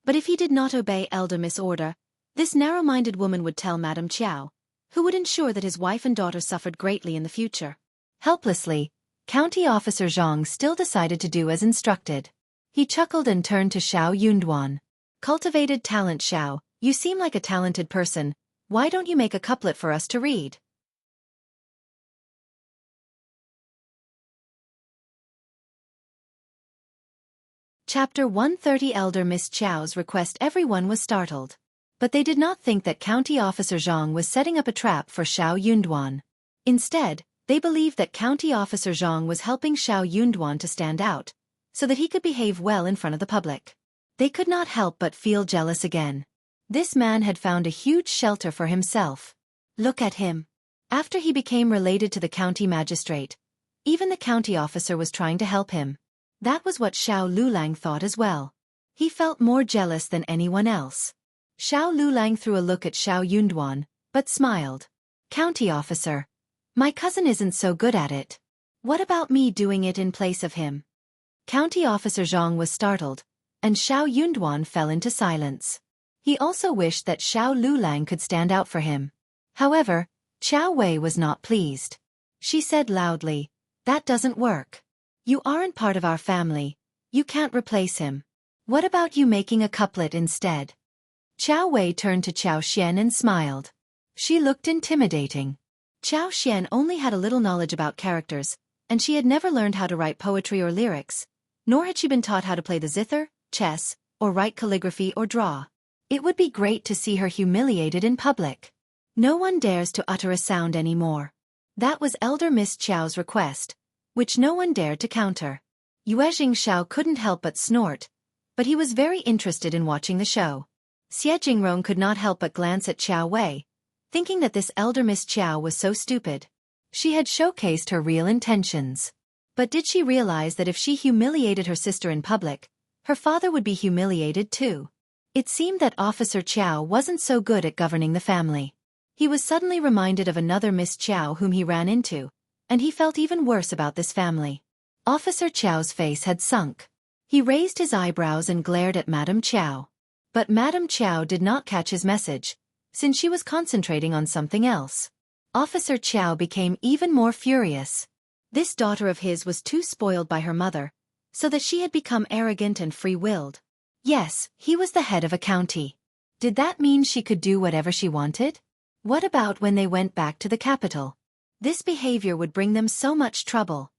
But if he did not obey Elder Miss' order, this narrow-minded woman would tell Madame Chow, who would ensure that his wife and daughter suffered greatly in the future. Helplessly, County Officer Zhang still decided to do as instructed. He chuckled and turned to Xiao Yunduan. Cultivated talent Xiao, you seem like a talented person, why don't you make a couplet for us to read? Chapter 130. Elder Miss Chow's request. Everyone was startled. But they did not think that County Officer Zhang was setting up a trap for Xiao Yunduan. Instead, they believed that County Officer Zhang was helping Xiao Yunduan to stand out, so that he could behave well in front of the public. They could not help but feel jealous again. This man had found a huge shelter for himself. Look at him. After he became related to the county magistrate, even the county officer was trying to help him. That was what Xiao Lulang thought as well. He felt more jealous than anyone else. Xiao Lulang threw a look at Xiao Yunduan, but smiled. County officer, my cousin isn't so good at it. What about me doing it in place of him? County Officer Zhang was startled, and Xiao Yunduan fell into silence. He also wished that Xiao Lulang could stand out for him. However, Qiao Wei was not pleased. She said loudly, that doesn't work. You aren't part of our family. You can't replace him. What about you making a couplet instead? Qiao Wei turned to Chao Xian and smiled. She looked intimidating. Chao Xian only had a little knowledge about characters, and she had never learned how to write poetry or lyrics, nor had she been taught how to play the zither, chess, or write calligraphy or draw. It would be great to see her humiliated in public. No one dares to utter a sound anymore. That was Elder Miss Chow's request, which no one dared to counter. Yuezhing Shao couldn't help but snort, but he was very interested in watching the show. Xie Jingrong could not help but glance at Qiao Wei, thinking that this Elder Miss Chow was so stupid. She had showcased her real intentions. But did she realize that if she humiliated her sister in public, her father would be humiliated too? It seemed that Officer Chow wasn't so good at governing the family. He was suddenly reminded of another Miss Chow whom he ran into, and he felt even worse about this family. Officer Chow's face had sunk. He raised his eyebrows and glared at Madame Chow. But Madame Chow did not catch his message, since she was concentrating on something else. Officer Chow became even more furious. This daughter of his was too spoiled by her mother, so that she had become arrogant and free-willed. Yes, he was the head of a county. Did that mean she could do whatever she wanted? What about when they went back to the capital? This behavior would bring them so much trouble.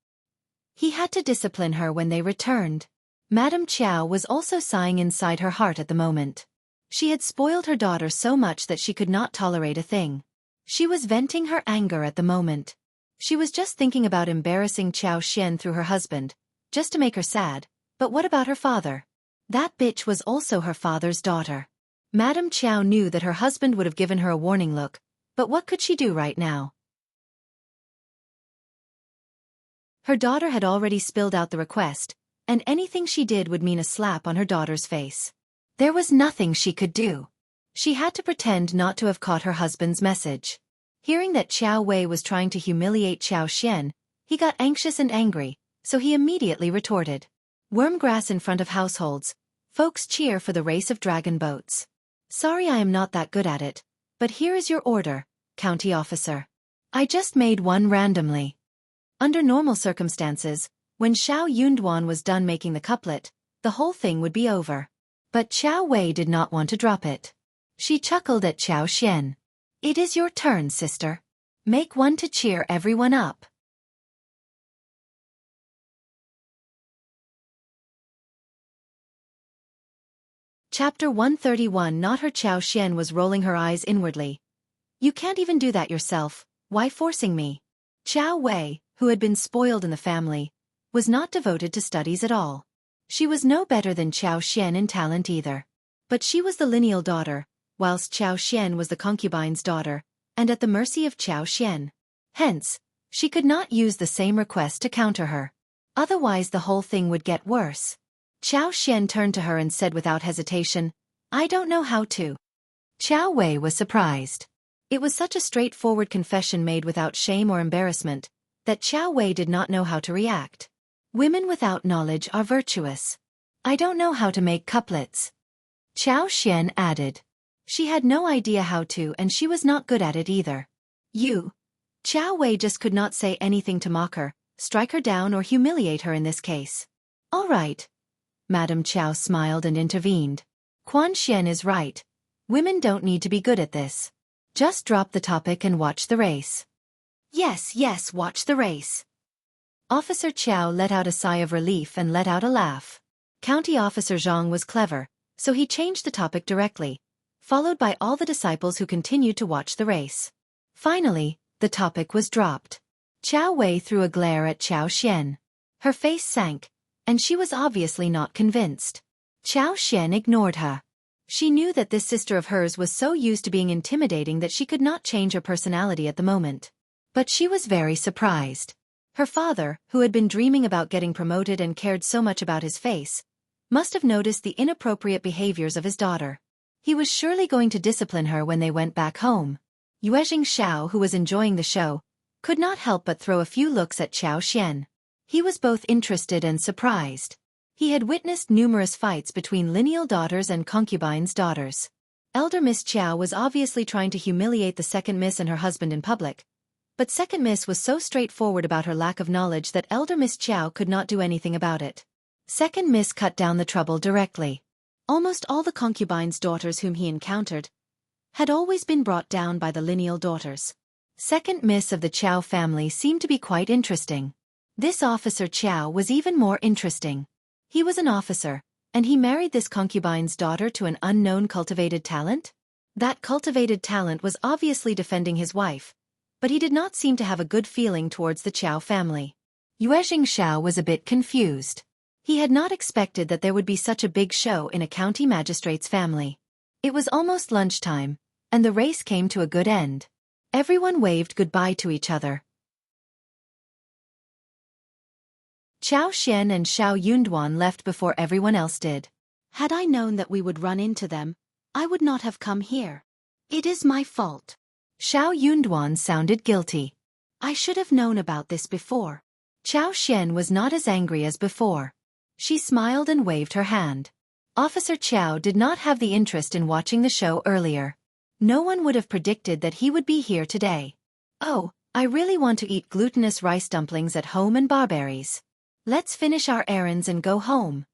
He had to discipline her when they returned. Madame Chow was also sighing inside her heart at the moment. She had spoiled her daughter so much that she could not tolerate a thing. She was venting her anger at the moment. She was just thinking about embarrassing Chao Xian through her husband, just to make her sad, but what about her father? That bitch was also her father's daughter. Madame Chow knew that her husband would have given her a warning look, but what could she do right now? Her daughter had already spilled out the request, and anything she did would mean a slap on her daughter's face. There was nothing she could do. She had to pretend not to have caught her husband's message. Hearing that Chao Wei was trying to humiliate Chao Xian, he got anxious and angry, so he immediately retorted. Wormgrass in front of households. Folks cheer for the race of dragon boats. Sorry I am not that good at it, but here is your order, county officer. I just made one randomly. Under normal circumstances, when Xiao Yunduan was done making the couplet, the whole thing would be over. But Chao Wei did not want to drop it. She chuckled at Chao Xian. It is your turn, sister. Make one to cheer everyone up. Chapter 131. Not her. Chao Xian was rolling her eyes inwardly. You can't even do that yourself, why forcing me? Chao Wei, who had been spoiled in the family, was not devoted to studies at all. She was no better than Chao Xian in talent either. But she was the lineal daughter, whilst Chao Xian was the concubine's daughter, and at the mercy of Chao Xian. Hence, she could not use the same request to counter her. Otherwise the whole thing would get worse. Chao Xian turned to her and said without hesitation, I don't know how to. Chao Wei was surprised. It was such a straightforward confession made without shame or embarrassment, that Chao Wei did not know how to react. Women without knowledge are virtuous. I don't know how to make couplets. Chao Xian added. She had no idea how to, and she was not good at it either. You. Chao Wei just could not say anything to mock her, strike her down or humiliate her in this case. All right. Madame Chow smiled and intervened. Quan Xian is right. Women don't need to be good at this. Just drop the topic and watch the race. Yes, watch the race. Officer Chow let out a sigh of relief and let out a laugh. County Officer Zhang was clever, so he changed the topic directly, followed by all the disciples who continued to watch the race. Finally, the topic was dropped. Chao Wei threw a glare at Chao Xian. Her face sank, and she was obviously not convinced. Chao Xian ignored her. She knew that this sister of hers was so used to being intimidating that she could not change her personality at the moment. But she was very surprised. Her father, who had been dreaming about getting promoted and cared so much about his face, must have noticed the inappropriate behaviors of his daughter. He was surely going to discipline her when they went back home. Yuezhing Xiao, who was enjoying the show, could not help but throw a few looks at Chao Xian. He was both interested and surprised. He had witnessed numerous fights between lineal daughters and concubines' daughters. Elder Miss Chow was obviously trying to humiliate the second miss and her husband in public, but second miss was so straightforward about her lack of knowledge that Elder Miss Chow could not do anything about it. Second miss cut down the trouble directly. Almost all the concubines' daughters whom he encountered had always been brought down by the lineal daughters. Second miss of the Chow family seemed to be quite interesting. This Officer Chow was even more interesting. He was an officer, and he married this concubine's daughter to an unknown cultivated talent? That cultivated talent was obviously defending his wife, but he did not seem to have a good feeling towards the Chow family. Yuezhing Xiao was a bit confused. He had not expected that there would be such a big show in a county magistrate's family. It was almost lunchtime, and the race came to a good end. Everyone waved goodbye to each other. Chao Xian and Xiao Yunduan left before everyone else did. Had I known that we would run into them, I would not have come here. It is my fault. Xiao Yunduan sounded guilty. I should have known about this before. Xiao Xian was not as angry as before. She smiled and waved her hand. Officer Qiao did not have the interest in watching the show earlier. No one would have predicted that he would be here today. Oh, I really want to eat glutinous rice dumplings at home and barberries. Let's finish our errands and go home.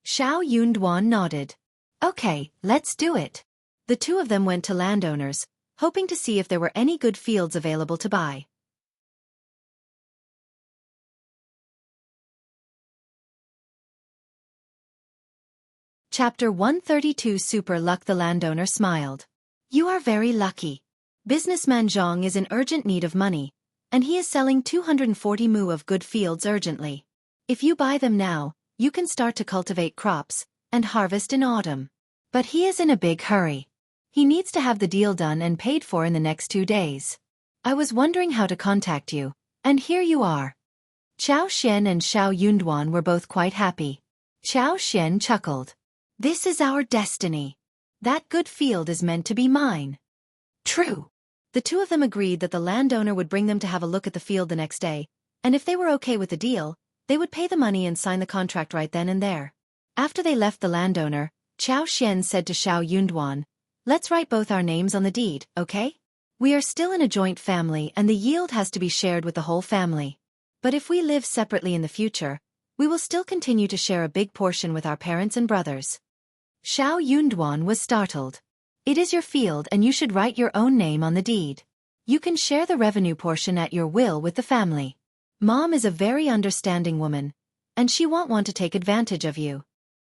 Xiao Yunduan nodded. Okay, let's do it. The two of them went to landowners, hoping to see if there were any good fields available to buy. Chapter 132 Super Luck. The landowner smiled. You are very lucky. Businessman Zhang is in urgent need of money, and he is selling 240 mu of good fields urgently. If you buy them now, you can start to cultivate crops and harvest in autumn. But he is in a big hurry. He needs to have the deal done and paid for in the next 2 days. I was wondering how to contact you, and here you are. Xiao Xian and Xiao Yunduan were both quite happy. Xiao Xian chuckled. This is our destiny. That good field is meant to be mine. True. The two of them agreed that the landowner would bring them to have a look at the field the next day, and if they were okay with the deal, they would pay the money and sign the contract right then and there. After they left the landowner, Xiao Xian said to Xiao Yunduan, let's write both our names on the deed, okay? We are still in a joint family and the yield has to be shared with the whole family. But if we live separately in the future, we will still continue to share a big portion with our parents and brothers. Xiao Yunduan was startled. It is your field and you should write your own name on the deed. You can share the revenue portion at your will with the family. Mom is a very understanding woman, and she won't want to take advantage of you.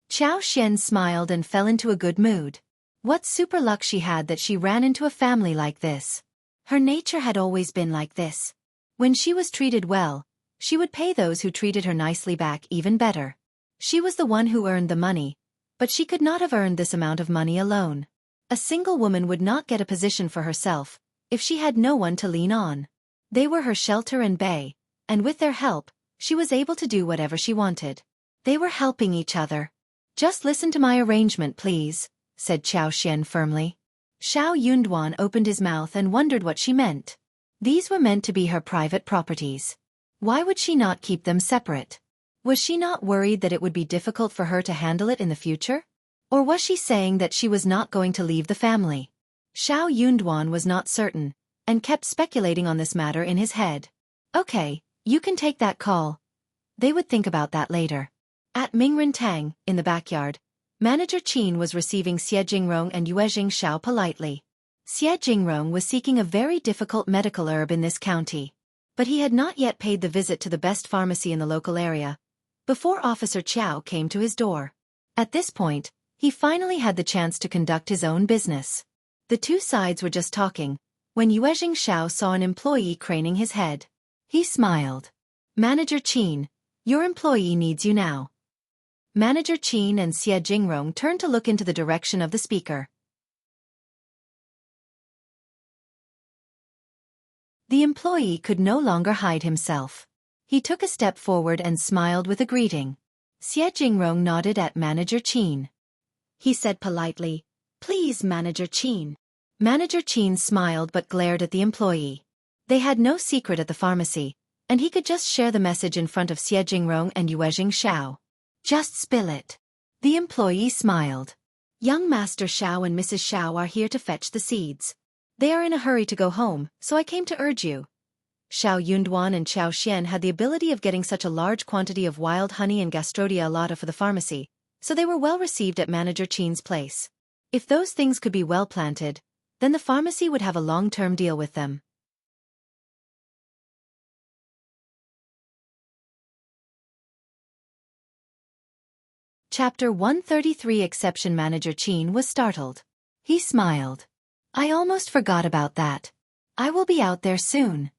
Xiao Xian smiled and fell into a good mood. What super luck she had that she ran into a family like this. Her nature had always been like this. When she was treated well, she would pay those who treated her nicely back even better. She was the one who earned the money, but she could not have earned this amount of money alone. A single woman would not get a position for herself if she had no one to lean on. They were her shelter and bay, and with their help, she was able to do whatever she wanted. They were helping each other. Just listen to my arrangement, please, said Xiao Xian firmly. Xiao Yunduan opened his mouth and wondered what she meant. These were meant to be her private properties. Why would she not keep them separate? Was she not worried that it would be difficult for her to handle it in the future? Or was she saying that she was not going to leave the family? Xiao Yunduan was not certain, and kept speculating on this matter in his head. Okay, you can take that call. They would think about that later. At Mingrintang, in the backyard, Manager Qin was receiving Xie Jingrong and Yue Jingxiao politely. Xie Jingrong was seeking a very difficult medical herb in this county. But he had not yet paid the visit to the best pharmacy in the local area, before Officer Qiao came to his door. At this point, he finally had the chance to conduct his own business. The two sides were just talking, when Yue Jingxiao saw an employee craning his head. He smiled. Manager Qin, your employee needs you now. Manager Qin and Xie Jingrong turned to look into the direction of the speaker. The employee could no longer hide himself. He took a step forward and smiled with a greeting. Xie Jingrong nodded at Manager Qin. He said politely, Please, Manager Qin. Manager Qin smiled but glared at the employee. They had no secret at the pharmacy, and he could just share the message in front of Xie Jingrong and Yue Jingxiao. Just spill it. The employee smiled. Young Master Xiao and Mrs. Xiao are here to fetch the seeds. They are in a hurry to go home, so I came to urge you. Xiao Yunduan and Xiao Xian had the ability of getting such a large quantity of wild honey and Gastrodia alata for the pharmacy, so they were well received at Manager Qin's place. If those things could be well planted, then the pharmacy would have a long-term deal with them. Chapter 133 Exception. Manager Qin was startled. He smiled. I almost forgot about that. I will be out there soon.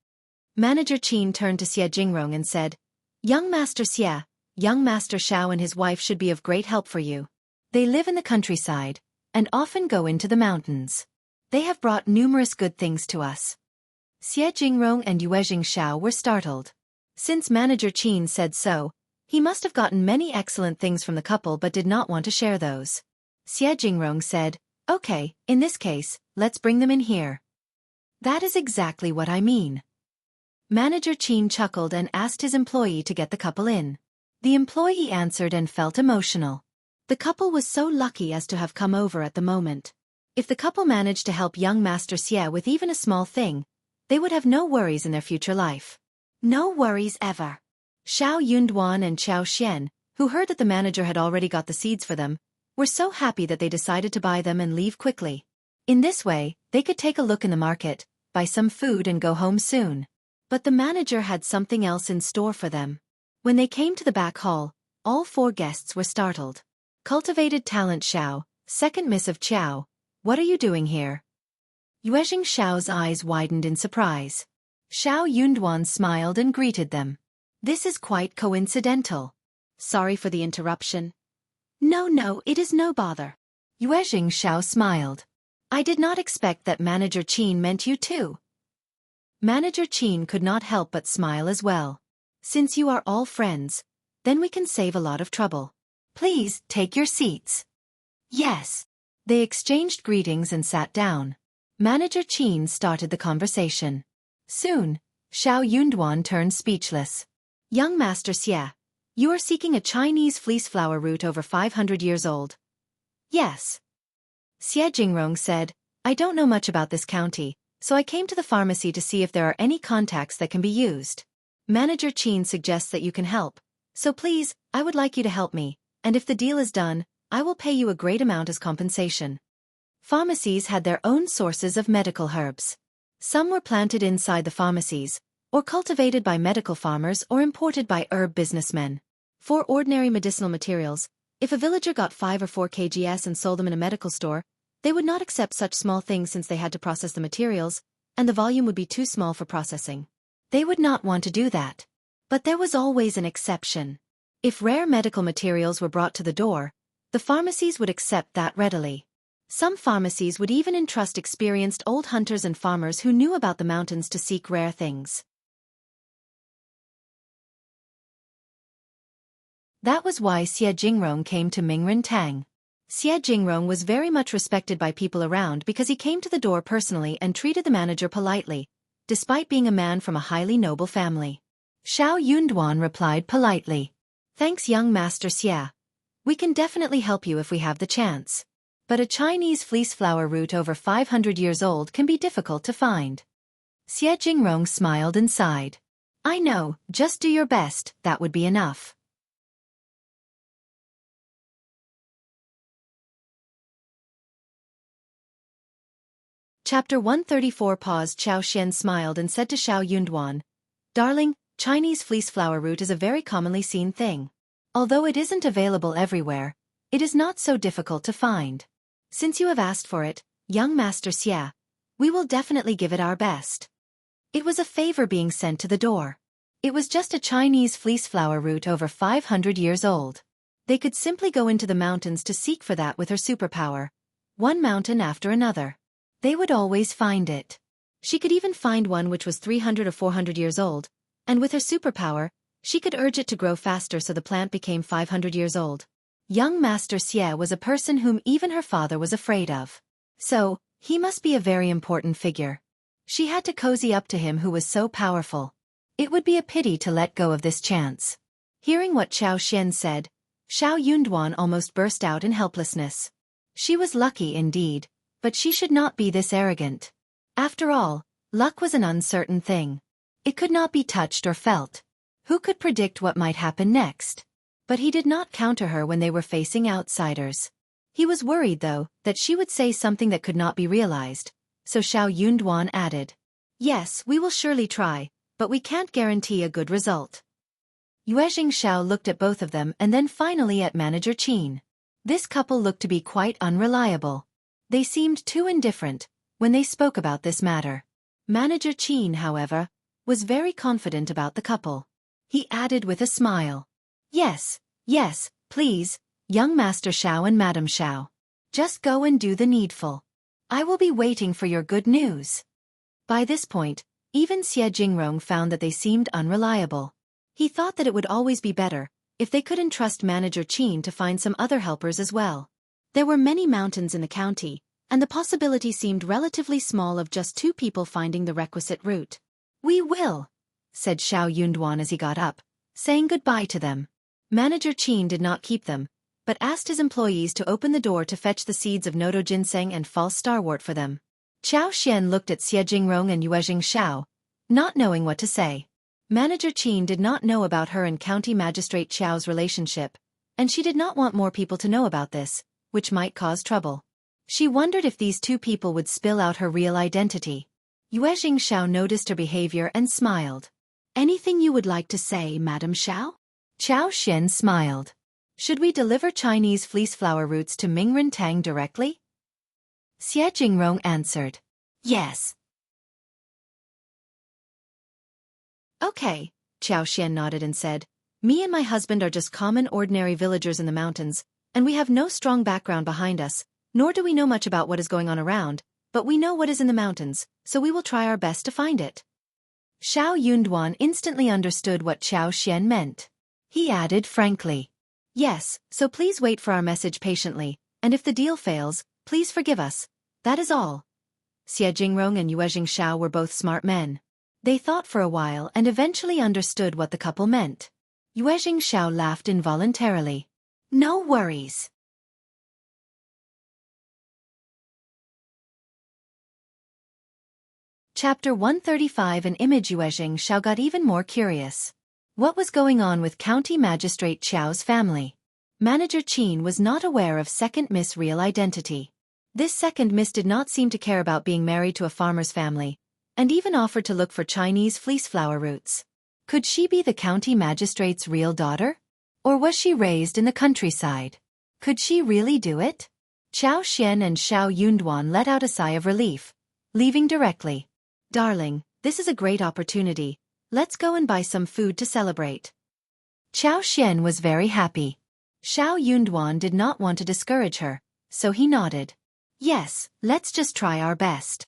Manager Qin turned to Xie Jingrong and said, Young Master Xie, young Master Xiao and his wife should be of great help for you. They live in the countryside, and often go into the mountains. They have brought numerous good things to us. Xie Jingrong and Yue Jingxiao were startled. Since Manager Qin said so, he must have gotten many excellent things from the couple but did not want to share those. Xie Jingrong said, Okay, in this case, let's bring them in here. That is exactly what I mean. Manager Qin chuckled and asked his employee to get the couple in. The employee answered and felt emotional. The couple was so lucky as to have come over at the moment. If the couple managed to help young Master Xie with even a small thing, they would have no worries in their future life. No worries ever. Xiao Yunduan and Xiao Xian, who heard that the manager had already got the seeds for them, were so happy that they decided to buy them and leave quickly. In this way, they could take a look in the market, buy some food and go home soon. But the manager had something else in store for them. When they came to the back hall, all 4 guests were startled. Cultivated talent Xiao, second miss of Qiao, what are you doing here? Yuezhing Xiao's eyes widened in surprise. Xiao Yunduan smiled and greeted them. This is quite coincidental. Sorry for the interruption. No, it is no bother. Yuezhing Xiao smiled. I did not expect that Manager Qin meant you too. Manager Qin could not help but smile as well. Since you are all friends, then we can save a lot of trouble. Please, take your seats. Yes. They exchanged greetings and sat down. Manager Qin started the conversation. Soon, Xiao Yunduan turned speechless. Young Master Xie, you are seeking a Chinese fleece flower root over 500 years old. Yes. Xie Jingrong said, I don't know much about this county, so I came to the pharmacy to see if there are any contacts that can be used. Manager Qin suggests that you can help, so please, I would like you to help me, and if the deal is done, I will pay you a great amount as compensation. Pharmacies had their own sources of medical herbs. Some were planted inside the pharmacies, or cultivated by medical farmers or imported by herb businessmen. For ordinary medicinal materials, if a villager got 5 or 4 kgs and sold them in a medical store, they would not accept such small things since they had to process the materials, and the volume would be too small for processing. They would not want to do that. But there was always an exception. If rare medical materials were brought to the door, the pharmacies would accept that readily. Some pharmacies would even entrust experienced old hunters and farmers who knew about the mountains to seek rare things. That was why Xie Jingrong came to Mingren Tang. Xie Jingrong was very much respected by people around because he came to the door personally and treated the manager politely, despite being a man from a highly noble family. Xiao Yunduan replied politely. Thanks young Master Xie. We can definitely help you if we have the chance. But a Chinese fleece flower root over 500 years old can be difficult to find. Xie Jingrong smiled and sighed. I know, just do your best, that would be enough. Chapter 134 paused. Xiao Xian smiled and said to Xiao Yunduan, Darling, Chinese fleece flower root is a very commonly seen thing. Although it isn't available everywhere, it is not so difficult to find. Since you have asked for it, young Master Xie, we will definitely give it our best. It was a favor being sent to the door. It was just a Chinese fleece flower root over 500 years old. They could simply go into the mountains to seek for that with her superpower, one mountain after another. They would always find it. She could even find one which was 300 or 400 years old, and with her superpower, she could urge it to grow faster so the plant became 500 years old. Young Master Xie was a person whom even her father was afraid of. So, he must be a very important figure. She had to cozy up to him who was so powerful. It would be a pity to let go of this chance. Hearing what Xiao Xian said, Xiao Yunduan almost burst out in helplessness. She was lucky indeed, but she should not be this arrogant. After all, luck was an uncertain thing. It could not be touched or felt. Who could predict what might happen next? But he did not counter her when they were facing outsiders. He was worried, though, that she would say something that could not be realized, so Xiao Yunduan added, Yes, we will surely try, but we can't guarantee a good result. Yuezhing Xiao looked at both of them and then finally at Manager Qin. This couple looked to be quite unreliable. They seemed too indifferent when they spoke about this matter. Manager Qin, however, was very confident about the couple. He added with a smile, Yes, please, young Master Xiao and Madam Xiao. Just go and do the needful. I will be waiting for your good news. By this point, even Xie Jingrong found that they seemed unreliable. He thought that it would always be better if they could entrust Manager Qin to find some other helpers as well. There were many mountains in the county, and the possibility seemed relatively small of just 2 people finding the requisite route. We will. said Xiao Yunduan as he got up, saying goodbye to them. Manager Qin did not keep them, but asked his employees to open the door to fetch the seeds of Nodo ginseng and false starwort for them. Qiao Xian looked at Xie Jingrong and Yue Xiao, not knowing what to say. Manager Qin did not know about her and County Magistrate Qiao's relationship, and she did not want more people to know about this, which might cause trouble. She wondered if these two people would spill out her real identity. Yue Xiao noticed her behavior and smiled. "Anything you would like to say, Madam Xiao?" Qiao Xian smiled. "Should we deliver Chinese fleece flower roots to Mingren Tang directly?" Xie Jingrong answered. "Yes." "Okay," Qiao Xian nodded and said, "Me and my husband are just common ordinary villagers in the mountains, and we have no strong background behind us, nor do we know much about what is going on around, but we know what is in the mountains, so we will try our best to find it." Xiao Yunduan instantly understood what Qiao Xian meant. He added frankly, "Yes, so please wait for our message patiently, and if the deal fails, please forgive us. That is all." Xie Jingrong and Yue Xiao were both smart men. They thought for a while and eventually understood what the couple meant. Yue Xiao laughed involuntarily. "No worries." Chapter 135. An image. Yue Xiao got even more curious. What was going on with County Magistrate Qiao's family? Manager Qin was not aware of Second Miss' real identity. This Second Miss did not seem to care about being married to a farmer's family, and even offered to look for Chinese fleece flower roots. Could she be the county magistrate's real daughter? Or was she raised in the countryside? Could she really do it? Qiao Xian and Xiao Yunduan let out a sigh of relief, leaving directly. "Darling, this is a great opportunity. Let's go and buy some food to celebrate." Qiao Xian was very happy. Xiao Yunduan did not want to discourage her, so he nodded. "Yes, let's just try our best."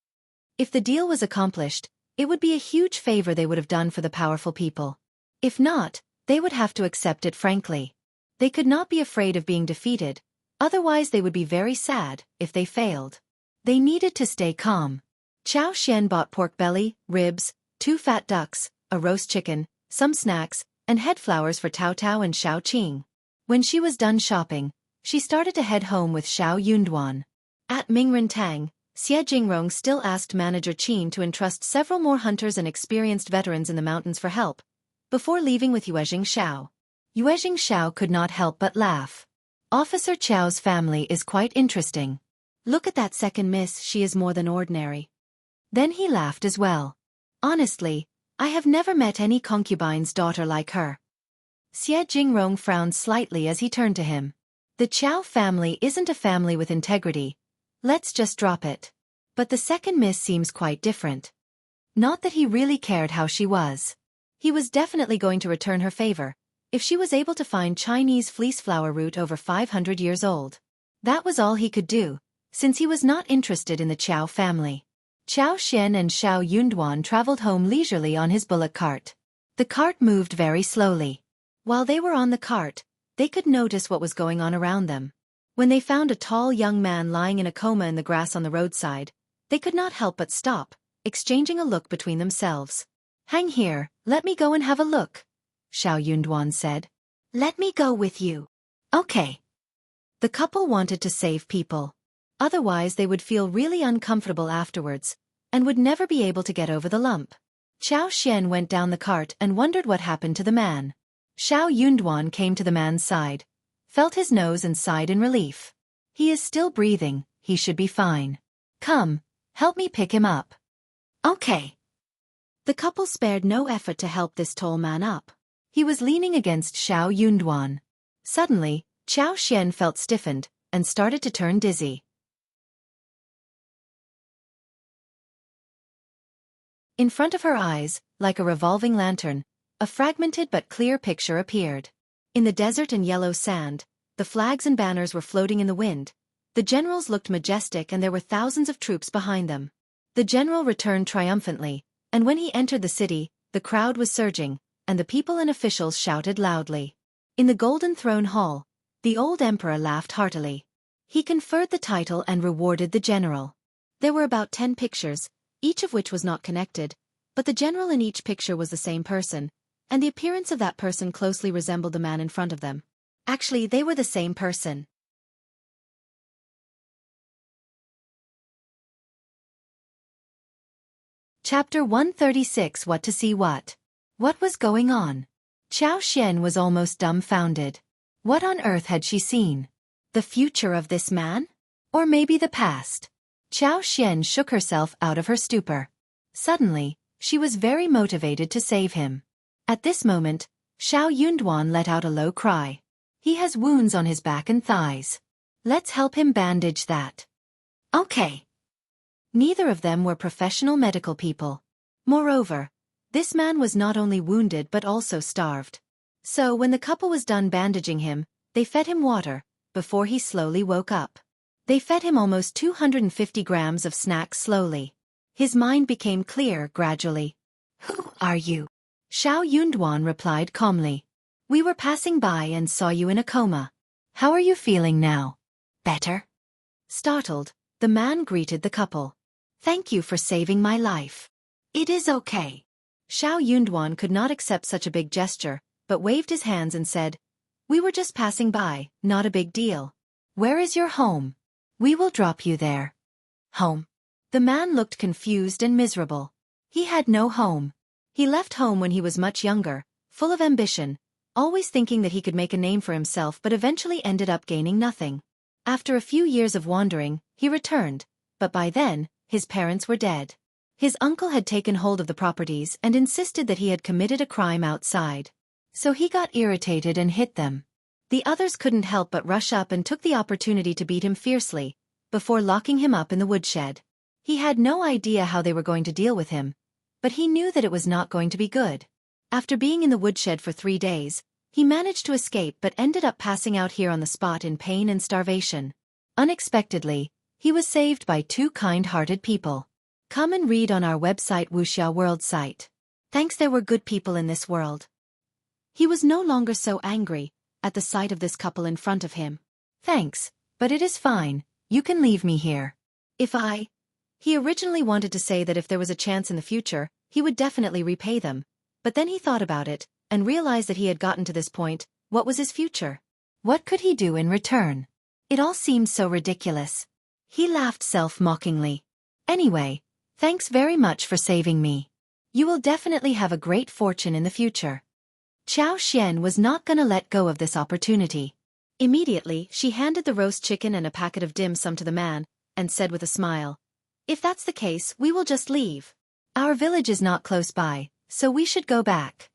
If the deal was accomplished, it would be a huge favor they would have done for the powerful people. If not, they would have to accept it frankly. They could not be afraid of being defeated, otherwise they would be very sad if they failed. They needed to stay calm. Qiao Xian bought pork belly, ribs, 2 fat ducks, a roast chicken, some snacks, and head flowers for Tao Tao and Xiao Qing. When she was done shopping, she started to head home with Xiao Yunduan. At Mingren Tang, Xie Jingrong still asked Manager Qin to entrust several more hunters and experienced veterans in the mountains for help, before leaving with Yue Xiao. Yue Xiao could not help but laugh. Officer Qiao's family is quite interesting. Look at that Second Miss, she is more than ordinary. Then he laughed as well. Honestly, I have never met any concubine's daughter like her. Xie Jingrong frowned slightly as he turned to him. The Qiao family isn't a family with integrity. Let's just drop it. But the Second Miss seems quite different. Not that he really cared how she was. He was definitely going to return her favor, if she was able to find Chinese fleece flower root over 500 years old. That was all he could do, since he was not interested in the Qiao family. Qiao Xian and Xiao Yunduan traveled home leisurely on his bullock cart. The cart moved very slowly. While they were on the cart, they could notice what was going on around them. When they found a tall young man lying in a coma in the grass on the roadside, they could not help but stop, exchanging a look between themselves. "Hang here, let me go and have a look," Xiao Yunduan said. "Let me go with you." "Okay." The couple wanted to save people. Otherwise they would feel really uncomfortable afterwards, and would never be able to get over the lump. Qiao Xian went down the cart and wondered what happened to the man. Xiao Yunduan came to the man's side, felt his nose and sighed in relief. He is still breathing, he should be fine. "Come, help me pick him up." "Okay." The couple spared no effort to help this tall man up. He was leaning against Xiao Yunduan. Suddenly, Qiao Xian felt stiffened, and started to turn dizzy. In front of her eyes, like a revolving lantern, a fragmented but clear picture appeared. In the desert and yellow sand, the flags and banners were floating in the wind. The generals looked majestic and there were thousands of troops behind them. The general returned triumphantly, and when he entered the city, the crowd was surging, and the people and officials shouted loudly. In the Golden Throne Hall, the old emperor laughed heartily. He conferred the title and rewarded the general. There were about 10 pictures, each of which was not connected, But the general in each picture was the same person, and the appearance of that person closely resembled the man in front of them. Actually, they were the same person. Chapter 136. What to see what? What was going on? Xianxia was almost dumbfounded. What on earth had she seen? The future of this man? Or maybe the past? Xianxia shook herself out of her stupor. Suddenly, she was very motivated to save him. At this moment, Xianxia let out a low cry. He has wounds on his back and thighs. Let's help him bandage that. Okay. Neither of them were professional medical people. Moreover, this man was not only wounded but also starved. So when the couple was done bandaging him, they fed him water, before he slowly woke up. They fed him almost 250 grams of snacks slowly. His mind became clear gradually. Who are you? Xianxia replied calmly. We were passing by and saw you in a coma. How are you feeling now? Better? Startled, the man greeted the couple. Thank you for saving my life. It is okay. Xianxia could not accept such a big gesture, but waved his hands and said, We were just passing by, not a big deal. Where is your home? We will drop you there. Home? The man looked confused and miserable. He had no home. He left home when he was much younger, full of ambition, always thinking that he could make a name for himself but eventually ended up gaining nothing. After a few years of wandering, he returned, but by then, his parents were dead. His uncle had taken hold of the properties and insisted that he had committed a crime outside. So he got irritated and hit them. The others couldn't help but rush up and took the opportunity to beat him fiercely, before locking him up in the woodshed. He had no idea how they were going to deal with him, but he knew that it was not going to be good. After being in the woodshed for 3 days, he managed to escape but ended up passing out here on the spot in pain and starvation. Unexpectedly, he was saved by 2 kind-hearted people. Come and read on our website Wuxia World site. Thanks, there were good people in this world. He was no longer so angry at the sight of this couple in front of him. Thanks, but it is fine, you can leave me here. He originally wanted to say that if there was a chance in the future, he would definitely repay them, but then he thought about it, and realized that he had gotten to this point. What was his future? What could he do in return? It all seemed so ridiculous. He laughed self-mockingly. Anyway, thanks very much for saving me. You will definitely have a great fortune in the future. Xianxia was not gonna let go of this opportunity. Immediately, she handed the roast chicken and a packet of dim sum to the man, and said with a smile, If that's the case, we will just leave. Our village is not close by, so we should go back.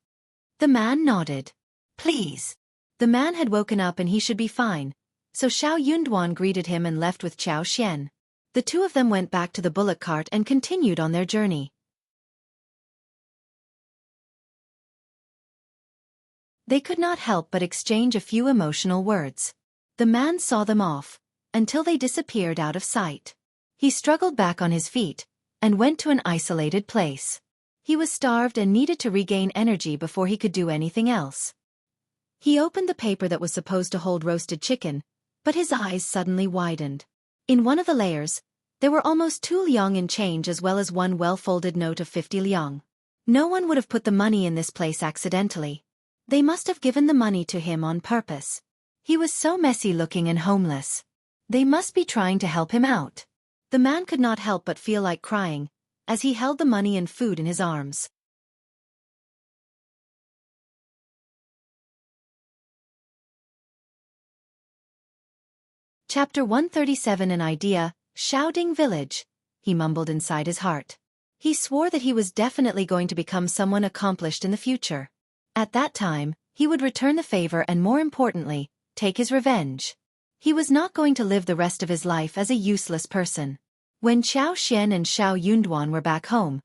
The man nodded. Please. The man had woken up and he should be fine, so Xianxia greeted him and left with Xianxia. The 2 of them went back to the bullock cart and continued on their journey. They could not help but exchange a few emotional words. The man saw them off, until they disappeared out of sight. He struggled back on his feet, and went to an isolated place. He was starved and needed to regain energy before he could do anything else. He opened the paper that was supposed to hold roasted chicken, but his eyes suddenly widened. In one of the layers, there were almost 2 liang in change as well as 1 well-folded note of 50 liang. No one would have put the money in this place accidentally. They must have given the money to him on purpose. He was so messy-looking and homeless. They must be trying to help him out. The man could not help but feel like crying, as he held the money and food in his arms. Chapter 137. An idea, Shouting Village, he mumbled inside his heart. He swore that he was definitely going to become someone accomplished in the future. At that time, he would return the favor and, more importantly, take his revenge. He was not going to live the rest of his life as a useless person. When Xianxia and Xianxia were back home,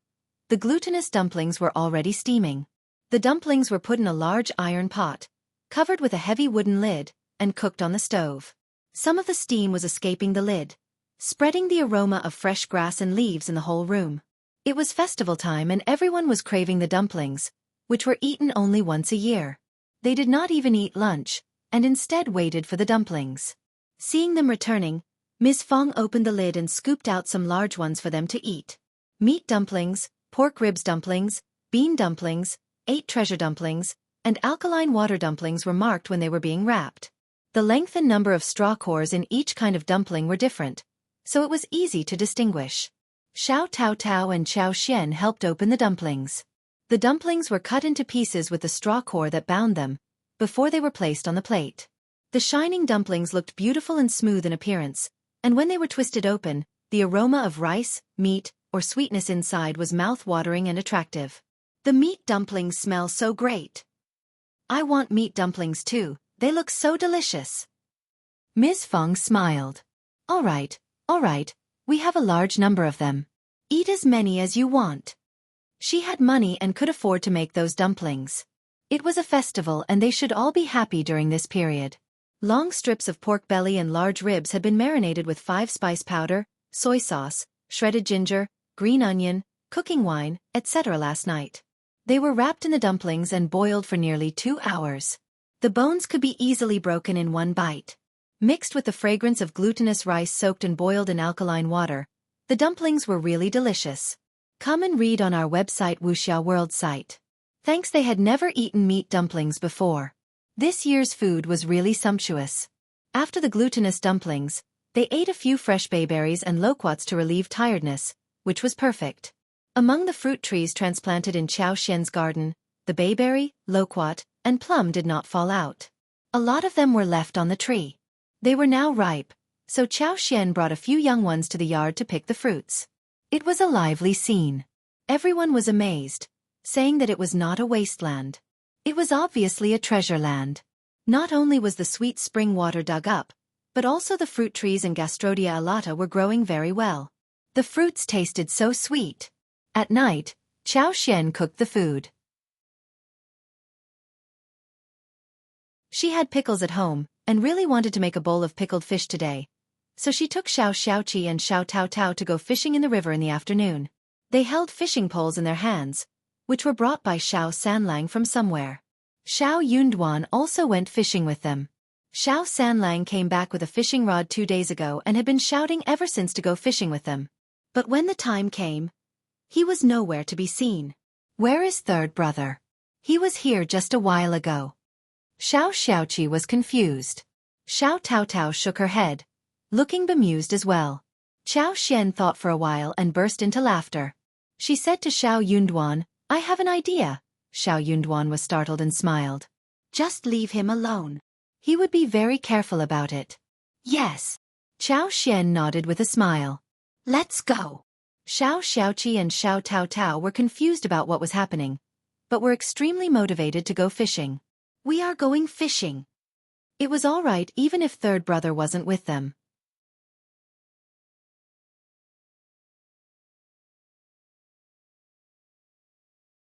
the glutinous dumplings were already steaming. The dumplings were put in a large iron pot, covered with a heavy wooden lid, and cooked on the stove. Some of the steam was escaping the lid, spreading the aroma of fresh grass and leaves in the whole room. It was festival time and everyone was craving the dumplings, which were eaten only once a year. They did not even eat lunch, and instead waited for the dumplings. Seeing them returning, Ms. Fong opened the lid and scooped out some large ones for them to eat. Meat dumplings, pork ribs dumplings, bean dumplings, 8 treasure dumplings, and alkaline water dumplings were marked when they were being wrapped. The length and number of straw cores in each kind of dumpling were different, so it was easy to distinguish. Xiao Tao Tao and Xiao Xian helped open the dumplings. The dumplings were cut into pieces with the straw core that bound them, before they were placed on the plate. The shining dumplings looked beautiful and smooth in appearance, and when they were twisted open, the aroma of rice, meat, or sweetness inside was mouth-watering and attractive. The meat dumplings smell so great. I want meat dumplings too, they look so delicious. Ms. Feng smiled. All right, we have a large number of them. Eat as many as you want. She had money and could afford to make those dumplings. It was a festival and they should all be happy during this period. Long strips of pork belly and large ribs had been marinated with 5-spice powder, soy sauce, shredded ginger, green onion, cooking wine, etc. last night. They were wrapped in the dumplings and boiled for nearly 2 hours. The bones could be easily broken in one bite. Mixed with the fragrance of glutinous rice soaked and boiled in alkaline water, the dumplings were really delicious. Come and read on our website Wuxia World site. Thanks, they had never eaten meat dumplings before. This year's food was really sumptuous. After the glutinous dumplings, they ate a few fresh bayberries and loquats to relieve tiredness, which was perfect. Among the fruit trees transplanted in Xiao Xian's garden, the bayberry, loquat, and plum did not fall out. A lot of them were left on the tree. They were now ripe, so Xiao Xian brought a few young ones to the yard to pick the fruits. It was a lively scene. Everyone was amazed, saying that it was not a wasteland. It was obviously a treasure land. Not only was the sweet spring water dug up, but also the fruit trees and Gastrodia alata were growing very well. The fruits tasted so sweet. At night, Xiao Xian cooked the food. She had pickles at home, and really wanted to make a bowl of pickled fish today. So she took Xiao Xiaoqi and Xiao Tao Tao to go fishing in the river in the afternoon. They held fishing poles in their hands, which were brought by Xiao Sanlang from somewhere. Xiao Yunduan also went fishing with them. Xiao Sanlang came back with a fishing rod 2 days ago and had been shouting ever since to go fishing with them. But when the time came, he was nowhere to be seen. Where is third brother? He was here just a while ago. Xiao Xiaoqi was confused. Xiao Tao Tao shook her head, looking bemused as well. Xiao Xian thought for a while and burst into laughter. She said to Xiao Yunduan, I have an idea. Xiao Yunduan was startled and smiled. Just leave him alone. He would be very careful about it. Yes. Xiao Xian nodded with a smile. Let's go. Xiao Xiaoqi and Xiao Tao Tao were confused about what was happening, but were extremely motivated to go fishing. We are going fishing. It was all right even if third brother wasn't with them.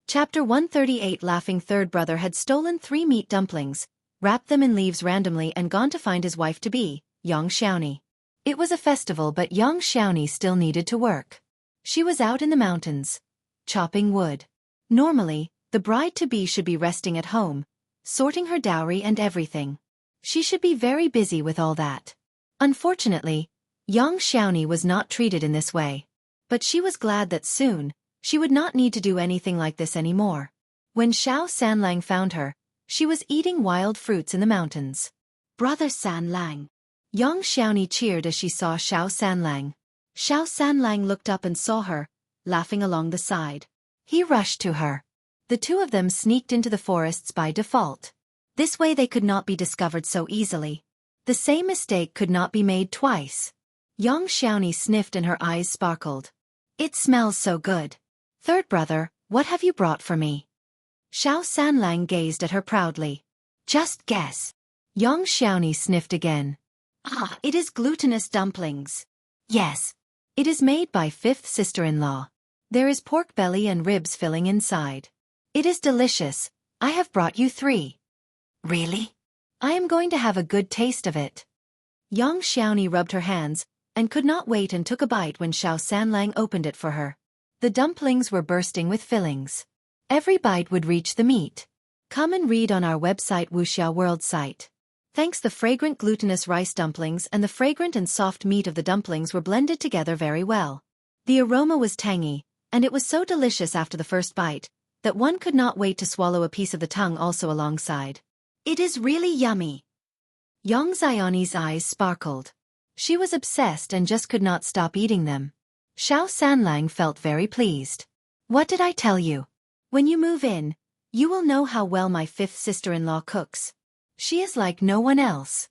Chapter 138. Laughing third brother had stolen 3 meat dumplings, wrapped them in leaves randomly and gone to find his wife-to-be, Yang Xiaoni. It was a festival but Yang Xiaoni still needed to work. She was out in the mountains, chopping wood. Normally, the bride-to-be should be resting at home, sorting her dowry and everything. She should be very busy with all that. Unfortunately, Yang Xiaoni was not treated in this way. But she was glad that soon, she would not need to do anything like this anymore. When Xiao Sanlang found her, she was eating wild fruits in the mountains. Brother Sanlang. Yang Xiaoni cheered as she saw Xiao Sanlang. Xiao Sanlang looked up and saw her, laughing along the side. He rushed to her. The two of them sneaked into the forests by default. This way they could not be discovered so easily. The same mistake could not be made twice. Yang Xiaoni sniffed and her eyes sparkled. It smells so good. Third brother, what have you brought for me? Xiao Sanlang gazed at her proudly. Just guess. Yang Xiaoni sniffed again. Ah, it is glutinous dumplings. Yes. It is made by 5th sister-in-law. There is pork belly and ribs filling inside. It is delicious. I have brought you 3. Really? I am going to have a good taste of it. Yang Xiaoni rubbed her hands, and could not wait and took a bite when Xiao Sanlang opened it for her. The dumplings were bursting with fillings. Every bite would reach the meat. Come and read on our website Wuxia World site. Thanks, the fragrant glutinous rice dumplings and the fragrant and soft meat of the dumplings were blended together very well. The aroma was tangy, and it was so delicious after the first bite that one could not wait to swallow a piece of the tongue also alongside. It is really yummy. Xianxia's eyes sparkled. She was obsessed and just could not stop eating them. Xiao Sanlang felt very pleased. What did I tell you? When you move in, you will know how well my fifth sister-in-law cooks. She is like no one else.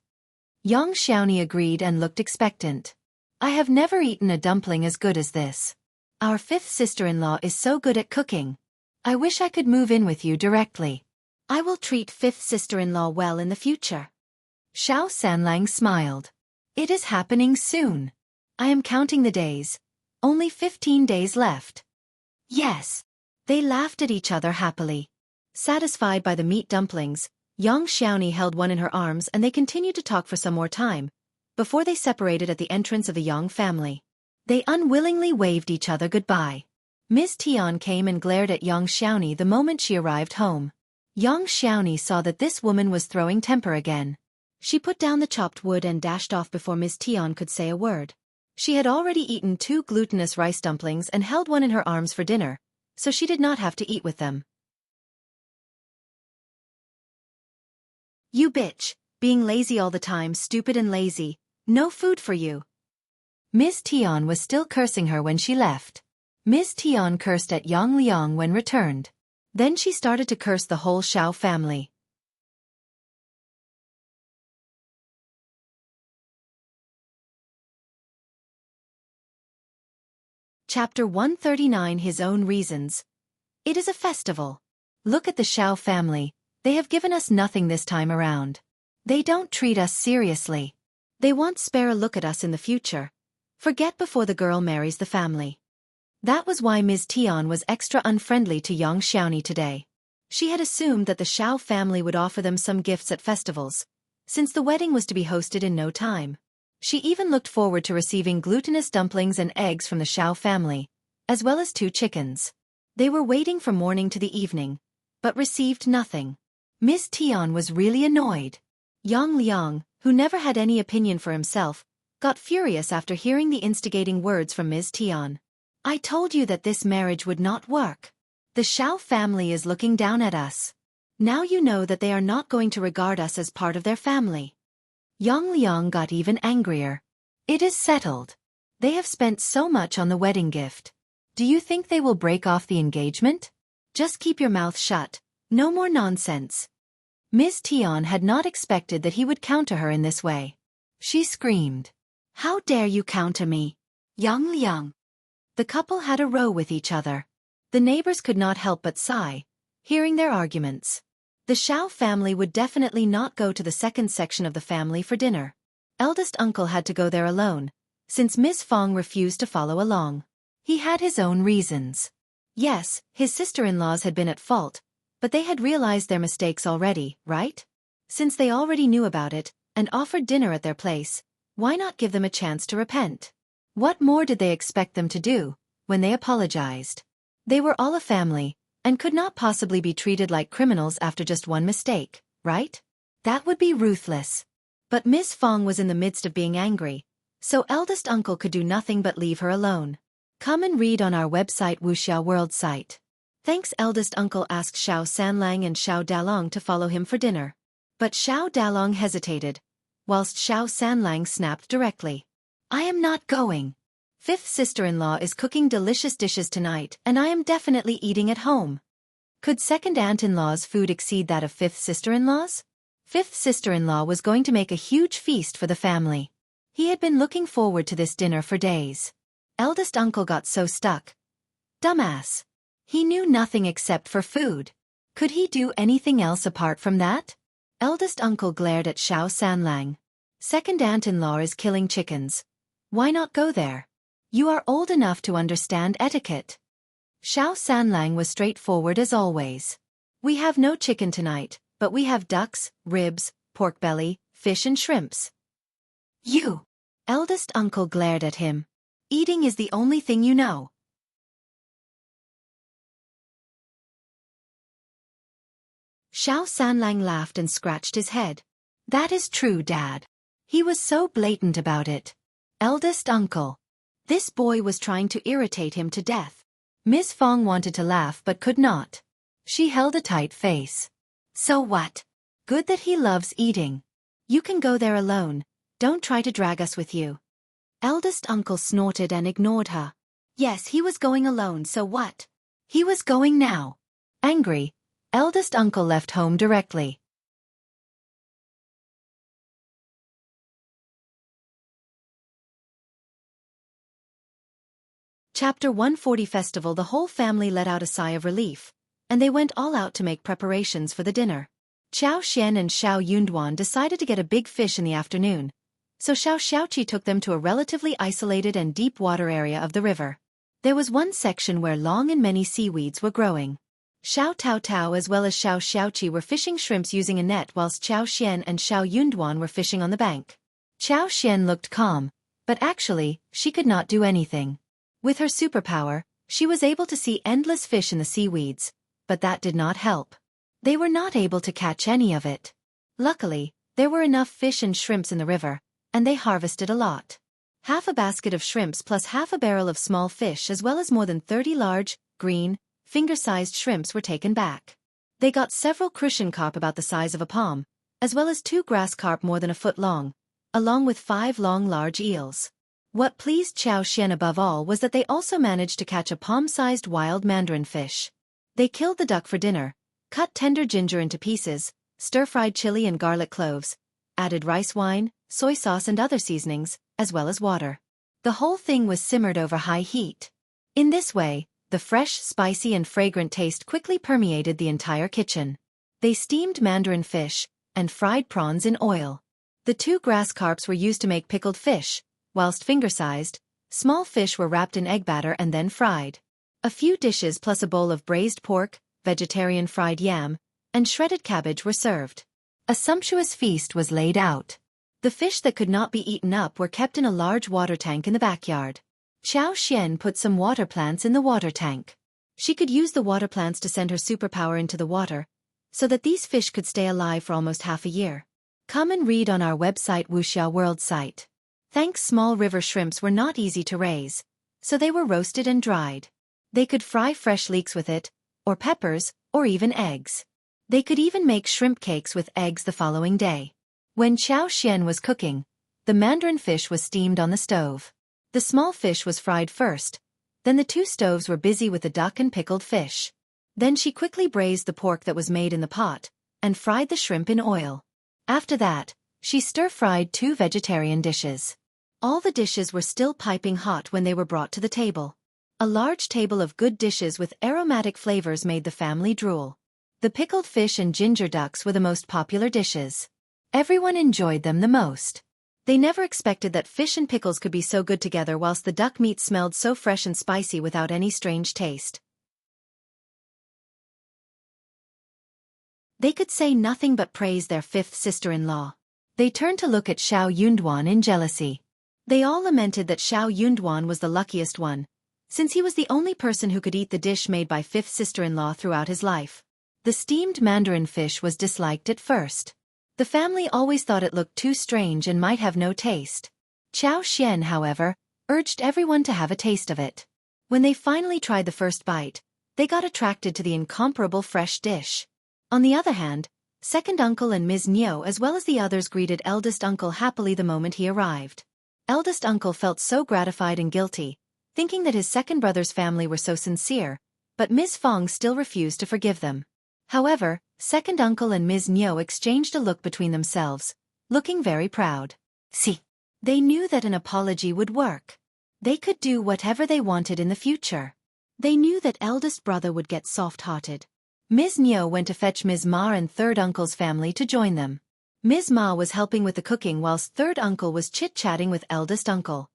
Yang Xiaoni agreed and looked expectant. I have never eaten a dumpling as good as this. Our fifth sister-in-law is so good at cooking. I wish I could move in with you directly. I will treat fifth sister-in-law well in the future. Xiao Sanlang smiled. It is happening soon. I am counting the days. Only 15 days left. Yes. They laughed at each other happily. Satisfied by the meat dumplings, Yang Xiaoni held one in her arms and they continued to talk for some more time, before they separated at the entrance of the Yang family. They unwillingly waved each other goodbye. Ms. Tian came and glared at Yang Xiaoni the moment she arrived home. Yang Xiaoni saw that this woman was throwing temper again. She put down the chopped wood and dashed off before Ms. Tian could say a word. She had already eaten 2 glutinous rice dumplings and held one in her arms for dinner, so she did not have to eat with them. You bitch, being lazy all the time, stupid and lazy, no food for you. Ms. Tian was still cursing her when she left. Ms. Tian cursed at Yang Liang when returned. Then she started to curse the whole Xiao family. Chapter 139 His Own Reasons. It is a festival. Look at the Xiao family, they have given us nothing this time around. They don't treat us seriously. They won't spare a look at us in the future. Forget before the girl marries the family. That was why Ms. Tian was extra unfriendly to Yang Xiaoni today. She had assumed that the Xiao family would offer them some gifts at festivals, since the wedding was to be hosted in no time. She even looked forward to receiving glutinous dumplings and eggs from the Xiao family, as well as 2 chickens. They were waiting from morning to the evening, but received nothing. Ms. Tian was really annoyed. Yang Liang, who never had any opinion for himself, got furious after hearing the instigating words from Ms. Tian. I told you that this marriage would not work. The Xiao family is looking down at us. Now you know that they are not going to regard us as part of their family. Yang Liang got even angrier. It is settled. They have spent so much on the wedding gift. Do you think they will break off the engagement? Just keep your mouth shut. No more nonsense. Ms. Tian had not expected that he would counter her in this way. She screamed. How dare you counter me? Yang Liang. The couple had a row with each other. The neighbors could not help but sigh, hearing their arguments. The Xiao family would definitely not go to the second section of the family for dinner. Eldest uncle had to go there alone, since Miss Fong refused to follow along. He had his own reasons. Yes, his sister-in-laws had been at fault, but they had realized their mistakes already, right? Since they already knew about it, and offered dinner at their place, why not give them a chance to repent? What more did they expect them to do, when they apologized? They were all a family, and could not possibly be treated like criminals after just one mistake, right? That would be ruthless. But Miss Fong was in the midst of being angry, so eldest uncle could do nothing but leave her alone. Come and read on our website Wuxia World site. Thanks. Eldest uncle asked Xiao Sanlang and Xiao Dalong to follow him for dinner. But Xiao Dalong hesitated, whilst Xiao Sanlang snapped directly. I am not going. Fifth sister-in-law is cooking delicious dishes tonight and I am definitely eating at home. Could second aunt-in-law's food exceed that of fifth sister-in-law's? Fifth sister-in-law was going to make a huge feast for the family. He had been looking forward to this dinner for days. Eldest uncle got so stuck. Dumbass. He knew nothing except for food. Could he do anything else apart from that? Eldest uncle glared at Xiao Sanlang. Second aunt-in-law is killing chickens. Why not go there? You are old enough to understand etiquette. Xiao Sanlang was straightforward as always. We have no chicken tonight, but we have ducks, ribs, pork belly, fish and shrimps. You! Eldest uncle glared at him. Eating is the only thing you know. Xiao Sanlang laughed and scratched his head. That is true, Dad. He was so blatant about it. Eldest uncle. This boy was trying to irritate him to death. Ms. Fong wanted to laugh but could not. She held a tight face. So what? Good that he loves eating. You can go there alone. Don't try to drag us with you. Eldest uncle snorted and ignored her. Yes, he was going alone, so what? He was going now. Angry, eldest uncle left home directly. Chapter 140 Festival. The whole family let out a sigh of relief, and they went all out to make preparations for the dinner. Xiao Xian and Xiao Yunduan decided to get a big fish in the afternoon, so Xiaoqi took them to a relatively isolated and deep water area of the river. There was one section where long and many seaweeds were growing. Xiao Tao Tao as well as Xiao Xiaoqi were fishing shrimps using a net whilst Xiao Xian and Xiao Yunduan were fishing on the bank. Xiao Xian looked calm, but actually, she could not do anything. With her superpower, she was able to see endless fish in the seaweeds, but that did not help. They were not able to catch any of it. Luckily, there were enough fish and shrimps in the river, and they harvested a lot. Half a basket of shrimps plus half a barrel of small fish as well as more than 30 large, green, finger-sized shrimps were taken back. They got several crucian carp about the size of a palm, as well as 2 grass carp more than a foot long, along with 5 long large eels. What pleased Xiao Xian above all was that they also managed to catch a palm-sized wild mandarin fish. They killed the duck for dinner, cut tender ginger into pieces, stir-fried chili and garlic cloves, added rice wine, soy sauce and other seasonings, as well as water. The whole thing was simmered over high heat. In this way, the fresh, spicy and fragrant taste quickly permeated the entire kitchen. They steamed mandarin fish and fried prawns in oil. The 2 grass carps were used to make pickled fish, whilst finger-sized, small fish were wrapped in egg batter and then fried. A few dishes plus a bowl of braised pork, vegetarian fried yam, and shredded cabbage were served. A sumptuous feast was laid out. The fish that could not be eaten up were kept in a large water tank in the backyard. Xiao Xian put some water plants in the water tank. She could use the water plants to send her superpower into the water, so that these fish could stay alive for almost half a year. Come and read on our website Wuxia World site. Thanks. Small river shrimps were not easy to raise, so they were roasted and dried. They could fry fresh leeks with it, or peppers, or even eggs. They could even make shrimp cakes with eggs the following day. When Xiao Xian was cooking, the mandarin fish was steamed on the stove. The small fish was fried first, then the 2 stoves were busy with the duck and pickled fish. Then she quickly braised the pork that was made in the pot, and fried the shrimp in oil. After that, she stir-fried 2 vegetarian dishes. All the dishes were still piping hot when they were brought to the table. A large table of good dishes with aromatic flavors made the family drool. The pickled fish and ginger ducks were the most popular dishes. Everyone enjoyed them the most. They never expected that fish and pickles could be so good together whilst the duck meat smelled so fresh and spicy without any strange taste. They could say nothing but praise their 5th sister-in-law. They turned to look at Xiao Yunduan in jealousy. They all lamented that Xiao Yunduan was the luckiest one, since he was the only person who could eat the dish made by 5th sister-in-law throughout his life. The steamed mandarin fish was disliked at first. The family always thought it looked too strange and might have no taste. Xiao Xian, however, urged everyone to have a taste of it. When they finally tried the first bite, they got attracted to the incomparable fresh dish. On the other hand, second uncle and Ms. Niu as well as the others greeted eldest uncle happily the moment he arrived. Eldest uncle felt so gratified and guilty, thinking that his second brother's family were so sincere, but Ms. Fong still refused to forgive them. However, second uncle and Ms. Niu exchanged a look between themselves, looking very proud. See, they knew that an apology would work. They could do whatever they wanted in the future. They knew that eldest brother would get soft-hearted. Ms. Niu went to fetch Ms. Ma and third uncle's family to join them. Ms. Ma was helping with the cooking whilst third uncle was chit-chatting with eldest uncle.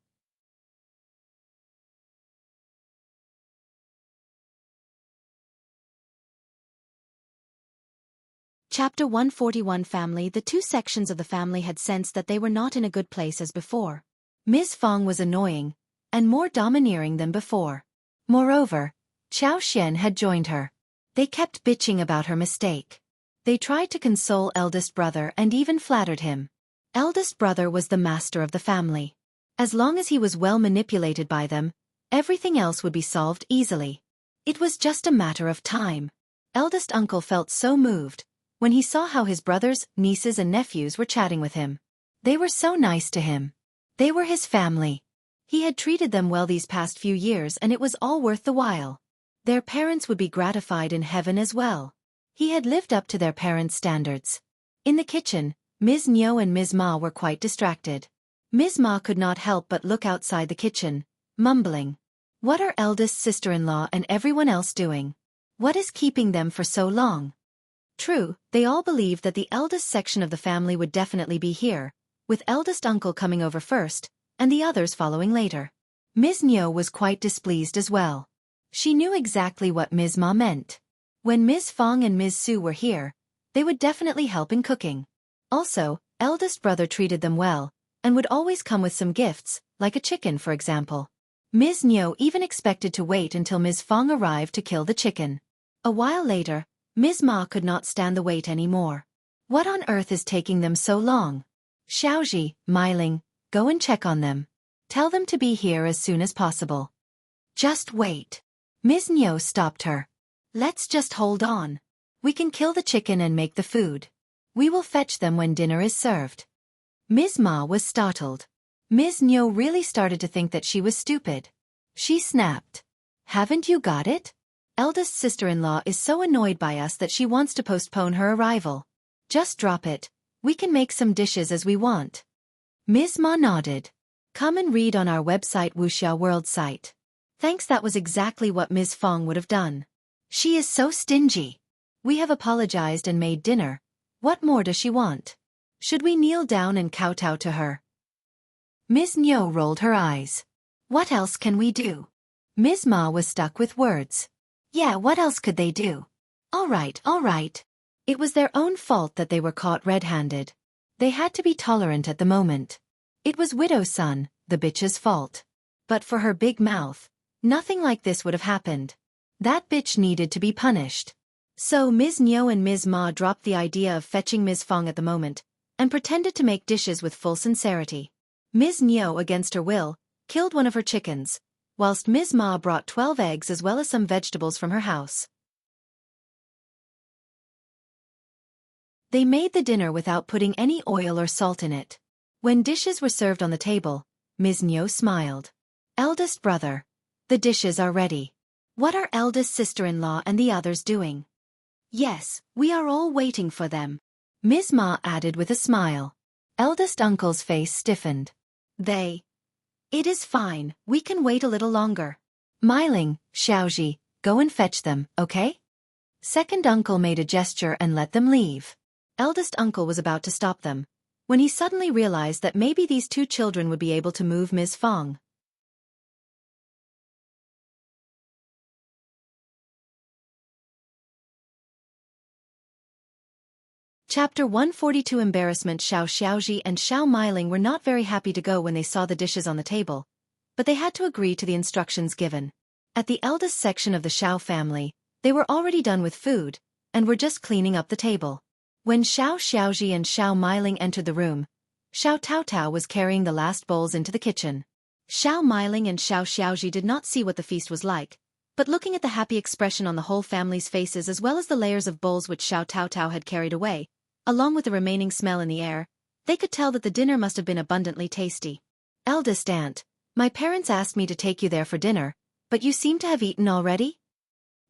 Chapter 141 Family. The 2 sections of the family had sensed that they were not in a good place as before. Ms. Fong was annoying, and more domineering than before. Moreover, Xiao Xian had joined her. They kept bitching about her mistake. They tried to console eldest brother and even flattered him. Eldest brother was the master of the family. As long as he was well manipulated by them, everything else would be solved easily. It was just a matter of time. Eldest uncle felt so moved when he saw how his brothers, nieces and nephews were chatting with him. They were so nice to him. They were his family. He had treated them well these past few years and it was all worth the while. Their parents would be gratified in heaven as well. He had lived up to their parents' standards. In the kitchen, Ms. Nyo and Ms. Ma were quite distracted. Ms. Ma could not help but look outside the kitchen, mumbling. What are eldest sister-in-law and everyone else doing? What is keeping them for so long? True, they all believed that the eldest section of the family would definitely be here, with eldest uncle coming over first, and the others following later. Ms. Nyo was quite displeased as well. She knew exactly what Ms. Ma meant. When Ms. Fong and Ms. Su were here, they would definitely help in cooking. Also, eldest brother treated them well, and would always come with some gifts, like a chicken for example. Ms. Nyo even expected to wait until Ms. Fong arrived to kill the chicken. A while later, Ms. Ma could not stand the wait anymore. What on earth is taking them so long? Xiaoji, Meiling, go and check on them. Tell them to be here as soon as possible. Just wait. Ms. Nyo stopped her. Let's just hold on. We can kill the chicken and make the food. We will fetch them when dinner is served. Ms. Ma was startled. Ms. Nyo really started to think that she was stupid. She snapped. Haven't you got it? Eldest sister-in-law is so annoyed by us that she wants to postpone her arrival. Just drop it. We can make some dishes as we want. Ms. Ma nodded. Come and read on our website Wuxia World site. Thanks, that was exactly what Ms. Fong would have done. She is so stingy. We have apologized and made dinner. What more does she want? Should we kneel down and kowtow to her? Ms. Nyo rolled her eyes. What else can we do? Ms. Ma was stuck with words. Yeah, what else could they do? All right. It was their own fault that they were caught red-handed. They had to be tolerant at the moment. It was Widow Sun, the bitch's fault. But for her big mouth, nothing like this would have happened. That bitch needed to be punished. So Ms. Nyo and Ms. Ma dropped the idea of fetching Ms. Fong at the moment, and pretended to make dishes with full sincerity. Ms. Nyo, against her will, killed one of her chickens, whilst Ms. Ma brought 12 eggs as well as some vegetables from her house. They made the dinner without putting any oil or salt in it. When dishes were served on the table, Ms. Nyo smiled. Eldest brother, the dishes are ready. What are eldest sister-in-law and the others doing? Yes, we are all waiting for them. Ms. Ma added with a smile. Eldest uncle's face stiffened. It is fine, we can wait a little longer. Meiling, Xiaoji, go and fetch them, okay? Second uncle made a gesture and let them leave. Eldest uncle was about to stop them, when he suddenly realized that maybe these two children would be able to move Ms. Fong. Chapter 142 Embarrassment. Xiaoji and Xiao Meiling were not very happy to go when they saw the dishes on the table, but they had to agree to the instructions given. At the eldest section of the Xiao family, they were already done with food, and were just cleaning up the table. When Xiaoji and Xiao Meiling entered the room, Xiao Taotao was carrying the last bowls into the kitchen. Xiao Meiling and Xiaoji did not see what the feast was like, but looking at the happy expression on the whole family's faces as well as the layers of bowls which Xiao Taotao had carried away, along with the remaining smell in the air, they could tell that the dinner must have been abundantly tasty. Eldest aunt, my parents asked me to take you there for dinner, but you seem to have eaten already?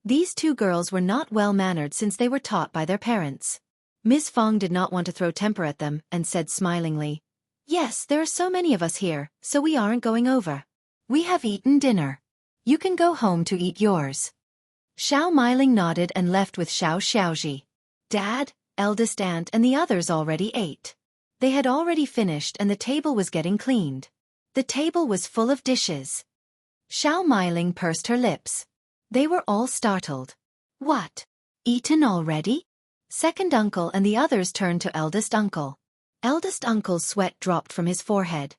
These two girls were not well-mannered since they were taught by their parents. Ms. Fong did not want to throw temper at them and said smilingly, Yes, there are so many of us here, so we aren't going over. We have eaten dinner. You can go home to eat yours. Xiao Meiling nodded and left with Xiaoji. Dad, eldest aunt and the others already ate. They had already finished and the table was getting cleaned. The table was full of dishes. Xiao Meiling pursed her lips. They were all startled. What? Eaten already? Second uncle and the others turned to eldest uncle. Eldest uncle's sweat dropped from his forehead.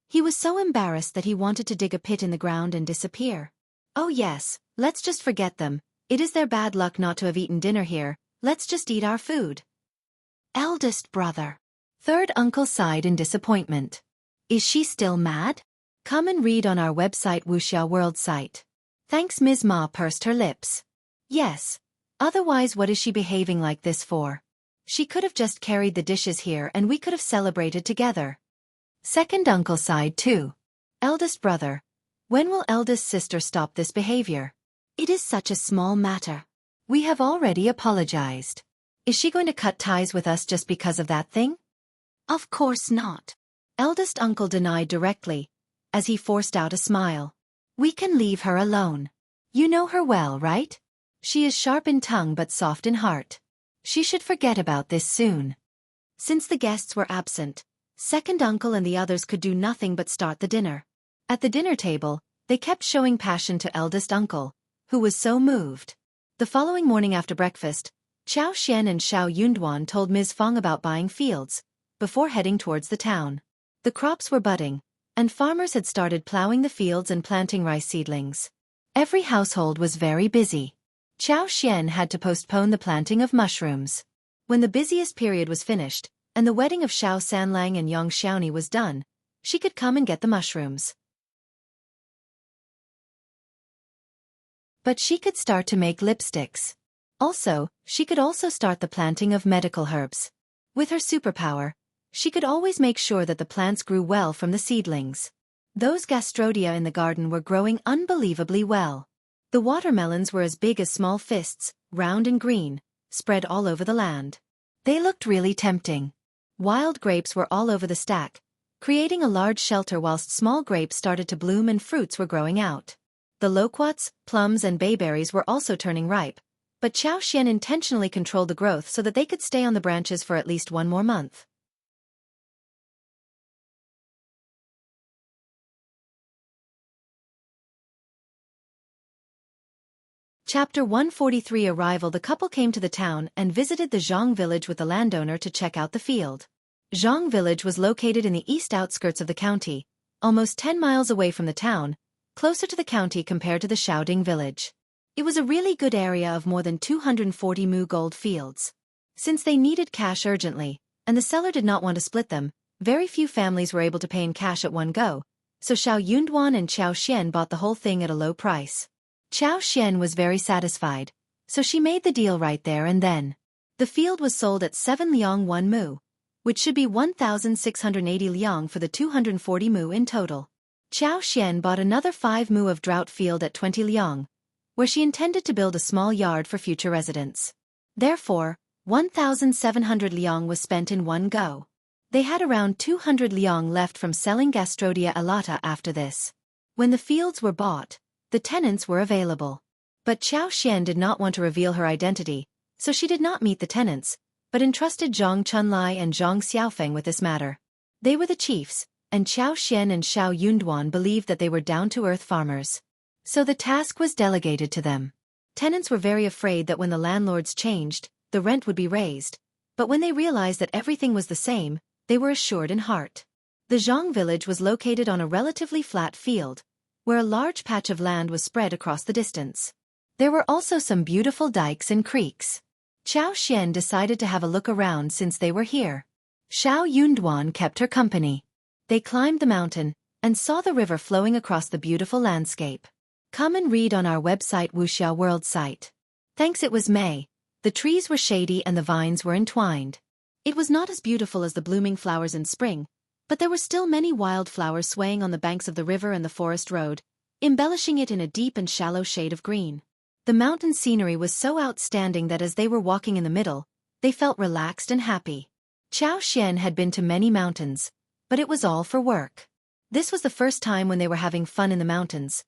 He was so embarrassed that he wanted to dig a pit in the ground and disappear. Oh yes, let's just forget them. It is their bad luck not to have eaten dinner here. Let's just eat our food. Eldest brother. Third uncle sighed in disappointment. Is she still mad? Come and read on our website Wuxia World site. Thanks, Ms. Ma pursed her lips. Yes. Otherwise what is she behaving like this for? She could have just carried the dishes here and we could have celebrated together. Second uncle sighed too. Eldest brother. When will eldest sister stop this behavior? It is such a small matter. We have already apologized. Is she going to cut ties with us just because of that thing? Of course not. Eldest uncle denied directly, as he forced out a smile. We can leave her alone. You know her well, right? She is sharp in tongue but soft in heart. She should forget about this soon. Since the guests were absent, second uncle and the others could do nothing but start the dinner. At the dinner table, they kept showing passion to eldest uncle, who was so moved. The following morning after breakfast, Xiao and Xiao Yunduan told Ms. Feng about buying fields, before heading towards the town. The crops were budding, and farmers had started plowing the fields and planting rice seedlings. Every household was very busy. Xiao had to postpone the planting of mushrooms. When the busiest period was finished, and the wedding of Xiao Sanlang and Yang Xiaoni was done, she could come and get the mushrooms. But she could start to make lipsticks. Also, she could also start the planting of medical herbs. With her superpower, she could always make sure that the plants grew well from the seedlings. Those gastrodia in the garden were growing unbelievably well. The watermelons were as big as small fists, round and green, spread all over the land. They looked really tempting. Wild grapes were all over the stack, creating a large shelter whilst small grapes started to bloom and fruits were growing out. The loquats, plums and bayberries were also turning ripe, but Xiao intentionally controlled the growth so that they could stay on the branches for at least one more month. Chapter 143 Arrival. The couple came to the town and visited the Jianghu village with the landowner to check out the field. Jianghu village was located in the east outskirts of the county, almost 10 miles away from the town, closer to the county compared to the Shaoding village. It was a really good area of more than 240 mu gold fields. Since they needed cash urgently, and the seller did not want to split them, very few families were able to pay in cash at one go, so Xiao Yunduan and Xiao Xian bought the whole thing at a low price. Xiao Xian was very satisfied, so she made the deal right there and then. The field was sold at 7 liang 1 mu, which should be 1,680 liang for the 240 mu in total. Xiao Xian bought another 5 mu of drought field at 20 liang, where she intended to build a small yard for future residents. Therefore, 1,700 liang was spent in one go. They had around 200 liang left from selling gastrodia alata after this. When the fields were bought, the tenants were available. But Xiao Xian did not want to reveal her identity, so she did not meet the tenants, but entrusted Zhang Chunlai and Zhang Xiaofeng with this matter. They were the chiefs, and Xiao Xian and Xiao Yunduan believed that they were down-to-earth farmers. So the task was delegated to them. Tenants were very afraid that when the landlords changed, the rent would be raised, but when they realized that everything was the same, they were assured in heart. The Zhang village was located on a relatively flat field, where a large patch of land was spread across the distance. There were also some beautiful dikes and creeks. Xiao Xian decided to have a look around since they were here. Xiao Yunduan kept her company. They climbed the mountain and saw the river flowing across the beautiful landscape. Come and read on our website Wuxia World site. Thanks. It was May. The trees were shady and the vines were entwined. It was not as beautiful as the blooming flowers in spring, but there were still many wildflowers swaying on the banks of the river and the forest road, embellishing it in a deep and shallow shade of green. The mountain scenery was so outstanding that as they were walking in the middle, they felt relaxed and happy. Xiao Xian had been to many mountains, but it was all for work. This was the first time when they were having fun in the mountains.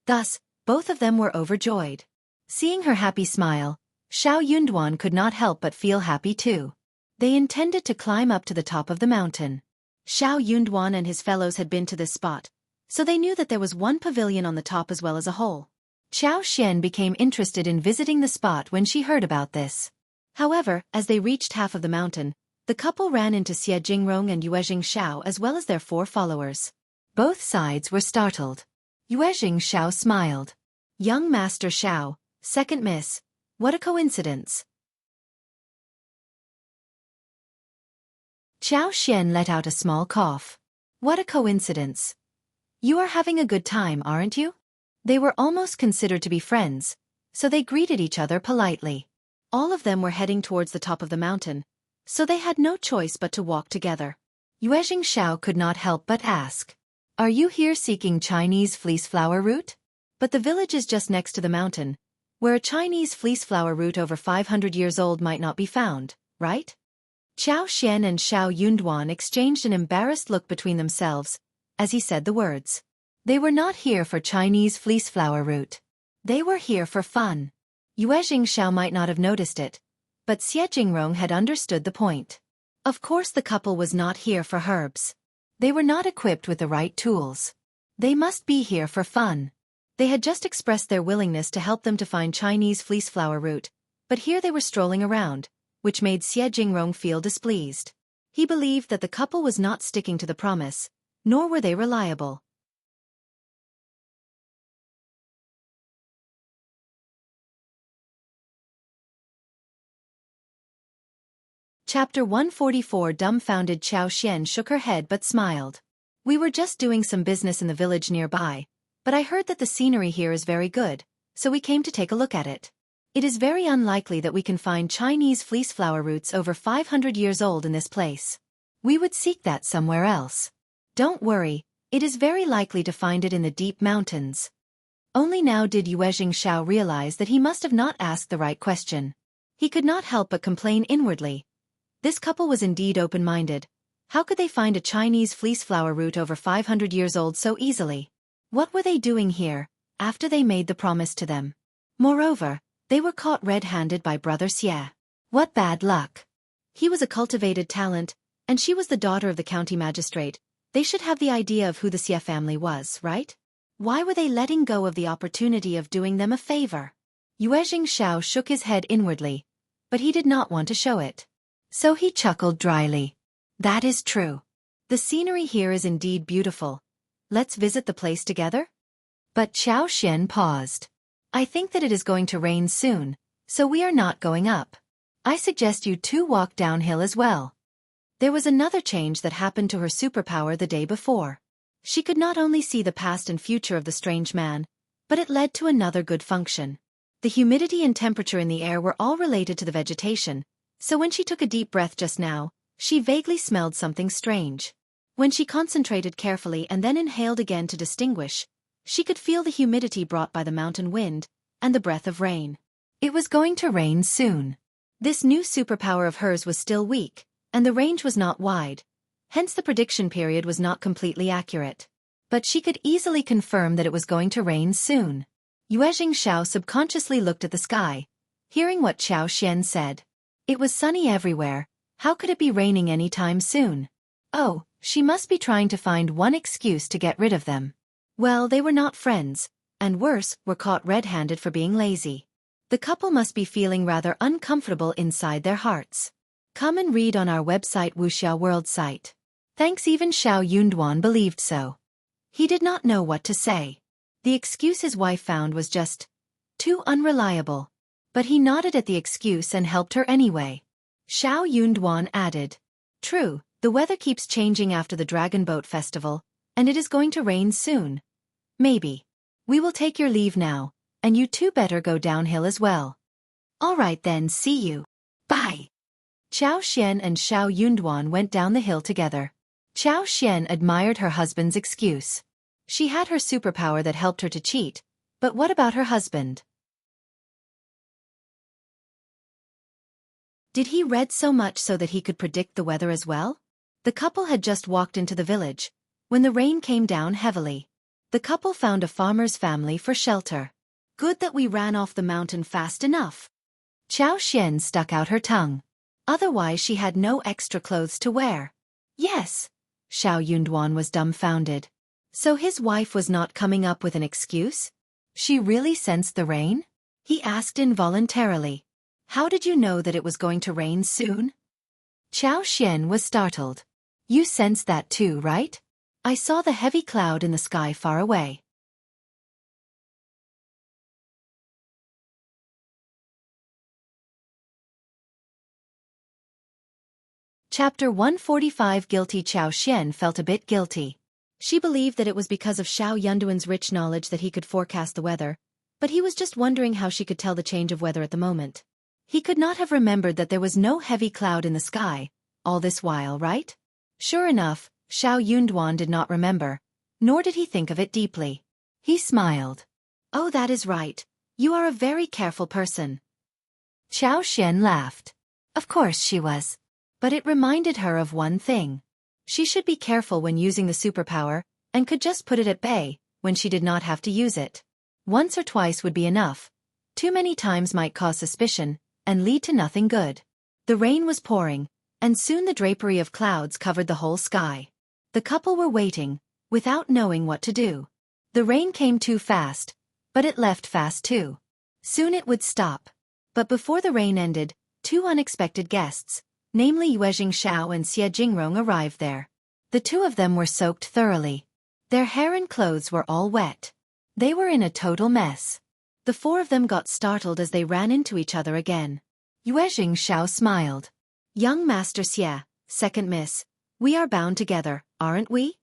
Thus, both of them were overjoyed. Seeing her happy smile, Xiao Yunduan could not help but feel happy too. They intended to climb up to the top of the mountain. Xiao Yunduan and his fellows had been to this spot, so they knew that there was one pavilion on the top as well as a hole. Xiao Xian became interested in visiting the spot when she heard about this. However, as they reached half of the mountain, the couple ran into Xie Jingrong and Yuezhing Xiao as well as their 4 followers. Both sides were startled. Yuezhing Xiao smiled. Young Master Xiao, second miss, what a coincidence. Xiao Xian let out a small cough. What a coincidence. You are having a good time, aren't you? They were almost considered to be friends, so they greeted each other politely. All of them were heading towards the top of the mountain, so they had no choice but to walk together. Xianxia could not help but ask, "Are you here seeking Chinese fleece flower root?" But the village is just next to the mountain, where a Chinese fleece flower root over 500 years old might not be found, right? Xiao Xian and Xiao Yunduan exchanged an embarrassed look between themselves as he said the words. They were not here for Chinese fleece flower root. They were here for fun. Yue Jingxiao might not have noticed it, but Xie Jingrong had understood the point. Of course the couple was not here for herbs. They were not equipped with the right tools. They must be here for fun. They had just expressed their willingness to help them to find Chinese fleece flower root, but here they were strolling around, which made Xie Jingrong feel displeased. He believed that the couple was not sticking to the promise, nor were they reliable. Chapter 144. Dumbfounded Xiao Xian shook her head but smiled. "We were just doing some business in the village nearby, but I heard that the scenery here is very good, so we came to take a look at it. It is very unlikely that we can find Chinese fleece flower roots over 500 years old in this place. We would seek that somewhere else. Don't worry, it is very likely to find it in the deep mountains." Only now did Yue Jingxiao realize that he must have not asked the right question. He could not help but complain inwardly. This couple was indeed open-minded. How could they find a Chinese fleece flower root over 500 years old so easily? What were they doing here, after they made the promise to them? Moreover, they were caught red-handed by Brother Xie. What bad luck! He was a cultivated talent, and she was the daughter of the county magistrate. They should have the idea of who the Xie family was, right? Why were they letting go of the opportunity of doing them a favor? Yue Jingxiao shook his head inwardly, but he did not want to show it. So he chuckled dryly. That is true. The scenery here is indeed beautiful. Let's visit the place together? But Xiao Xian paused. I think that it is going to rain soon, so we are not going up. I suggest you two walk downhill as well. There was another change that happened to her superpower the day before. She could not only see the past and future of the strange man, but it led to another good function. The humidity and temperature in the air were all related to the vegetation, so when she took a deep breath just now, she vaguely smelled something strange. When she concentrated carefully and then inhaled again to distinguish, she could feel the humidity brought by the mountain wind and the breath of rain. It was going to rain soon. This new superpower of hers was still weak, and the range was not wide, hence the prediction period was not completely accurate. But she could easily confirm that it was going to rain soon. Yue Jingxiao subconsciously looked at the sky, hearing what Xiao Xian said. It was sunny everywhere. How could it be raining any time soon? Oh, she must be trying to find one excuse to get rid of them. Well, they were not friends, and worse, were caught red-handed for being lazy. The couple must be feeling rather uncomfortable inside their hearts. Come and read on our website Wuxia World site. Thanks. Even Xiao Yunduan believed so. He did not know what to say. The excuse his wife found was just too unreliable. But he nodded at the excuse and helped her anyway. Xiao Yunduan added, "True, the weather keeps changing after the Dragon Boat Festival, and it is going to rain soon. Maybe. We will take your leave now, and you two better go downhill as well." "All right then, see you. Bye." Xiao Xian and Xiao Yunduan went down the hill together. Xiao Xian admired her husband's excuse. She had her superpower that helped her to cheat, but what about her husband? Did he read so much so that he could predict the weather as well? The couple had just walked into the village, when the rain came down heavily. The couple found a farmer's family for shelter. Good that we ran off the mountain fast enough. Xiao Xian stuck out her tongue. Otherwise she had no extra clothes to wear. Yes. Xiao Yunduan was dumbfounded. So his wife was not coming up with an excuse? She really sensed the rain? He asked involuntarily. How did you know that it was going to rain soon? Xiao Xian was startled. You sensed that too, right? I saw the heavy cloud in the sky far away. Chapter 145. Guilty. Xiao Xian felt a bit guilty. She believed that it was because of Xiao Yunduan's rich knowledge that he could forecast the weather, but he was just wondering how she could tell the change of weather at the moment. He could not have remembered that there was no heavy cloud in the sky all this while, right? Sure enough, Xiao Yunduan did not remember, nor did he think of it deeply. He smiled. Oh, that is right. You are a very careful person. Xiao Xian laughed. Of course she was. But it reminded her of one thing. She should be careful when using the superpower, and could just put it at bay when she did not have to use it. Once or twice would be enough. Too many times might cause suspicion and lead to nothing good. The rain was pouring, and soon the drapery of clouds covered the whole sky. The couple were waiting, without knowing what to do. The rain came too fast, but it left fast too. Soon it would stop. But before the rain ended, two unexpected guests, namely Xianxia and Xie Jingrong, arrived there. The two of them were soaked thoroughly. Their hair and clothes were all wet. They were in a total mess. The four of them got startled as they ran into each other again. Xianxia smiled. Young Master Xie, second miss, we are bound together, aren't we?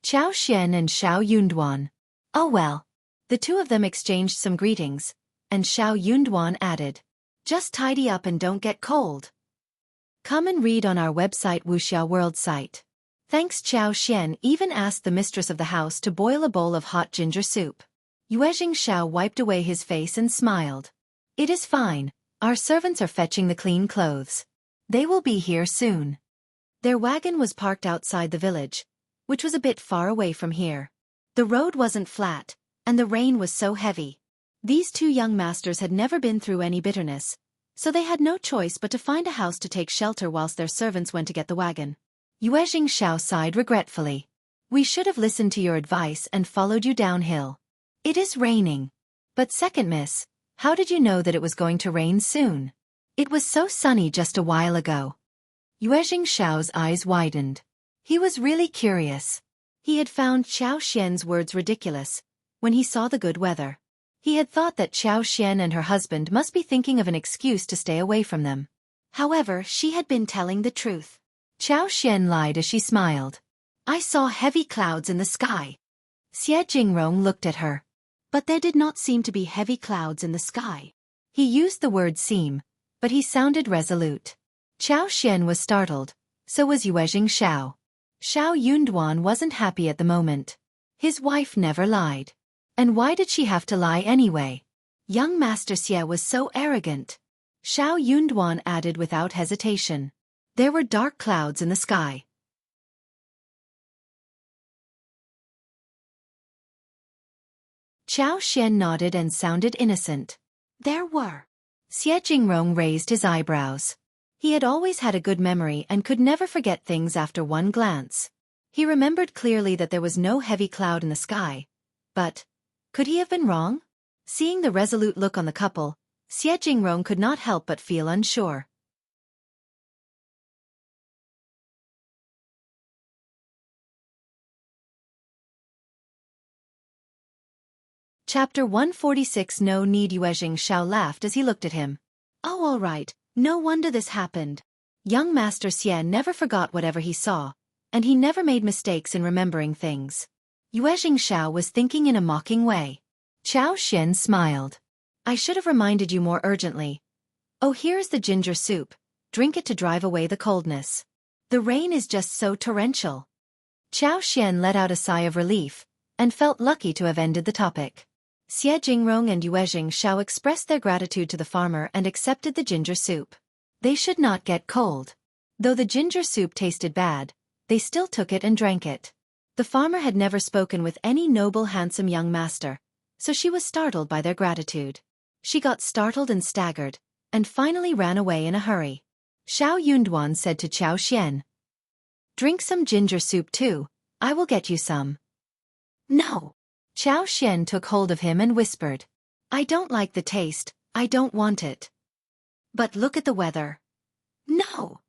Xiao Xian and Xiao Yunduan. Oh well. The two of them exchanged some greetings, and Xiao Yunduan added, just tidy up and don't get cold. Come and read on our website Wuxia World site. Thanks. Xiao Xian even asked the mistress of the house to boil a bowl of hot ginger soup. Xianxia wiped away his face and smiled. It is fine, our servants are fetching the clean clothes. They will be here soon. Their wagon was parked outside the village, which was a bit far away from here. The road wasn't flat, and the rain was so heavy. These two young masters had never been through any bitterness, so they had no choice but to find a house to take shelter whilst their servants went to get the wagon. Xianxia sighed regretfully. We should have listened to your advice and followed you downhill. It is raining. But second miss, how did you know that it was going to rain soon? It was so sunny just a while ago. Xiao's eyes widened. He was really curious. He had found Xiao Xian's words ridiculous when he saw the good weather. He had thought that Xiao Xian and her husband must be thinking of an excuse to stay away from them. However, she had been telling the truth. Xiao Xian lied as she smiled. I saw heavy clouds in the sky. Xie Jingrong looked at her. But there did not seem to be heavy clouds in the sky. He used the word seem, but he sounded resolute. Xiao Xian was startled, so was Xiao. Xiao Yunduan wasn't happy at the moment. His wife never lied. And why did she have to lie anyway? Young Master Xie was so arrogant. Xiao Yunduan added without hesitation. There were dark clouds in the sky. Xiao Xian nodded and sounded innocent. There were. Xie Jingrong raised his eyebrows. He had always had a good memory and could never forget things after one glance. He remembered clearly that there was no heavy cloud in the sky. But could he have been wrong? Seeing the resolute look on the couple, Xie Jingrong could not help but feel unsure. Chapter 146. No need. Xianxia laughed as he looked at him. Oh, all right, no wonder this happened. Young Master Xie never forgot whatever he saw, and he never made mistakes in remembering things. Xianxia was thinking in a mocking way. Xiao Xian smiled. I should have reminded you more urgently. Oh, here's the ginger soup. Drink it to drive away the coldness. The rain is just so torrential. Xiao Xian let out a sigh of relief, and felt lucky to have ended the topic. Xie Jingrong and Xianxia expressed their gratitude to the farmer and accepted the ginger soup. They should not get cold. Though the ginger soup tasted bad, they still took it and drank it. The farmer had never spoken with any noble handsome young master, so she was startled by their gratitude. She got startled and staggered, and finally ran away in a hurry. Xiao Yunduan said to Xiao Xian, drink some ginger soup too, I will get you some. No. Xiao Xian took hold of him and whispered, I don't like the taste, I don't want it. But look at the weather. No.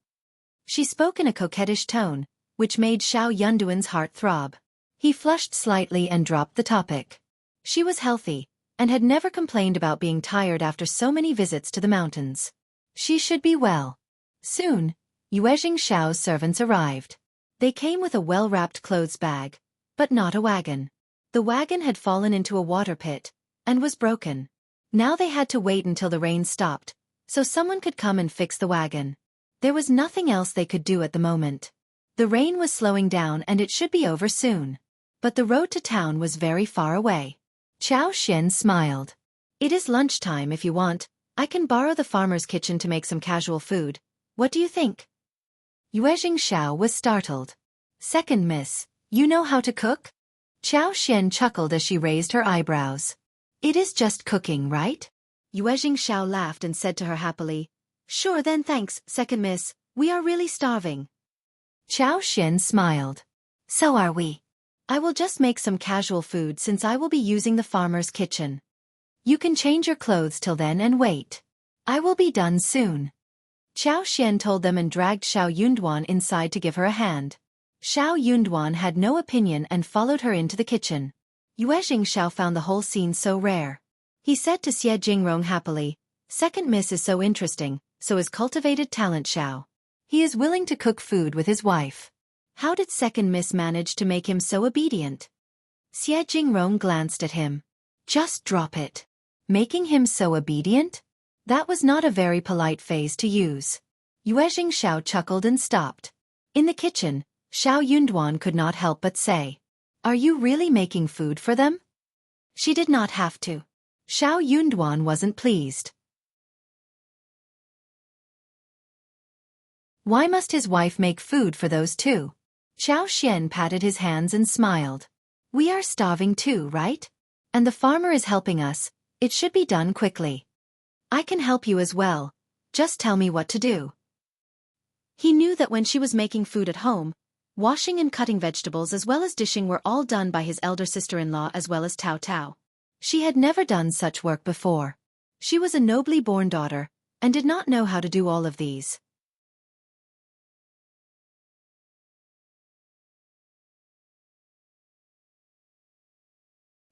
She spoke in a coquettish tone, which made Xiao Yunduan's heart throb. He flushed slightly and dropped the topic. She was healthy, and had never complained about being tired after so many visits to the mountains. She should be well. Soon, Xiao's servants arrived. They came with a well-wrapped clothes bag, but not a wagon. The wagon had fallen into a water pit and was broken. Now they had to wait until the rain stopped, so someone could come and fix the wagon. There was nothing else they could do at the moment. The rain was slowing down and it should be over soon. But the road to town was very far away. Xiao Xian smiled. It is lunchtime. If you want, I can borrow the farmer's kitchen to make some casual food. What do you think? Xiao was startled. Second miss, you know how to cook? Xiao Xian chuckled as she raised her eyebrows. It is just cooking, right? Xiao laughed and said to her happily, Sure then, thanks, second miss, we are really starving. Xiao Xian smiled. So are we. I will just make some casual food since I will be using the farmer's kitchen. You can change your clothes till then and wait. I will be done soon. Xiao Xian told them and dragged Xiao Yunduan inside to give her a hand. Xiao Yunduan had no opinion and followed her into the kitchen. Xiao found the whole scene so rare. He said to Xie Jingrong happily, Second miss is so interesting, so is cultivated talent Xiao. He is willing to cook food with his wife. How did second miss manage to make him so obedient? Xie Jingrong glanced at him. Just drop it. Making him so obedient? That was not a very polite phrase to use. Xiao chuckled and stopped. In the kitchen, Xiao Yunduan could not help but say, Are you really making food for them? She did not have to. Xiao Yunduan wasn't pleased. Why must his wife make food for those two? Xiao Xian patted his hands and smiled. We are starving too, right? And the farmer is helping us, it should be done quickly. I can help you as well, just tell me what to do. He knew that when she was making food at home, washing and cutting vegetables as well as dishing were all done by his elder sister-in-law as well as Tao Tao. She had never done such work before. She was a nobly born daughter, and did not know how to do all of these.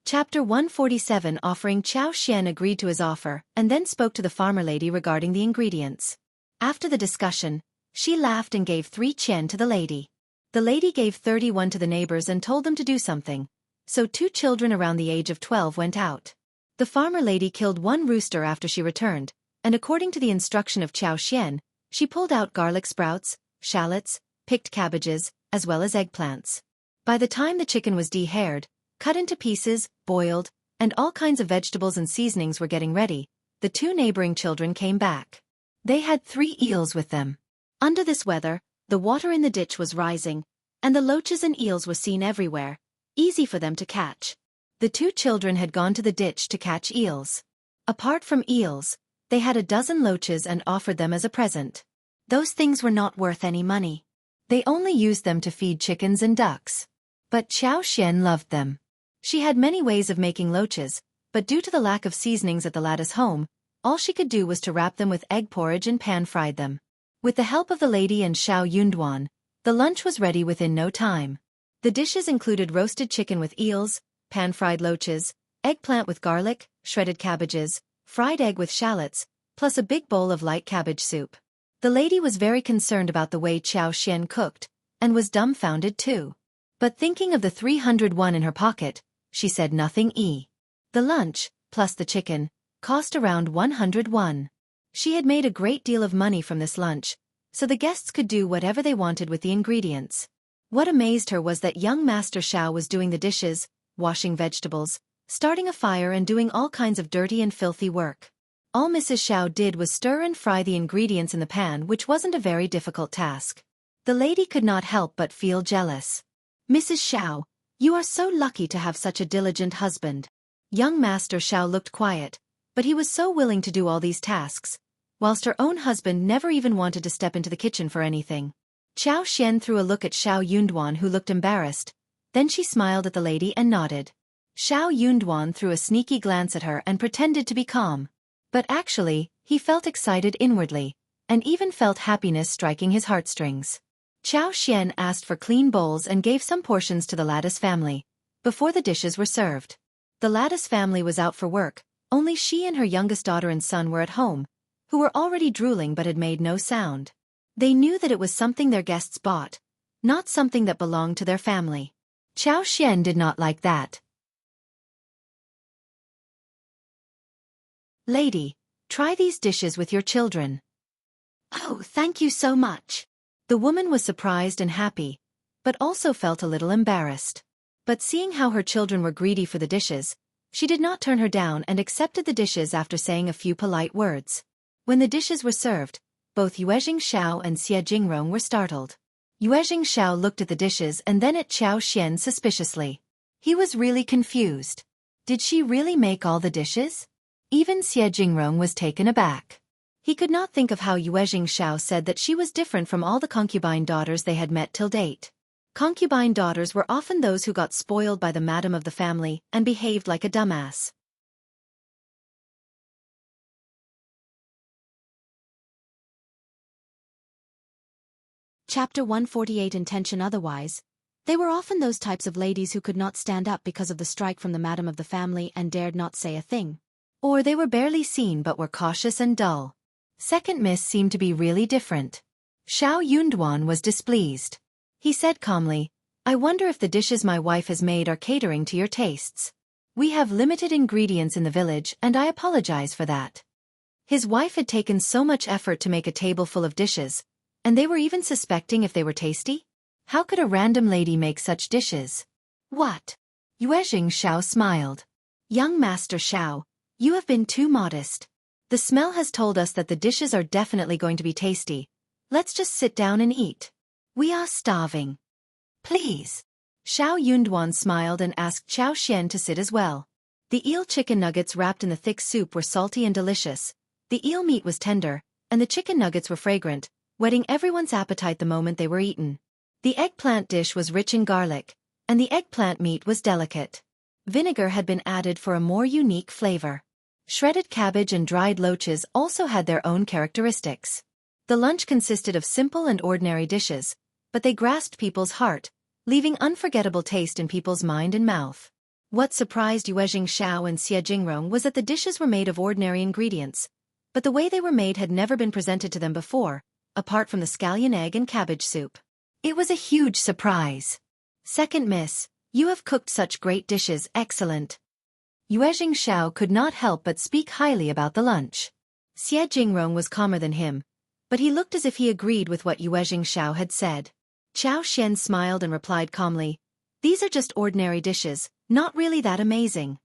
Chapter 147 Offering Xiao Xian agreed to his offer, and then spoke to the farmer lady regarding the ingredients. After the discussion, she laughed and gave 3 qian to the lady. The lady gave 31 to the neighbors and told them to do something, so 2 children around the age of 12 went out. The farmer lady killed 1 rooster after she returned, and according to the instruction of Xiao Xian, she pulled out garlic sprouts, shallots, picked cabbages, as well as eggplants. By the time the chicken was dehaired, cut into pieces, boiled, and all kinds of vegetables and seasonings were getting ready, the 2 neighboring children came back. They had 3 eels with them. Under this weather, the water in the ditch was rising, and the loaches and eels were seen everywhere, easy for them to catch. The 2 children had gone to the ditch to catch eels. Apart from eels, they had a dozen loaches and offered them as a present. Those things were not worth any money. They only used them to feed chickens and ducks. But Xiao Xian loved them. She had many ways of making loaches, but due to the lack of seasonings at the lattice home, all she could do was to wrap them with egg porridge and pan-fried them. With the help of the lady and Xiao Yunduan, the lunch was ready within no time. The dishes included roasted chicken with eels, pan-fried loaches, eggplant with garlic, shredded cabbages, fried egg with shallots, plus a big bowl of light cabbage soup. The lady was very concerned about the way Xiao Xian cooked, and was dumbfounded too. But thinking of the 301 in her pocket, she said nothing. The lunch, plus the chicken, cost around 101. She had made a great deal of money from this lunch, so the guests could do whatever they wanted with the ingredients. What amazed her was that young Master Xiao was doing the dishes, washing vegetables, starting a fire and doing all kinds of dirty and filthy work. All Mrs. Xiao did was stir and fry the ingredients in the pan, which wasn't a very difficult task. The lady could not help but feel jealous. Mrs. Xiao, you are so lucky to have such a diligent husband. Young Master Xiao looked quiet, but he was so willing to do all these tasks, whilst her own husband never even wanted to step into the kitchen for anything. Xiao Xian threw a look at Xiao Yunduan, who looked embarrassed. Then she smiled at the lady and nodded. Xiao Yunduan threw a sneaky glance at her and pretended to be calm. But actually, he felt excited inwardly, and even felt happiness striking his heartstrings. Xiao Xian asked for clean bowls and gave some portions to the Lattice family, before the dishes were served. The Lattice family was out for work, only she and her youngest daughter and son were at home, who were already drooling but had made no sound. They knew that it was something their guests bought, not something that belonged to their family. Xian did not like that. Lady, try these dishes with your children. Oh, thank you so much. The woman was surprised and happy, but also felt a little embarrassed. But seeing how her children were greedy for the dishes, she did not turn her down and accepted the dishes after saying a few polite words. When the dishes were served, both Xiao and Xianxia were startled. Xiao looked at the dishes and then at Xian suspiciously. He was really confused. Did she really make all the dishes? Even Xianxia was taken aback. He could not think of how Xiao said that she was different from all the concubine daughters they had met till date. Concubine daughters were often those who got spoiled by the madam of the family and behaved like a dumbass. Chapter 148 Intention Otherwise. They were often those types of ladies who could not stand up because of the strike from the madam of the family and dared not say a thing. Or they were barely seen but were cautious and dull. Second Miss seemed to be really different. Xiao Yunduan was displeased. He said calmly, I wonder if the dishes my wife has made are catering to your tastes. We have limited ingredients in the village and I apologize for that. His wife had taken so much effort to make a table full of dishes, and they were even suspecting if they were tasty? How could a random lady make such dishes? What? Xiao smiled. Young Master Xiao, you have been too modest. The smell has told us that the dishes are definitely going to be tasty. Let's just sit down and eat. We are starving. Please. Xiao Yunduan smiled and asked Xian to sit as well. The eel chicken nuggets wrapped in the thick soup were salty and delicious. The eel meat was tender, and the chicken nuggets were fragrant, whetting everyone's appetite the moment they were eaten. The eggplant dish was rich in garlic, and the eggplant meat was delicate. Vinegar had been added for a more unique flavor. Shredded cabbage and dried loaches also had their own characteristics. The lunch consisted of simple and ordinary dishes, but they grasped people's heart, leaving unforgettable taste in people's mind and mouth. What surprised Xiao and Xianxia was that the dishes were made of ordinary ingredients, but the way they were made had never been presented to them before, apart from the scallion egg and cabbage soup. It was a huge surprise. Second Miss, you have cooked such great dishes, excellent. Xiao could not help but speak highly about the lunch. Xianxia was calmer than him, but he looked as if he agreed with what Xiao had said. Xian smiled and replied calmly, these are just ordinary dishes, not really that amazing.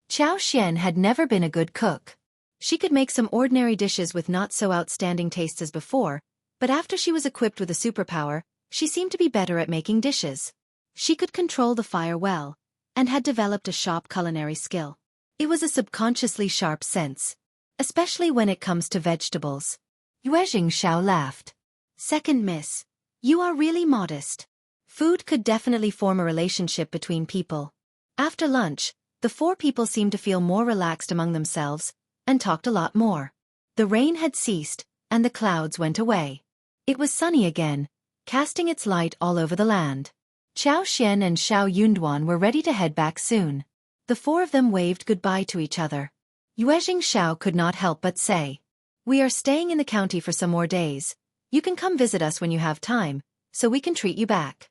Xian had never been a good cook. She could make some ordinary dishes with not so outstanding tastes as before, but after she was equipped with a superpower, she seemed to be better at making dishes. She could control the fire well, and had developed a sharp culinary skill. It was a subconsciously sharp sense, especially when it comes to vegetables. Xiao laughed. Second Miss, you are really modest. Food could definitely form a relationship between people. After lunch, the four people seemed to feel more relaxed among themselves, and talked a lot more. The rain had ceased, and the clouds went away. It was sunny again, casting its light all over the land. Xian and Xiao Yunduan were ready to head back soon. The four of them waved goodbye to each other. Xiao could not help but say, we are staying in the county for some more days. You can come visit us when you have time, so we can treat you back.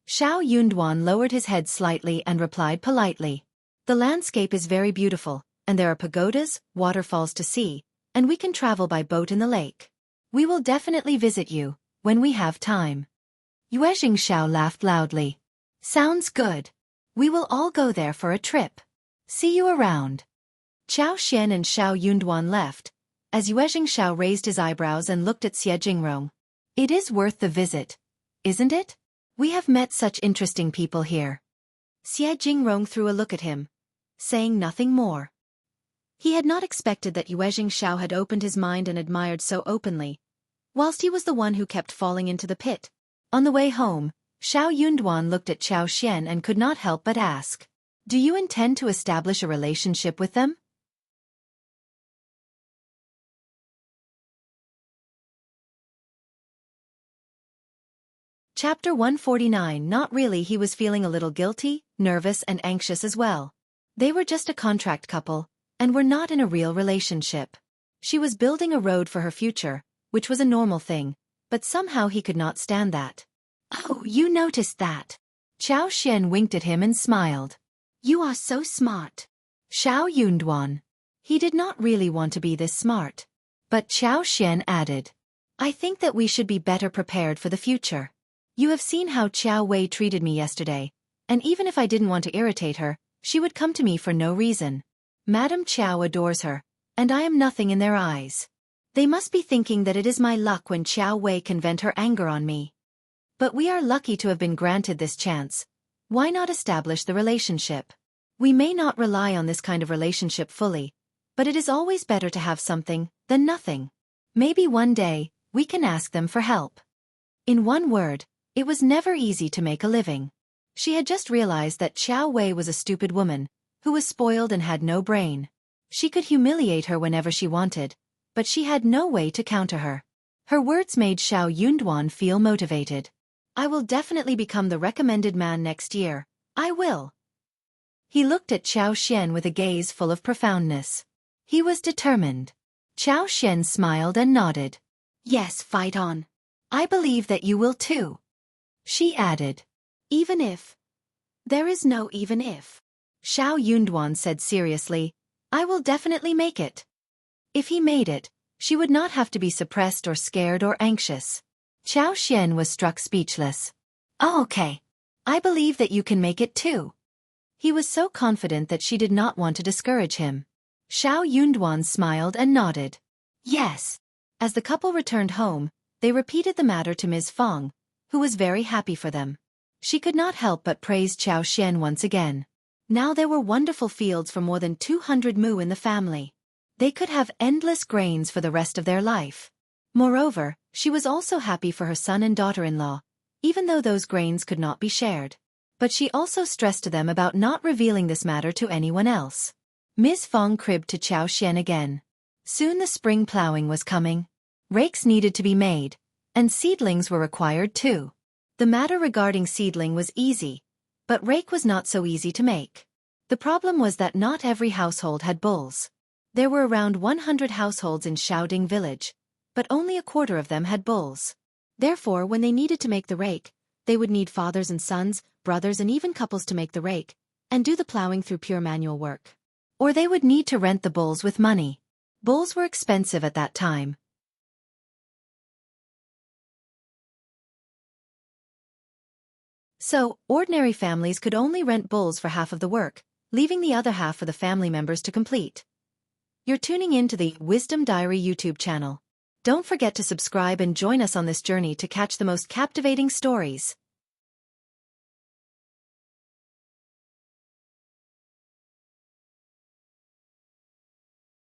Xiao Yunduan lowered his head slightly and replied politely. The landscape is very beautiful, and there are pagodas, waterfalls to see, and we can travel by boat in the lake. We will definitely visit you, when we have time. Xiao laughed loudly. Sounds good. We will all go there for a trip. See you around. Xian and Xiao Yunduan left, as Xiao raised his eyebrows and looked at Xianxia. It is worth the visit, isn't it? We have met such interesting people here. Xianxia threw a look at him, saying nothing more. He had not expected that Xiao had opened his mind and admired so openly, whilst he was the one who kept falling into the pit. On the way home, Xiao Yunduan looked at Xian and could not help but ask, do you intend to establish a relationship with them? Chapter 149. Not really. He was feeling a little guilty, nervous and anxious as well. They were just a contract couple, and were not in a real relationship. She was building a road for her future, which was a normal thing, but somehow he could not stand that. "Oh, you noticed that." Xianxia winked at him and smiled. "You are so smart." Xiao Yunduan. He did not really want to be this smart. But Xianxia added, "I think that we should be better prepared for the future. You have seen how Qiao Wei treated me yesterday, and even if I didn't want to irritate her, she would come to me for no reason. Madame Qiao adores her, and I am nothing in their eyes. They must be thinking that it is my luck when Qiao Wei can vent her anger on me. But we are lucky to have been granted this chance. Why not establish the relationship? We may not rely on this kind of relationship fully, but it is always better to have something than nothing. Maybe one day, we can ask them for help." In one word, it was never easy to make a living. She had just realized that Qiao Wei was a stupid woman, who was spoiled and had no brain. She could humiliate her whenever she wanted, but she had no way to counter her. Her words made Xiao Yunduan feel motivated. "I will definitely become the recommended man next year. I will." He looked at Xianxia with a gaze full of profoundness. He was determined. Xianxia smiled and nodded. "Yes, fight on. I believe that you will too." She added, "Even if..." "There is no even if." Xiao Yunduan said seriously, "I will definitely make it." If he made it, she would not have to be suppressed or scared or anxious. Xianxia was struck speechless. "Oh, okay. I believe that you can make it too." He was so confident that she did not want to discourage him. Xiao Yunduan smiled and nodded. "Yes." As the couple returned home, they repeated the matter to Ms. Fong, who was very happy for them. She could not help but praise Xianxia once again. Now there were wonderful fields for more than 200 mu in the family. They could have endless grains for the rest of their life. Moreover, she was also happy for her son and daughter-in-law, even though those grains could not be shared. But she also stressed to them about not revealing this matter to anyone else. Ms. Fong cribbed to Xianxia again. Soon the spring plowing was coming. Rakes needed to be made, and seedlings were required too. The matter regarding seedling was easy, but rake was not so easy to make. The problem was that not every household had bulls. There were around 100 households in Shaoding village, but only a quarter of them had bulls. Therefore, when they needed to make the rake, they would need fathers and sons, brothers and even couples to make the rake, and do the plowing through pure manual work. Or they would need to rent the bulls with money. Bulls were expensive at that time. So, ordinary families could only rent bulls for half of the work, leaving the other half for the family members to complete. You're tuning in to the Wisdom Diary YouTube channel. Don't forget to subscribe and join us on this journey to catch the most captivating stories.